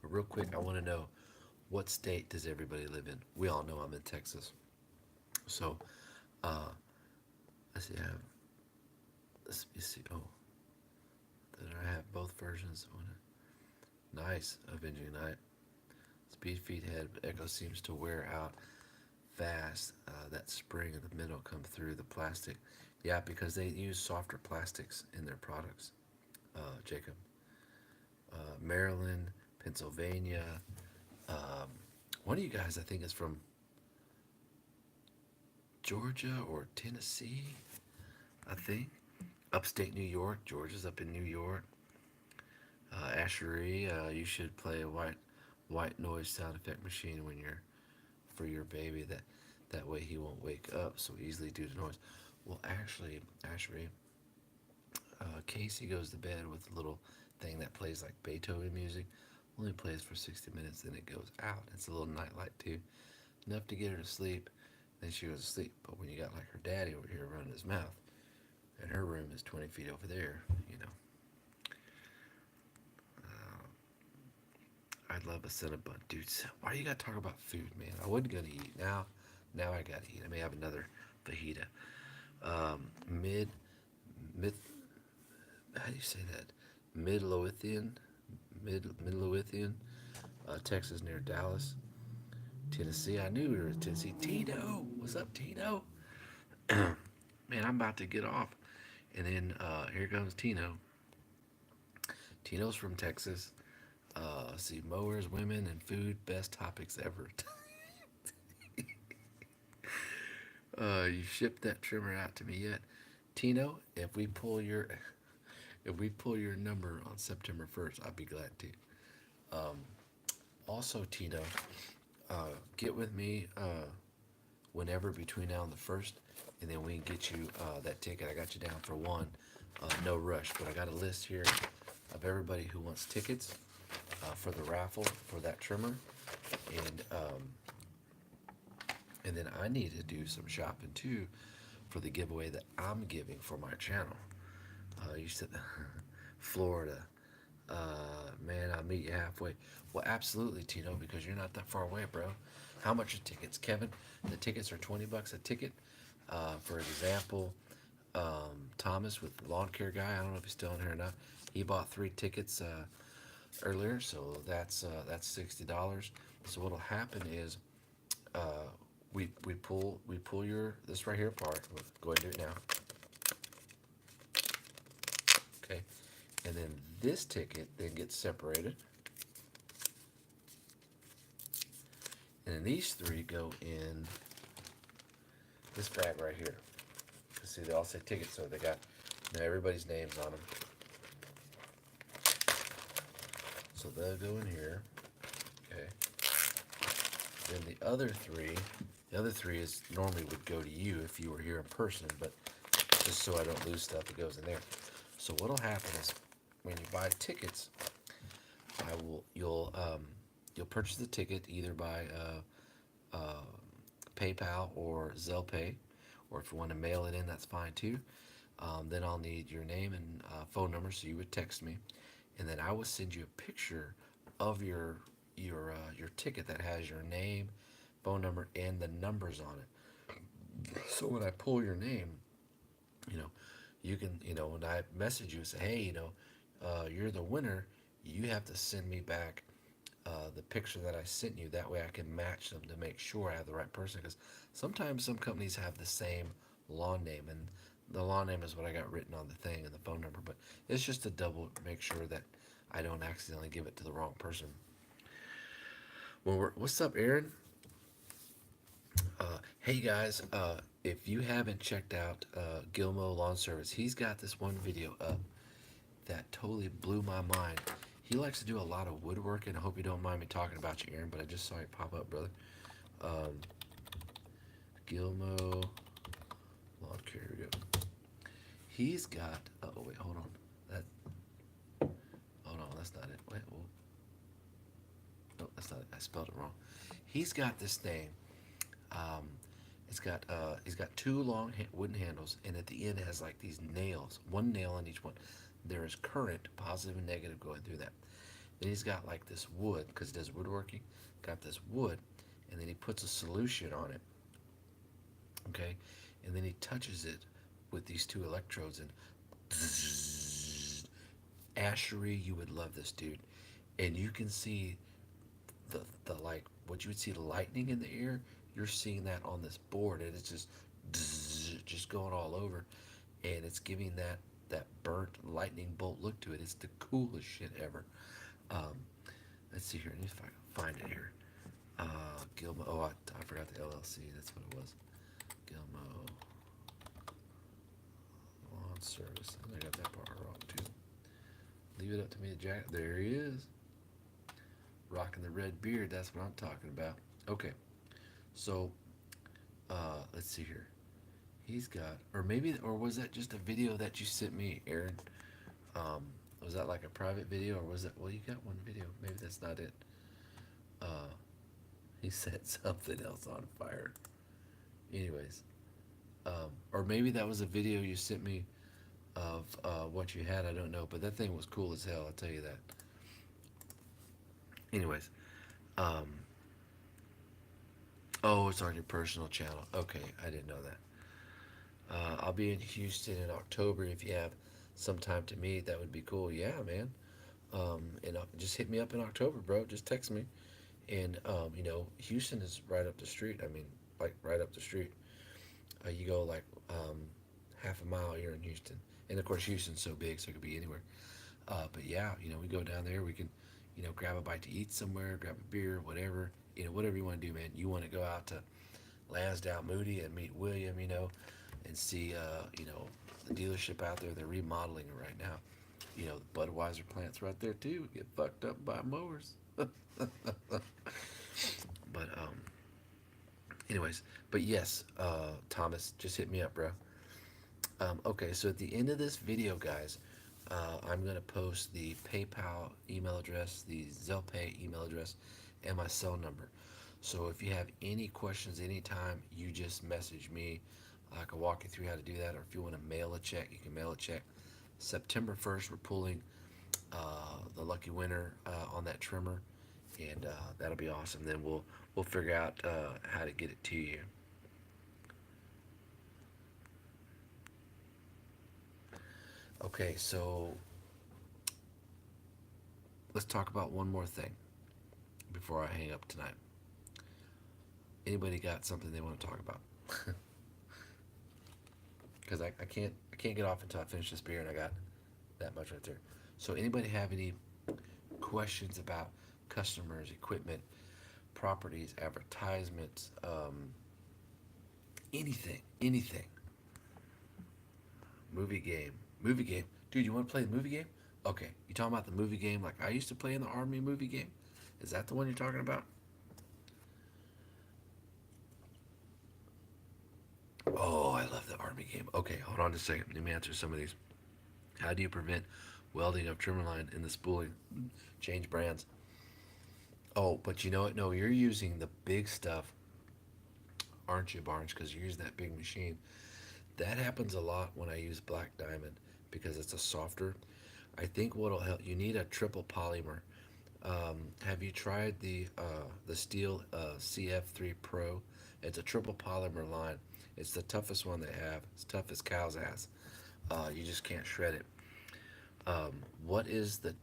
But real quick, I want to know, what state does everybody live in? We all know I'm in Texas. So, let's see, let's see, oh, did I have both versions? Nice, Avenging Night. Speed feed head, but Echo seems to wear out fast. That spring in the middle come through the plastic. Yeah, because they use softer plastics in their products, Jacob. Maryland, Pennsylvania. One of you guys, I think, is from Georgia or Tennessee, I think. Upstate New York. Georgia's up in New York. Ashery, you should play a white noise sound effect machine when you're for your baby. That way he won't wake up so easily due to noise. Well, actually, Ashery, Casey goes to bed with a little thing that plays like Beethoven music. Only plays for 60 minutes, then it goes out. It's a little nightlight too, enough to get her to sleep. Then she goes to sleep. But when you got like her daddy over here running his mouth, and her room is 20 feet over there, you know. I'd love a Cinnabon. Dude, why you gotta talk about food, man? I wasn't gonna eat. Now I gotta eat. I may have another fajita. Mid, how do you say that? Midlothian, Midlothian, Texas near Dallas, Tennessee. I knew we were in Tennessee. Tino, what's up, Tino? Man, I'm about to get off. And then here comes Tino. Tino's from Texas. See, mowers, women, and food, best topics ever. You shipped that trimmer out to me yet, Tino? If we pull your number on September 1st, I'll be glad to. Also, Tino, get with me whenever between now and the 1st, and then we can get you that ticket. I got you down for one. No rush, but I got a list here of everybody who wants tickets for the raffle for that trimmer, and then I need to do some shopping too for the giveaway that I'm giving for my channel. You said Florida. Man, I'll meet you halfway. Well, absolutely, Tino, because you're not that far away, bro. How much are tickets, Kevin? The tickets are $20 a ticket. For example, Thomas with the lawn care guy. I don't know if he's still in here or not. He bought 3 tickets earlier, so that's $60. So what'll happen is we pull your this right here apart. We'll go ahead and do it now. Okay, and then this ticket then gets separated, and then these 3 go in this bag right here. See, they all say tickets, so they got Now everybody's name's on them, so they'll go in here. Okay. Then the other three is normally would go to you if you were here in person, but just so I don't lose stuff, it goes in there. So what'll happen is when you buy tickets, you'll purchase the ticket either by PayPal or Zelle Pay, or if you want to mail it in, that's fine too. Then I'll need your name and phone number, so you would text me, and then I will send you a picture of your ticket that has your name, phone number, and the numbers on it. So when I pull your name, you know, you can, when I message you and say, hey, you're the winner, you have to send me back the picture that I sent you. That way I can match them to make sure I have the right person. Because sometimes some companies have the same lawn name, and the lawn name is what I got written on the thing and the phone number. But it's just to double make sure that I don't accidentally give it to the wrong person. Well, what's up, Aaron? Hey guys, if you haven't checked out Gilmo Lawn Service, he's got this one video up that totally blew my mind. He likes to do a lot of woodworking. I hope you don't mind me talking about you, Aaron, but I just saw you pop up, brother. Um, Gilmo Lawn Care. Here we go. He's got. Oh wait, hold on. That. Oh no, that's not it. Wait. Oh, no, that's not it. I spelled it wrong. He's got this thing. Um, he's got two long wooden handles, and at the end it has like these nails, one nail on each one. There is current, positive and negative, going through that. Then he's got like this wood, because he does woodworking. Got this wood, and then he puts a solution on it. Okay, and then he touches it with these two electrodes, and Ashery, you would love this, dude. And you can see the like what you would see lightning in the air. You're seeing that on this board, and it's just going all over, and it's giving that burnt lightning bolt look to it. It's the coolest shit ever. Um, let's see here. Let me find it here. Gilmo. Oh, I forgot the LLC. That's what it was. Gilmo Lawn Service. I got that part wrong too. Leave it up to me, Jack. There he is, rocking the red beard. That's what I'm talking about. Okay, so let's see here. He's got, or was that just a video that you sent me, Aaron? Um, was that like a private video, or was that? Well, you got one video. Maybe that's not it. Uh, he set something else on fire. Anyways, or maybe that was a video you sent me of what you had. I don't know, but that thing was cool as hell. I'll tell you that. Anyways, um, oh, it's on your personal channel. Okay, I didn't know that. I'll be in Houston in October. If you have some time to meet, that would be cool. Yeah, man. And just hit me up in October, bro. Just text me. And Houston is right up the street. I mean, like right up the street. You go like half a mile here in Houston, and of course Houston's so big, so it could be anywhere. But yeah, we go down there. We can, grab a bite to eat somewhere, grab a beer, whatever. Whatever you want to do, man. You want to go out to Lansdowne Moody and meet William, and see, the dealership out there. They're remodeling it right now. The Budweiser plant's right there too. Get fucked up by mowers. But anyways, but yes, Thomas, just hit me up, bro. Okay, so at the end of this video, guys, I'm gonna post the PayPal email address, the Zelle Pay email address, and my cell number. So if you have any questions anytime, you just message me. I can walk you through how to do that, or if you want to mail a check, you can mail a check. September 1st, we're pulling the lucky winner on that trimmer, and that'll be awesome. Then we'll figure out how to get it to you. Okay, so let's talk about one more thing before I hang up tonight. Anybody got something they want to talk about? Because I can't get off until I finish this beer, and I got that much right there. So anybody have any questions about customers, equipment, properties, advertisements, anything, movie game, Movie game. Dude, you want to play the movie game? Okay. You talking about the movie game like I used to play in the Army movie game? Is that the one you're talking about? Oh, I love the Army game. Okay, hold on just a second. Let me answer some of these. How do you prevent welding of trim line in the spooling? Change brands. Oh, but you know what? No, you're using the big stuff, aren't you, Barnes? Because you're using that big machine. That happens a lot when I use black diamond because it's a softer. I think what'll help you need a triple polymer. Have you tried the steel CF3 Pro? It's a triple polymer line. It's the toughest one they have. It's tough as cow's ass. You just can't shred it. Um, what is the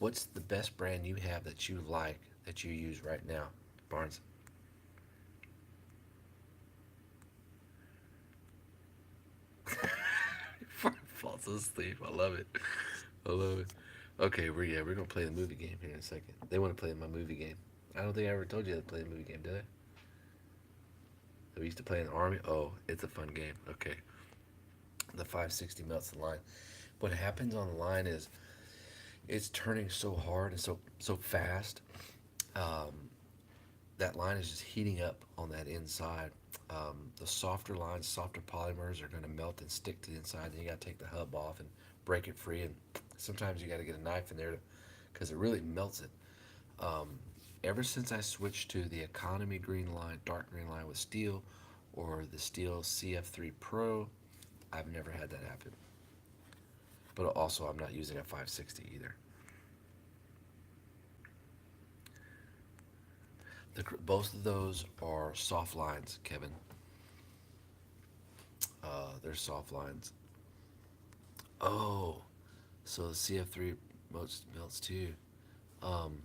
what's the best brand you have that you like that you use right now, Barnes? Falls asleep. I love it. I love it. Okay, we're gonna play the movie game here in a second. They want to play my movie game. I don't think I ever told you to play the movie game, did I? We used to play in the army. Oh, it's a fun game. Okay, the 560 melts the line. What happens on the line is it's turning so hard and so fast. Um, that line is just heating up on that inside. The softer lines, softer polymers are going to melt and stick to the inside. Then you got to take the hub off and break it free. And sometimes you got to get a knife in there because it really melts it. Um, Ever since I switched to the economy green line, dark green line with steel, or the steel CF3 Pro, I've never had that happen. But also, I'm not using a 560 either. Both of those are soft lines, Kevin. They're soft lines. Oh, so the CF3 melts too. Um,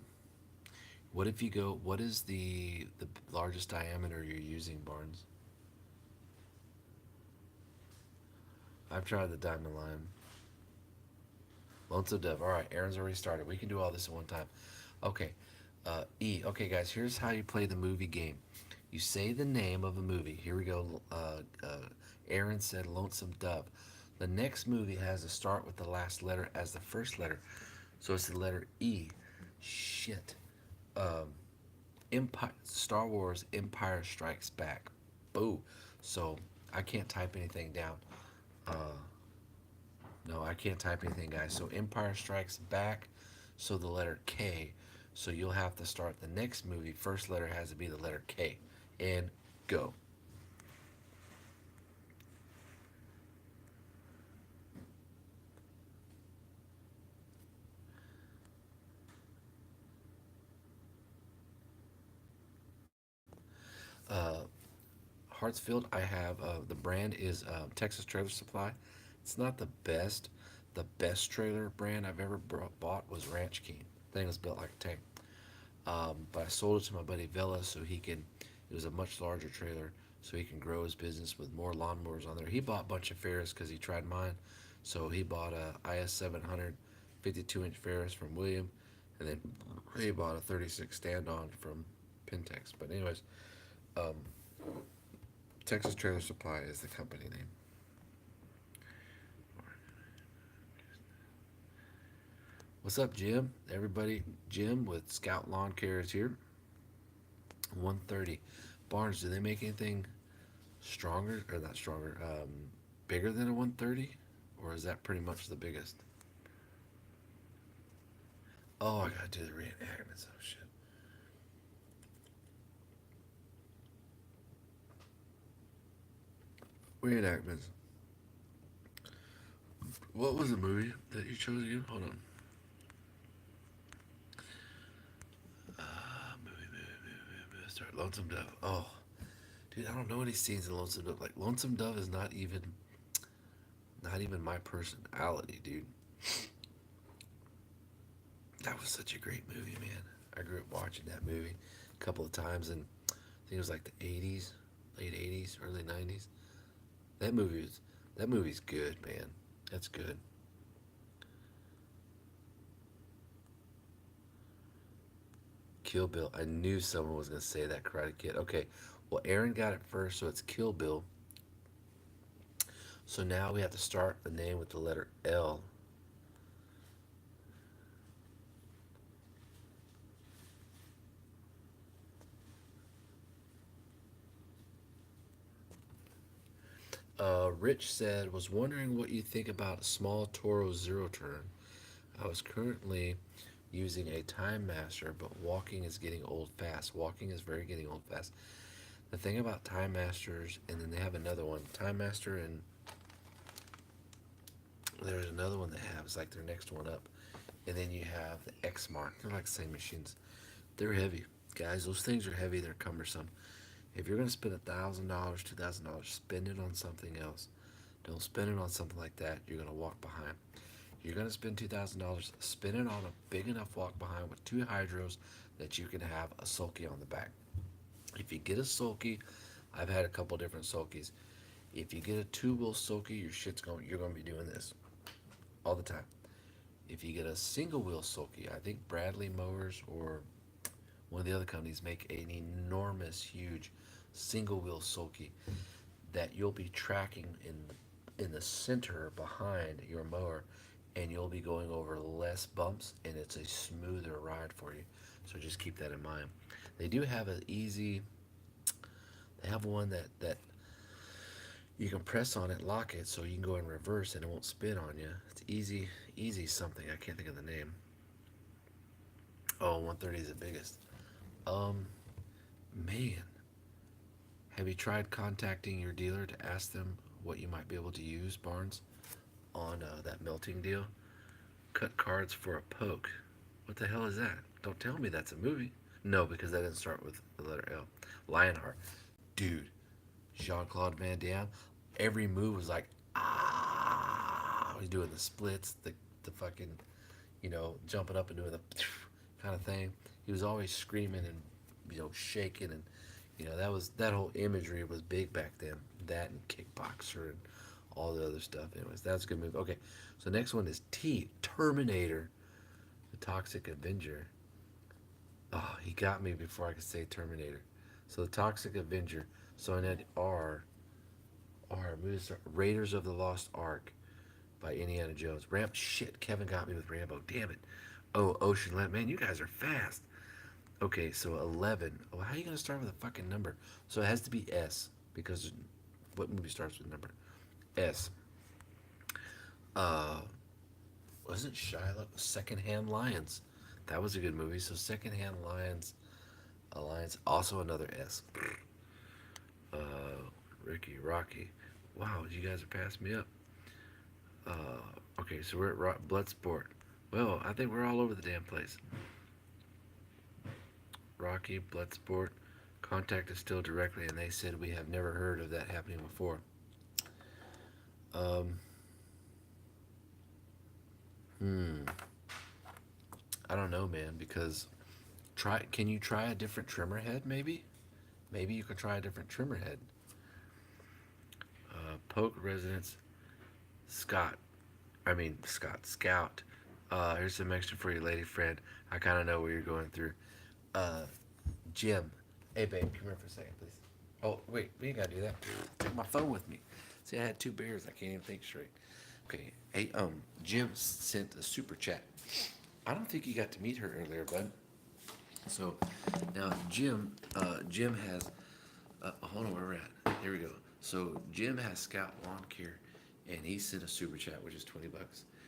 what if you go? What is the largest diameter you're using, Barnes? I've tried the diamond line. Lonesome Dove. All right, Aaron's already started. We can do all this at one time. Okay. E. Okay, guys. Here's how you play the movie game. You say the name of a movie. Here we go. Aaron said Lonesome Dove. The next movie has to start with the last letter as the first letter. So it's the letter E. Shit. Um, Empire. Star Wars. Empire Strikes Back. Boo. So I can't type anything down. Uh, no, I can't type anything, guys. So Empire Strikes Back. So the letter K. So you'll have to start the next movie. First letter has to be the letter K. And go. Uh, Hartsfield, I have the brand is Texas Trailer Supply. It's not the best. The best trailer brand I've ever bought was Ranch King. Thing was built like a tank. But I sold it to my buddy Vela so he can. It was a much larger trailer, so he can grow his business with more lawnmowers on there. He bought a bunch of Ferris because he tried mine, so he bought a IS 700 52-inch Ferris from William, and then he bought a 36 stand-on from Pentex. But anyways, um, Texas Trailer Supply is the company name. What's up, Jim? Everybody, Jim with Scout Lawn Care is here. 130. Barnes, do they make anything stronger or not stronger? Bigger than a 130, or is that pretty much the biggest? Oh, I gotta do the reenactments. Oh shit. Reenactments. What was the movie that you chose again? Hold on. Start Lonesome Dove. Oh, dude, I don't know any scenes in Lonesome Dove. Like Lonesome Dove is not even my personality, dude. That was such a great movie, man. I grew up watching that movie a couple of times, and I think it was like the '80s, late '80s, early '90s. That movie was that movie's good, man. That's good. Kill Bill. I knew someone was gonna say that Karate Kid. Okay, well Aaron got it first, so it's Kill Bill. So now we have to start the name with the letter L. Rich said, was wondering what you think about a small Toro zero turn. I was currently using a Time Master, but walking is getting old fast. Walking is very getting old fast. The thing about Time Masters, and then they have another one, Time Master, and there's another one they have. It's like their next one up. And then you have the X Mark. They're like the same machines. They're heavy. Guys, those things are heavy. They're cumbersome. If you're going to spend $1,000, $2,000, spend it on something else. Don't spend it on something like that. You're going to walk behind. You're going to spend $2,000. Spend it on a big enough walk behind with two hydros that you can have a sulky on the back. If you get a sulky, I've had a couple different sulkies. If you get a two-wheel sulky, you're going to be doing this all the time. If you get a single-wheel sulky, I think Bradley Mowers or one of the other companies make an enormous, huge single-wheel sulky that you'll be tracking in the center behind your mower, and you'll be going over less bumps, and it's a smoother ride for you. So just keep that in mind. They do have an easy. They have one that you can press on it, lock it, so you can go in reverse and it won't spin on you. It's easy something. I can't think of the name. Oh, 130 is the biggest. Um, Man, have you tried contacting your dealer to ask them what you might be able to use, Barnes, on that melting deal? Cut cards for a poke. What the hell is that? Don't tell me that's a movie. No, because that didn't start with the letter L. Lionheart. Dude, Jean Claude Van Damme, every move was like, ah. He's doing the splits, the fucking, jumping up and doing the kind of thing. He was always screaming and, shaking, and, that whole imagery was big back then. That and Kickboxer and all the other stuff. Anyways, that's a good movie. Okay, so next one is T, Terminator, the Toxic Avenger. Oh, he got me before I could say Terminator. So the Toxic Avenger. So I had Raiders of the Lost Ark by Indiana Jones. Shit, Kevin got me with Rambo. Damn it. Oh, Ocean Land. Man, you guys are fast. Okay, so 11. Oh, how are you going to start with a fucking number? So it has to be S, because what movie starts with number? S. Uh, wasn't Shiloh Secondhand Lions? That was a good movie. So Secondhand Lions Alliance, also another S. Uh, Rocky. Wow, you guys are passing me up. Okay, so we're at Bloodsport. Well, I think we're all over the damn place. Rocky, Bloodsport, contact us still directly, and they said we have never heard of that happening before. Um, I don't know, man, because can you try a different trimmer head, maybe? Maybe you could try a different trimmer head. Polk residence, Scott. Scout. Here's some extra for your lady friend. I kind of know what you're going through. Uh, Jim. Hey, babe, come here for a second, please. Oh, wait, we ain't got to do that. Take my phone with me. See, I had two beers. I can't even think straight. Okay. Hey, Jim sent a super chat. I don't think you got to meet her earlier, bud. So, now, Jim has, hold on, where we're at. Here we go. So, Jim has Scout Lawn Care, and he sent a super chat, which is $20.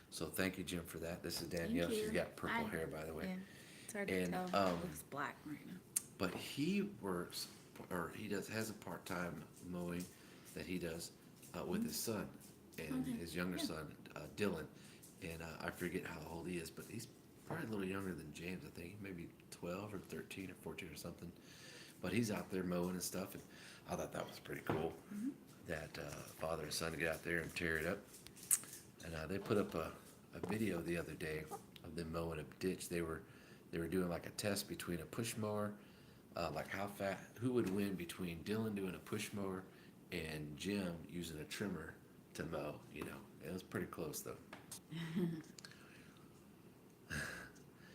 So, thank you, Jim, for that. This is Danielle. She's got purple hair, by the way. Yeah, it's hard to tell. It looks black right now. But he works, or has a part-time mowing that he does with his son and his younger son, Dylan. And I forget how old he is, but he's probably a little younger than James, I think. Maybe 12 or 13 or 14 or something. But he's out there mowing and stuff, and I thought that was pretty cool. That father and son get out there and tear it up. And they put up a video the other day of them mowing a ditch. They were doing like a test between a push mower, like how fast, who would win between Dylan doing a push mower and Jim using a trimmer to mow. It was pretty close though.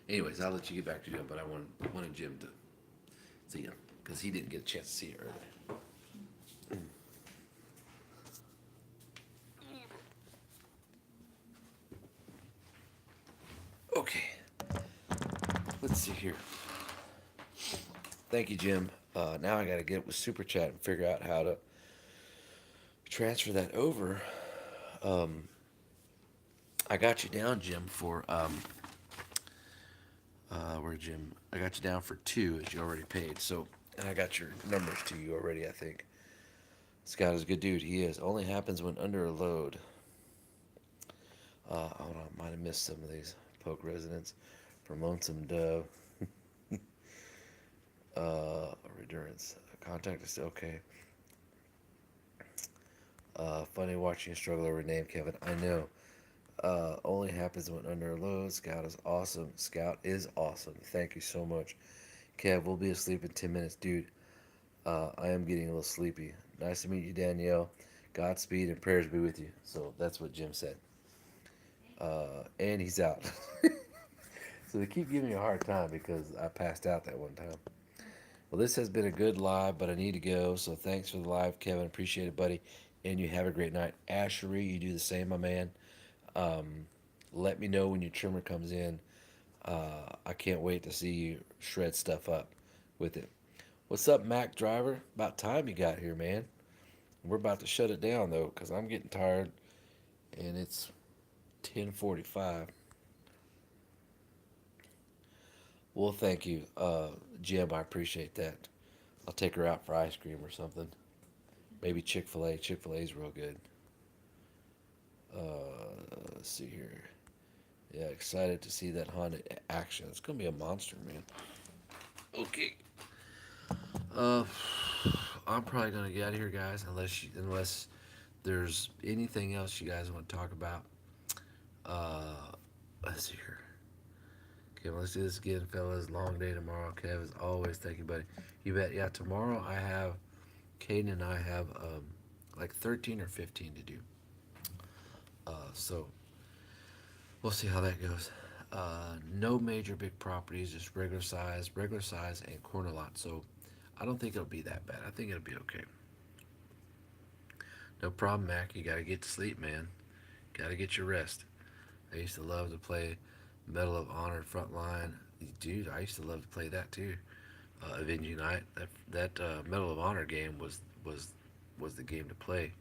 Anyways, I'll let you get back to Jim, but I wanted Jim to see him because he didn't get a chance to see it earlier. Okay, let's see here. Thank you, Jim. Now I got to get with Super Chat and figure out how to transfer that over. Um, I got you down, Jim, for where Jim? I got you down for two as you already paid. So, and I got your numbers to you already. I think Scott is a good dude. He is. Only happens when under a load. Hold on, might have missed some of these. Poke residents from Lonesome Dove. Endurance. Contact is okay. Funny watching you struggle over a name, Kevin. I know. Only happens when under a load. Scout is awesome. Scout is awesome. Thank you so much. Kev, we'll be asleep in 10 minutes. Dude, I am getting a little sleepy. Nice to meet you, Danielle. Godspeed and prayers be with you. So that's what Jim said. And he's out. So they keep giving me a hard time because I passed out that one time. Well, this has been a good live, but I need to go. So thanks for the live, Kevin. Appreciate it, buddy. And you have a great night. Ashery, you do the same, my man. Let me know when your trimmer comes in. I can't wait to see you shred stuff up with it. What's up, Mac Driver? About time you got here, man. We're about to shut it down though, cause I'm getting tired, and it's 10:45. Well, thank you, Jim. I appreciate that. I'll take her out for ice cream or something. Maybe Chick-fil-A. Chick-fil-A's real good. Let's see here. Yeah, excited to see that Honda action. It's gonna be a monster, man. Okay. Uh, I'm probably gonna get out of here, guys, unless there's anything else you guys want to talk about. Uh, let's see here. Okay, well, let's do this again, fellas. Long day tomorrow. Kev, as always, thank you, buddy. You bet. Yeah, tomorrow I have Caden and I have like 13 or 15 to do. So we'll see how that goes. No major big properties, just regular size, and corner lot. So I don't think it'll be that bad. I think it'll be okay. No problem, Mac. You gotta get to sleep, man. Gotta get your rest. I used to love to play Medal of Honor Frontline. Dude, I used to love to play that too. Avenging Night. That Medal of Honor game was the game to play.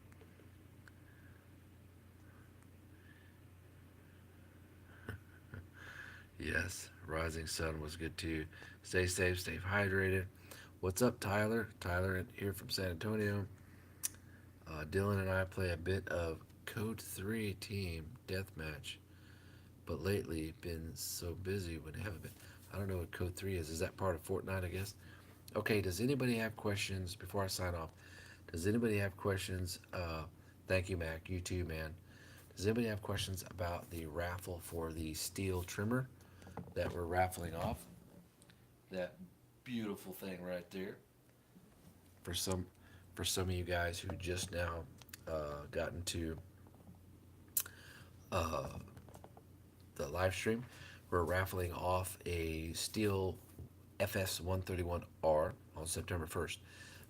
Yes, Rising Sun was good too. Stay safe, stay hydrated. What's up, Tyler? Tyler here from San Antonio. Dylan and I play a bit of Code 3 Team Deathmatch, but lately been so busy when I haven't been. I don't know what Code 3 is. Is that part of Fortnite, I guess? Okay, does anybody have questions before I sign off? Does anybody have questions? Thank you, Mac. You too, man. Does anybody have questions about the raffle for the steel trimmer that we're raffling off? That beautiful thing right there. For some, for some of you guys who just now got into uh, the live stream, we're raffling off a steel FS 131R on September 1st.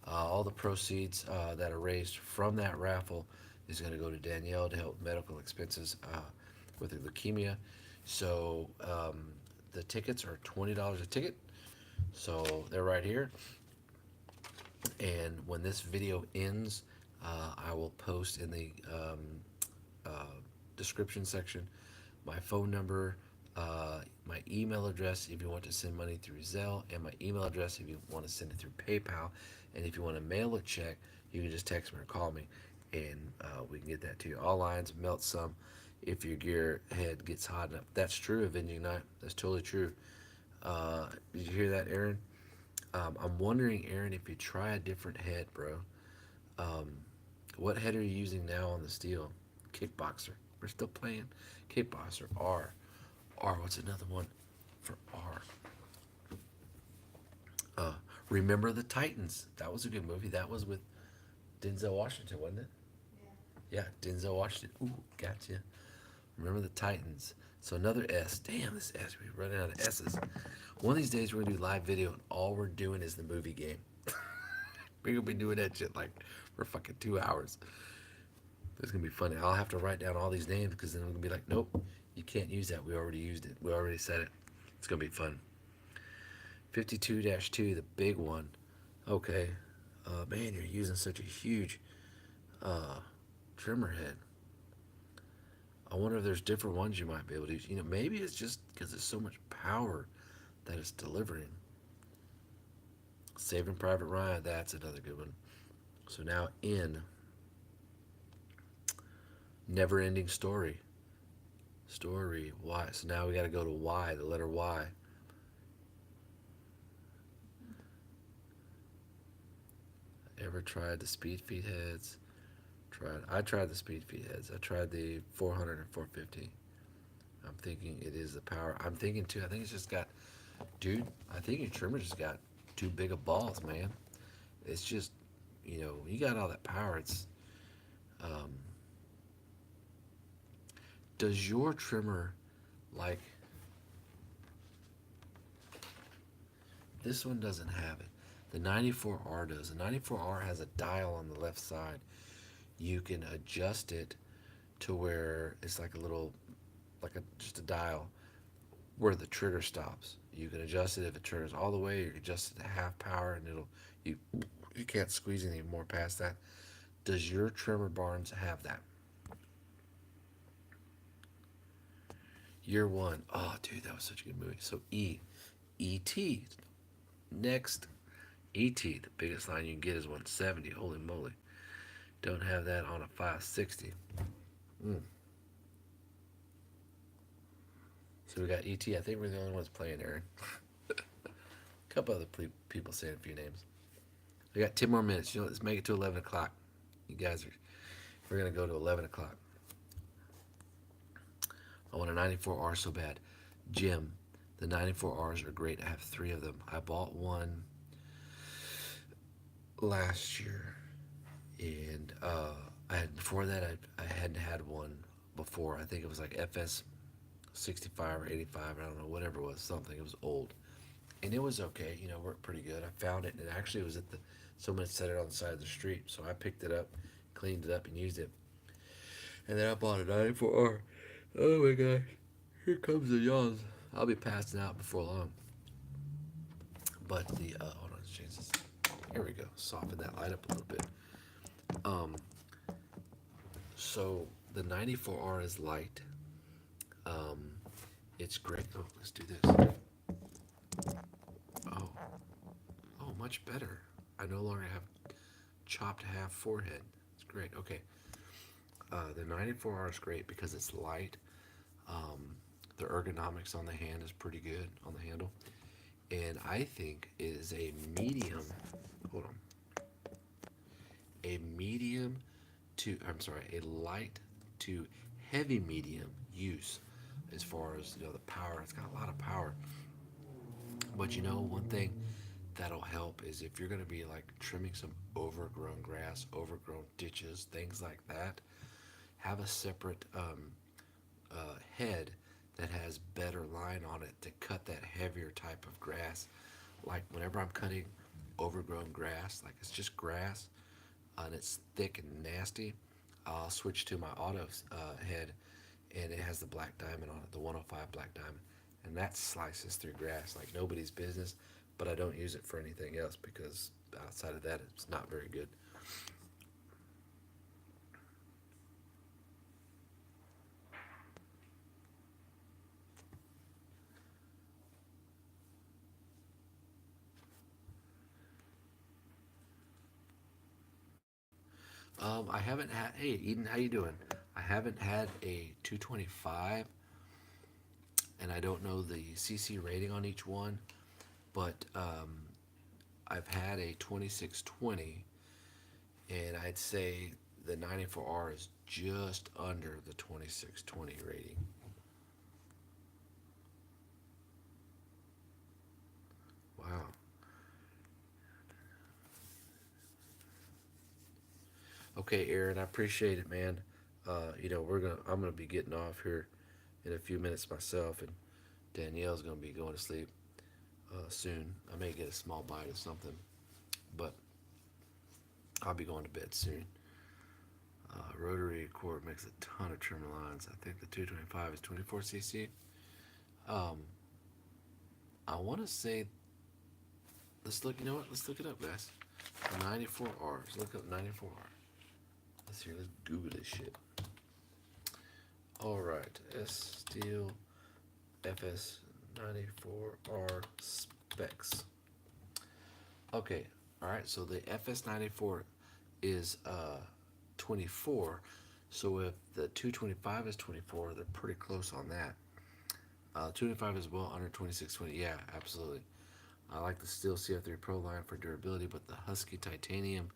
All the proceeds that are raised from that raffle is going to go to Danielle to help medical expenses with her leukemia. So the tickets are $20 a ticket. So they're right here. And when this video ends, I will post in the uh, description section my phone number, my email address if you want to send money through Zelle, and my email address if you want to send it through PayPal. And if you want to mail a check, you can just text me or call me, and we can get that to you. All lines melt some if your gear head gets hot enough. That's true, Avenging Night. That's totally true. Did you hear that, Aaron? I'm wondering, Aaron, if you try a different head, bro. Um, what head are you using now on the steel? Kickboxer. We're still playing Kickboxer. R. R. What's another one for R? Uh, Remember the Titans. That was a good movie. That was with Denzel Washington, wasn't it? Yeah, Denzel Washington. Ooh, gotcha. Remember the Titans. So another S. Damn, this S. We're running out of S's. One of these days we're gonna do live video and all we're doing is the movie game. We're gonna be doing that shit like for fucking 2 hours. It's gonna be funny. I'll have to write down all these names because then I'm gonna be like, nope, You can't use that. We already used it. We already said it. It's gonna be fun. 52-2, the big one. Okay. Man, you're using such a huge uh, trimmer head. I wonder if there's different ones you might be able to use. Maybe it's just because it's so much power that it's delivering. Saving Private Ryan, that's another good one. So now in Never Ending Story. Story, Y. So now we got to go to Y, the letter Y. Ever tried the speed feed heads? I tried the speed feed heads. I tried the 400 and 450. I'm thinking it is the power. I'm thinking too. I think it's just got, dude. I think your trimmer just got too big of balls, man. It's just, you got all that power. Um, does your trimmer like this one doesn't have it? The 94R does. The 94R has a dial on the left side. You can adjust it to where it's like a little, just a dial where the trigger stops. You can adjust it if it triggers all the way. You can adjust it to half power, and you you can't squeeze any more past that. Does your trimmer Barnes have that? Year one. Oh, dude, that was such a good movie. So E.T. Next, E.T. The biggest line you can get is 170. Holy moly! Don't have that on a 560. Mm. So we got E.T. I think we're the only ones playing, Aaron. A couple other people saying a few names. We got 10 more minutes. Let's make it to 11 o'clock. You guys are. We're gonna go to 11 o'clock. I want a 94R so bad. Jim, the 94Rs are great. I have three of them. I bought one last year, and I had before that I hadn't had one before. I think it was like FS 65 or 85. I don't know, whatever it was, something. It was old, and it was okay. Worked pretty good. I found it, and actually it was at the someone had set it on the side of the street, so I picked it up, cleaned it up, and used it. And then I bought a 94R. Oh my gosh, here comes the yawns. I'll be passing out before long. But hold on, let's change this. Here we go. Soften that light up a little bit. Um, so the 94R is light. Um, it's great. Oh, let's do this. Oh, oh, much better. I no longer have chopped half forehead. It's great. Okay. The 94R is great because it's light. Um, the ergonomics on the hand is pretty good on the handle. And I think it is a medium. Hold on. A medium I'm sorry, a light to heavy medium use as far as the power. It's got a lot of power. But one thing that'll help is if you're going to be like trimming some overgrown grass, overgrown ditches, things like that, have a separate head that has better line on it to cut that heavier type of grass. Like whenever I'm cutting overgrown grass, like it's just grass and it's thick and nasty, I'll switch to my auto head, and it has the black diamond on it, the 105 black diamond, and that slices through grass like nobody's business. But I don't use it for anything else because outside of that, it's not very good. I haven't had. Hey, Eden, how you doing? I haven't had a 225, and I don't know the CC rating on each one, but I've had a 2620, and I'd say the 94R is just under the 2620 rating. Wow. Okay, Aaron, I appreciate it, man. I'm gonna be getting off here in a few minutes myself, and Danielle's gonna be going to sleep soon. I may get a small bite of something, but I'll be going to bed soon. Rotary cord makes a ton of trim lines. I think the 225 is 24 cc. Um, I want to say, let's look. You know what? Let's look it up, guys. 94R. Let's look up 94R. Let's see. Let's Google this shit. All right. S Steel FS 94R specs. Okay. All right. So the FS 94 is 24. So if the 225 is 24, they're pretty close on that. 225 is well under 2620. Yeah, absolutely. I like the Steel CF3 Pro line for durability, but the Husky Titanium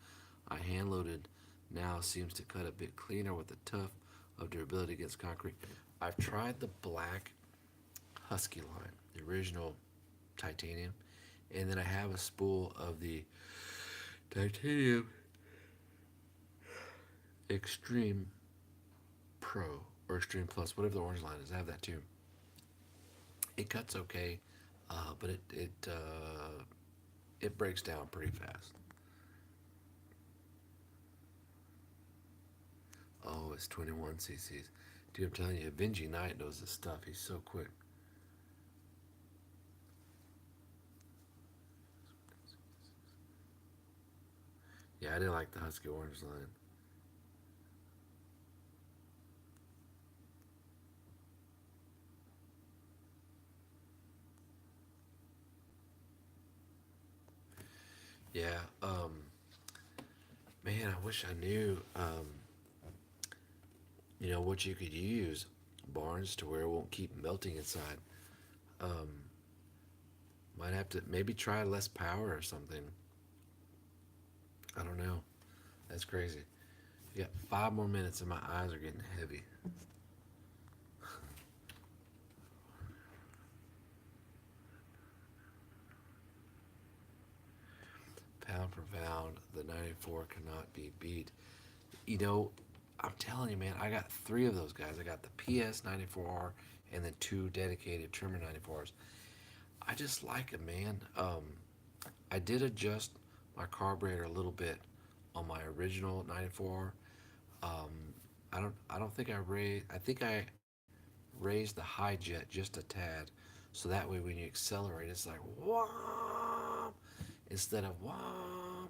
I hand loaded now seems to cut a bit cleaner with the tough of durability against concrete. I've tried the black Husky line, the original titanium, and then I have a spool of the titanium Extreme Pro or Extreme Plus, whatever the orange line is. I have that too. It cuts okay, but it breaks down pretty fast. Oh, it's 21 cc's. Dude, I'm telling you, Vinci Knight knows this stuff. He's so quick. Yeah, I didn't like the Husky Orange line. Yeah, man, I wish I knew, what you could use, Barnes, to where it won't keep melting inside. Um, might have to maybe try less power or something. I don't know. That's crazy. You got 5 more minutes and my eyes are getting heavy. Pound for pound, the 94 cannot be beat. You know, I'm telling you, man, I got three of those guys. I got the PS 94R and then two dedicated trimmer 94s. I just like it, man. I did adjust my carburetor a little bit on my original 94R. Um, I don't think I raised. I think I raised the high jet just a tad, so that way when you accelerate, it's like wham instead of wham.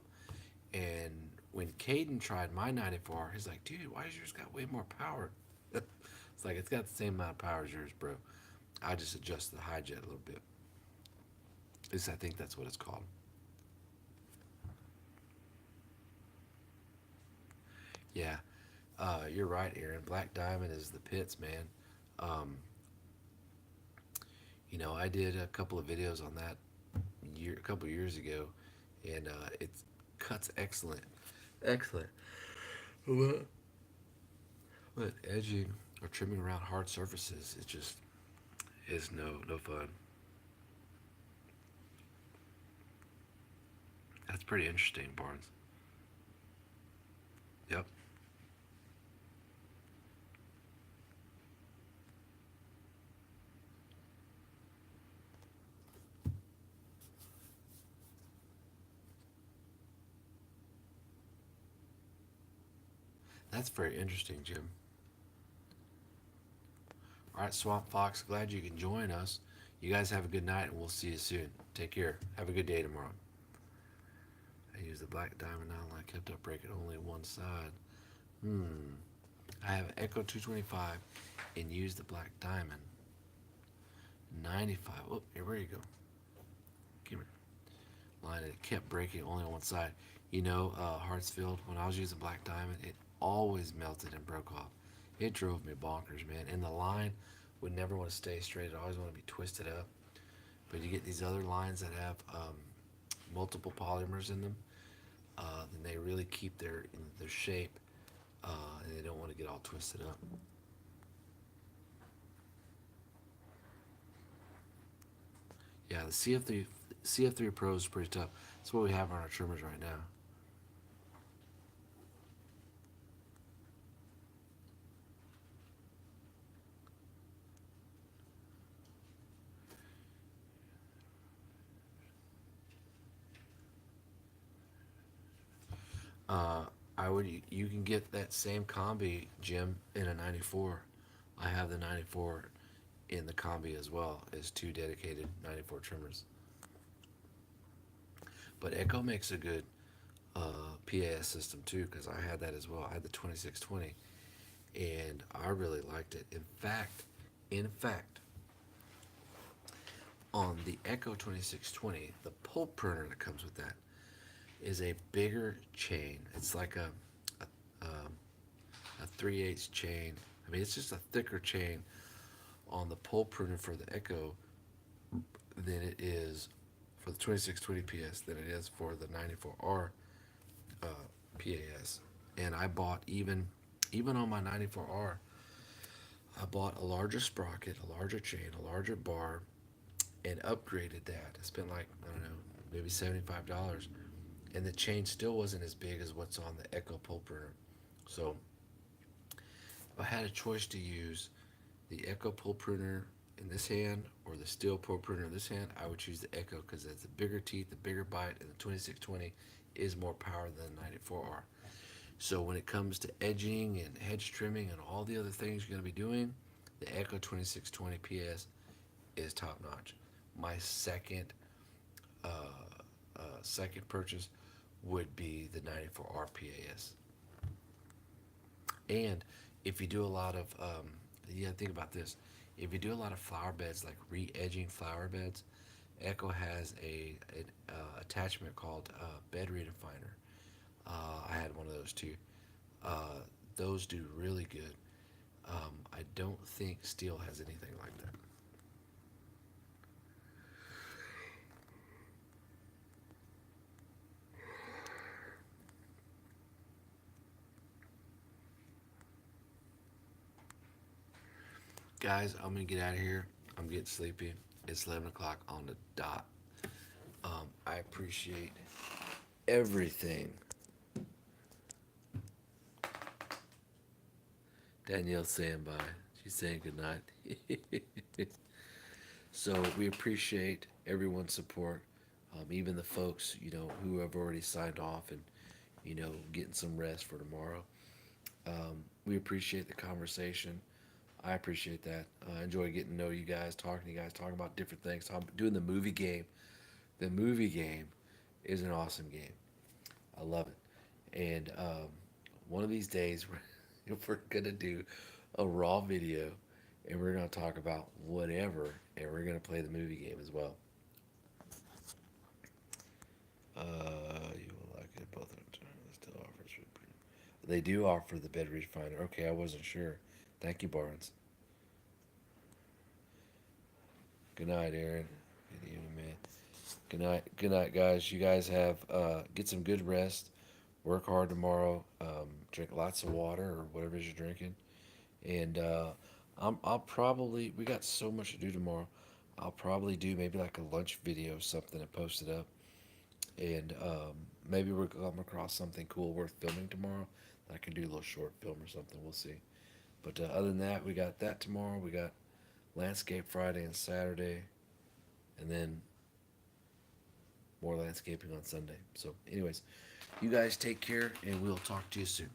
And when Caden tried my 94, he's like, dude, why does yours got way more power? It's like it's got the same amount of power as yours, bro. I just adjusted the high jet a little bit. At least I think that's what it's called. Yeah, you're right, Aaron. Black Diamond is the pits, man. Um, I did a couple of videos on that a couple years ago, and it cuts excellent, excellent. But edging or trimming around hard surfaces, it just is no fun. That's pretty interesting, Barnes. Yep, that's very interesting, Jim. All right, Swamp Fox, glad you can join us. You guys have a good night, and we'll see you soon. Take care. Have a good day tomorrow. I used the black diamond now, and I kept up breaking only one side. Hmm. I have Echo 225 and used the black diamond 95. Oh, here you go. Come here. Line, it kept breaking only on one side. Hartsfield, when I was using black diamond, it always melted and broke off. It drove me bonkers, man. And the line would never want to stay straight. It always want to be twisted up. But you get these other lines that have multiple polymers in them, then they really keep their shape, and they don't want to get all twisted up. Yeah, the CF3 Pro is pretty tough. That's what we have on our trimmers right now. I would. You can get that same combi, Jim, in a 94. I have the 94 in the combi as well as two dedicated 94 trimmers. But Echo makes a good PAS system too because I had that as well. I had the 2620 and I really liked it. In fact, on the Echo 2620, the pulp printer that comes with that is a bigger chain. It's like a 3/8 chain. I mean, it's just a thicker chain on the pulp printer for the Echo than it is for the 2620 PS than it is for the 94R uh, PAS. And I bought even on my 94R, I bought a larger sprocket, a larger chain, a larger bar, and upgraded that. I spent like, I don't know, maybe $75. And the chain still wasn't as big as what's on the Echo pulp printer. So if I had a choice to use the Echo pulp printer in this hand or the steel pulp printer in this hand, I would choose the Echo because it's the bigger teeth, the bigger bite, and the 2620 is more power than the 94R. So when it comes to edging and hedge trimming and all the other things you're going to be doing, the Echo 2620 PS is top notch. My uh, second purchase would be the 94R PAS. And if you do a lot of, yeah, think about this. If you do a lot of flower beds, like re-edging flower beds, Echo has an attachment called bed redefiner. I had one of those too. Uh, those do really good. I don't think steel has anything like that. Guys, I'm gonna get out of here. I'm getting sleepy. It's 11 o'clock on the dot. I appreciate everything. Danielle's saying bye. She's saying good night. So we appreciate everyone's support, even the folks who have already signed off and getting some rest for tomorrow. We appreciate the conversation. I appreciate that. I enjoy getting to know you guys, talking to you guys, talking about different things, doing the movie game. The movie game is an awesome game. I love it. And one of these days, we're going to do a raw video and we're going to talk about whatever and we're going to play the movie game as well. You will like it both of them. Still offers. They do offer the bed refiner. Okay, I wasn't sure. Thank you, Barnes. Good night, Aaron. Good evening, man. Good night, guys. You guys have get some good rest. Work hard tomorrow. Drink lots of water or whatever it is you're drinking. And I'll probably we got so much to do tomorrow. I'll probably do maybe like a lunch video or something and post it up. And maybe we'll come across something cool worth filming tomorrow. I can do a little short film or something. We'll see. But other than that, we got that tomorrow. We got landscape Friday and Saturday, and then more landscaping on Sunday. So, anyways, you guys take care, and we'll talk to you soon.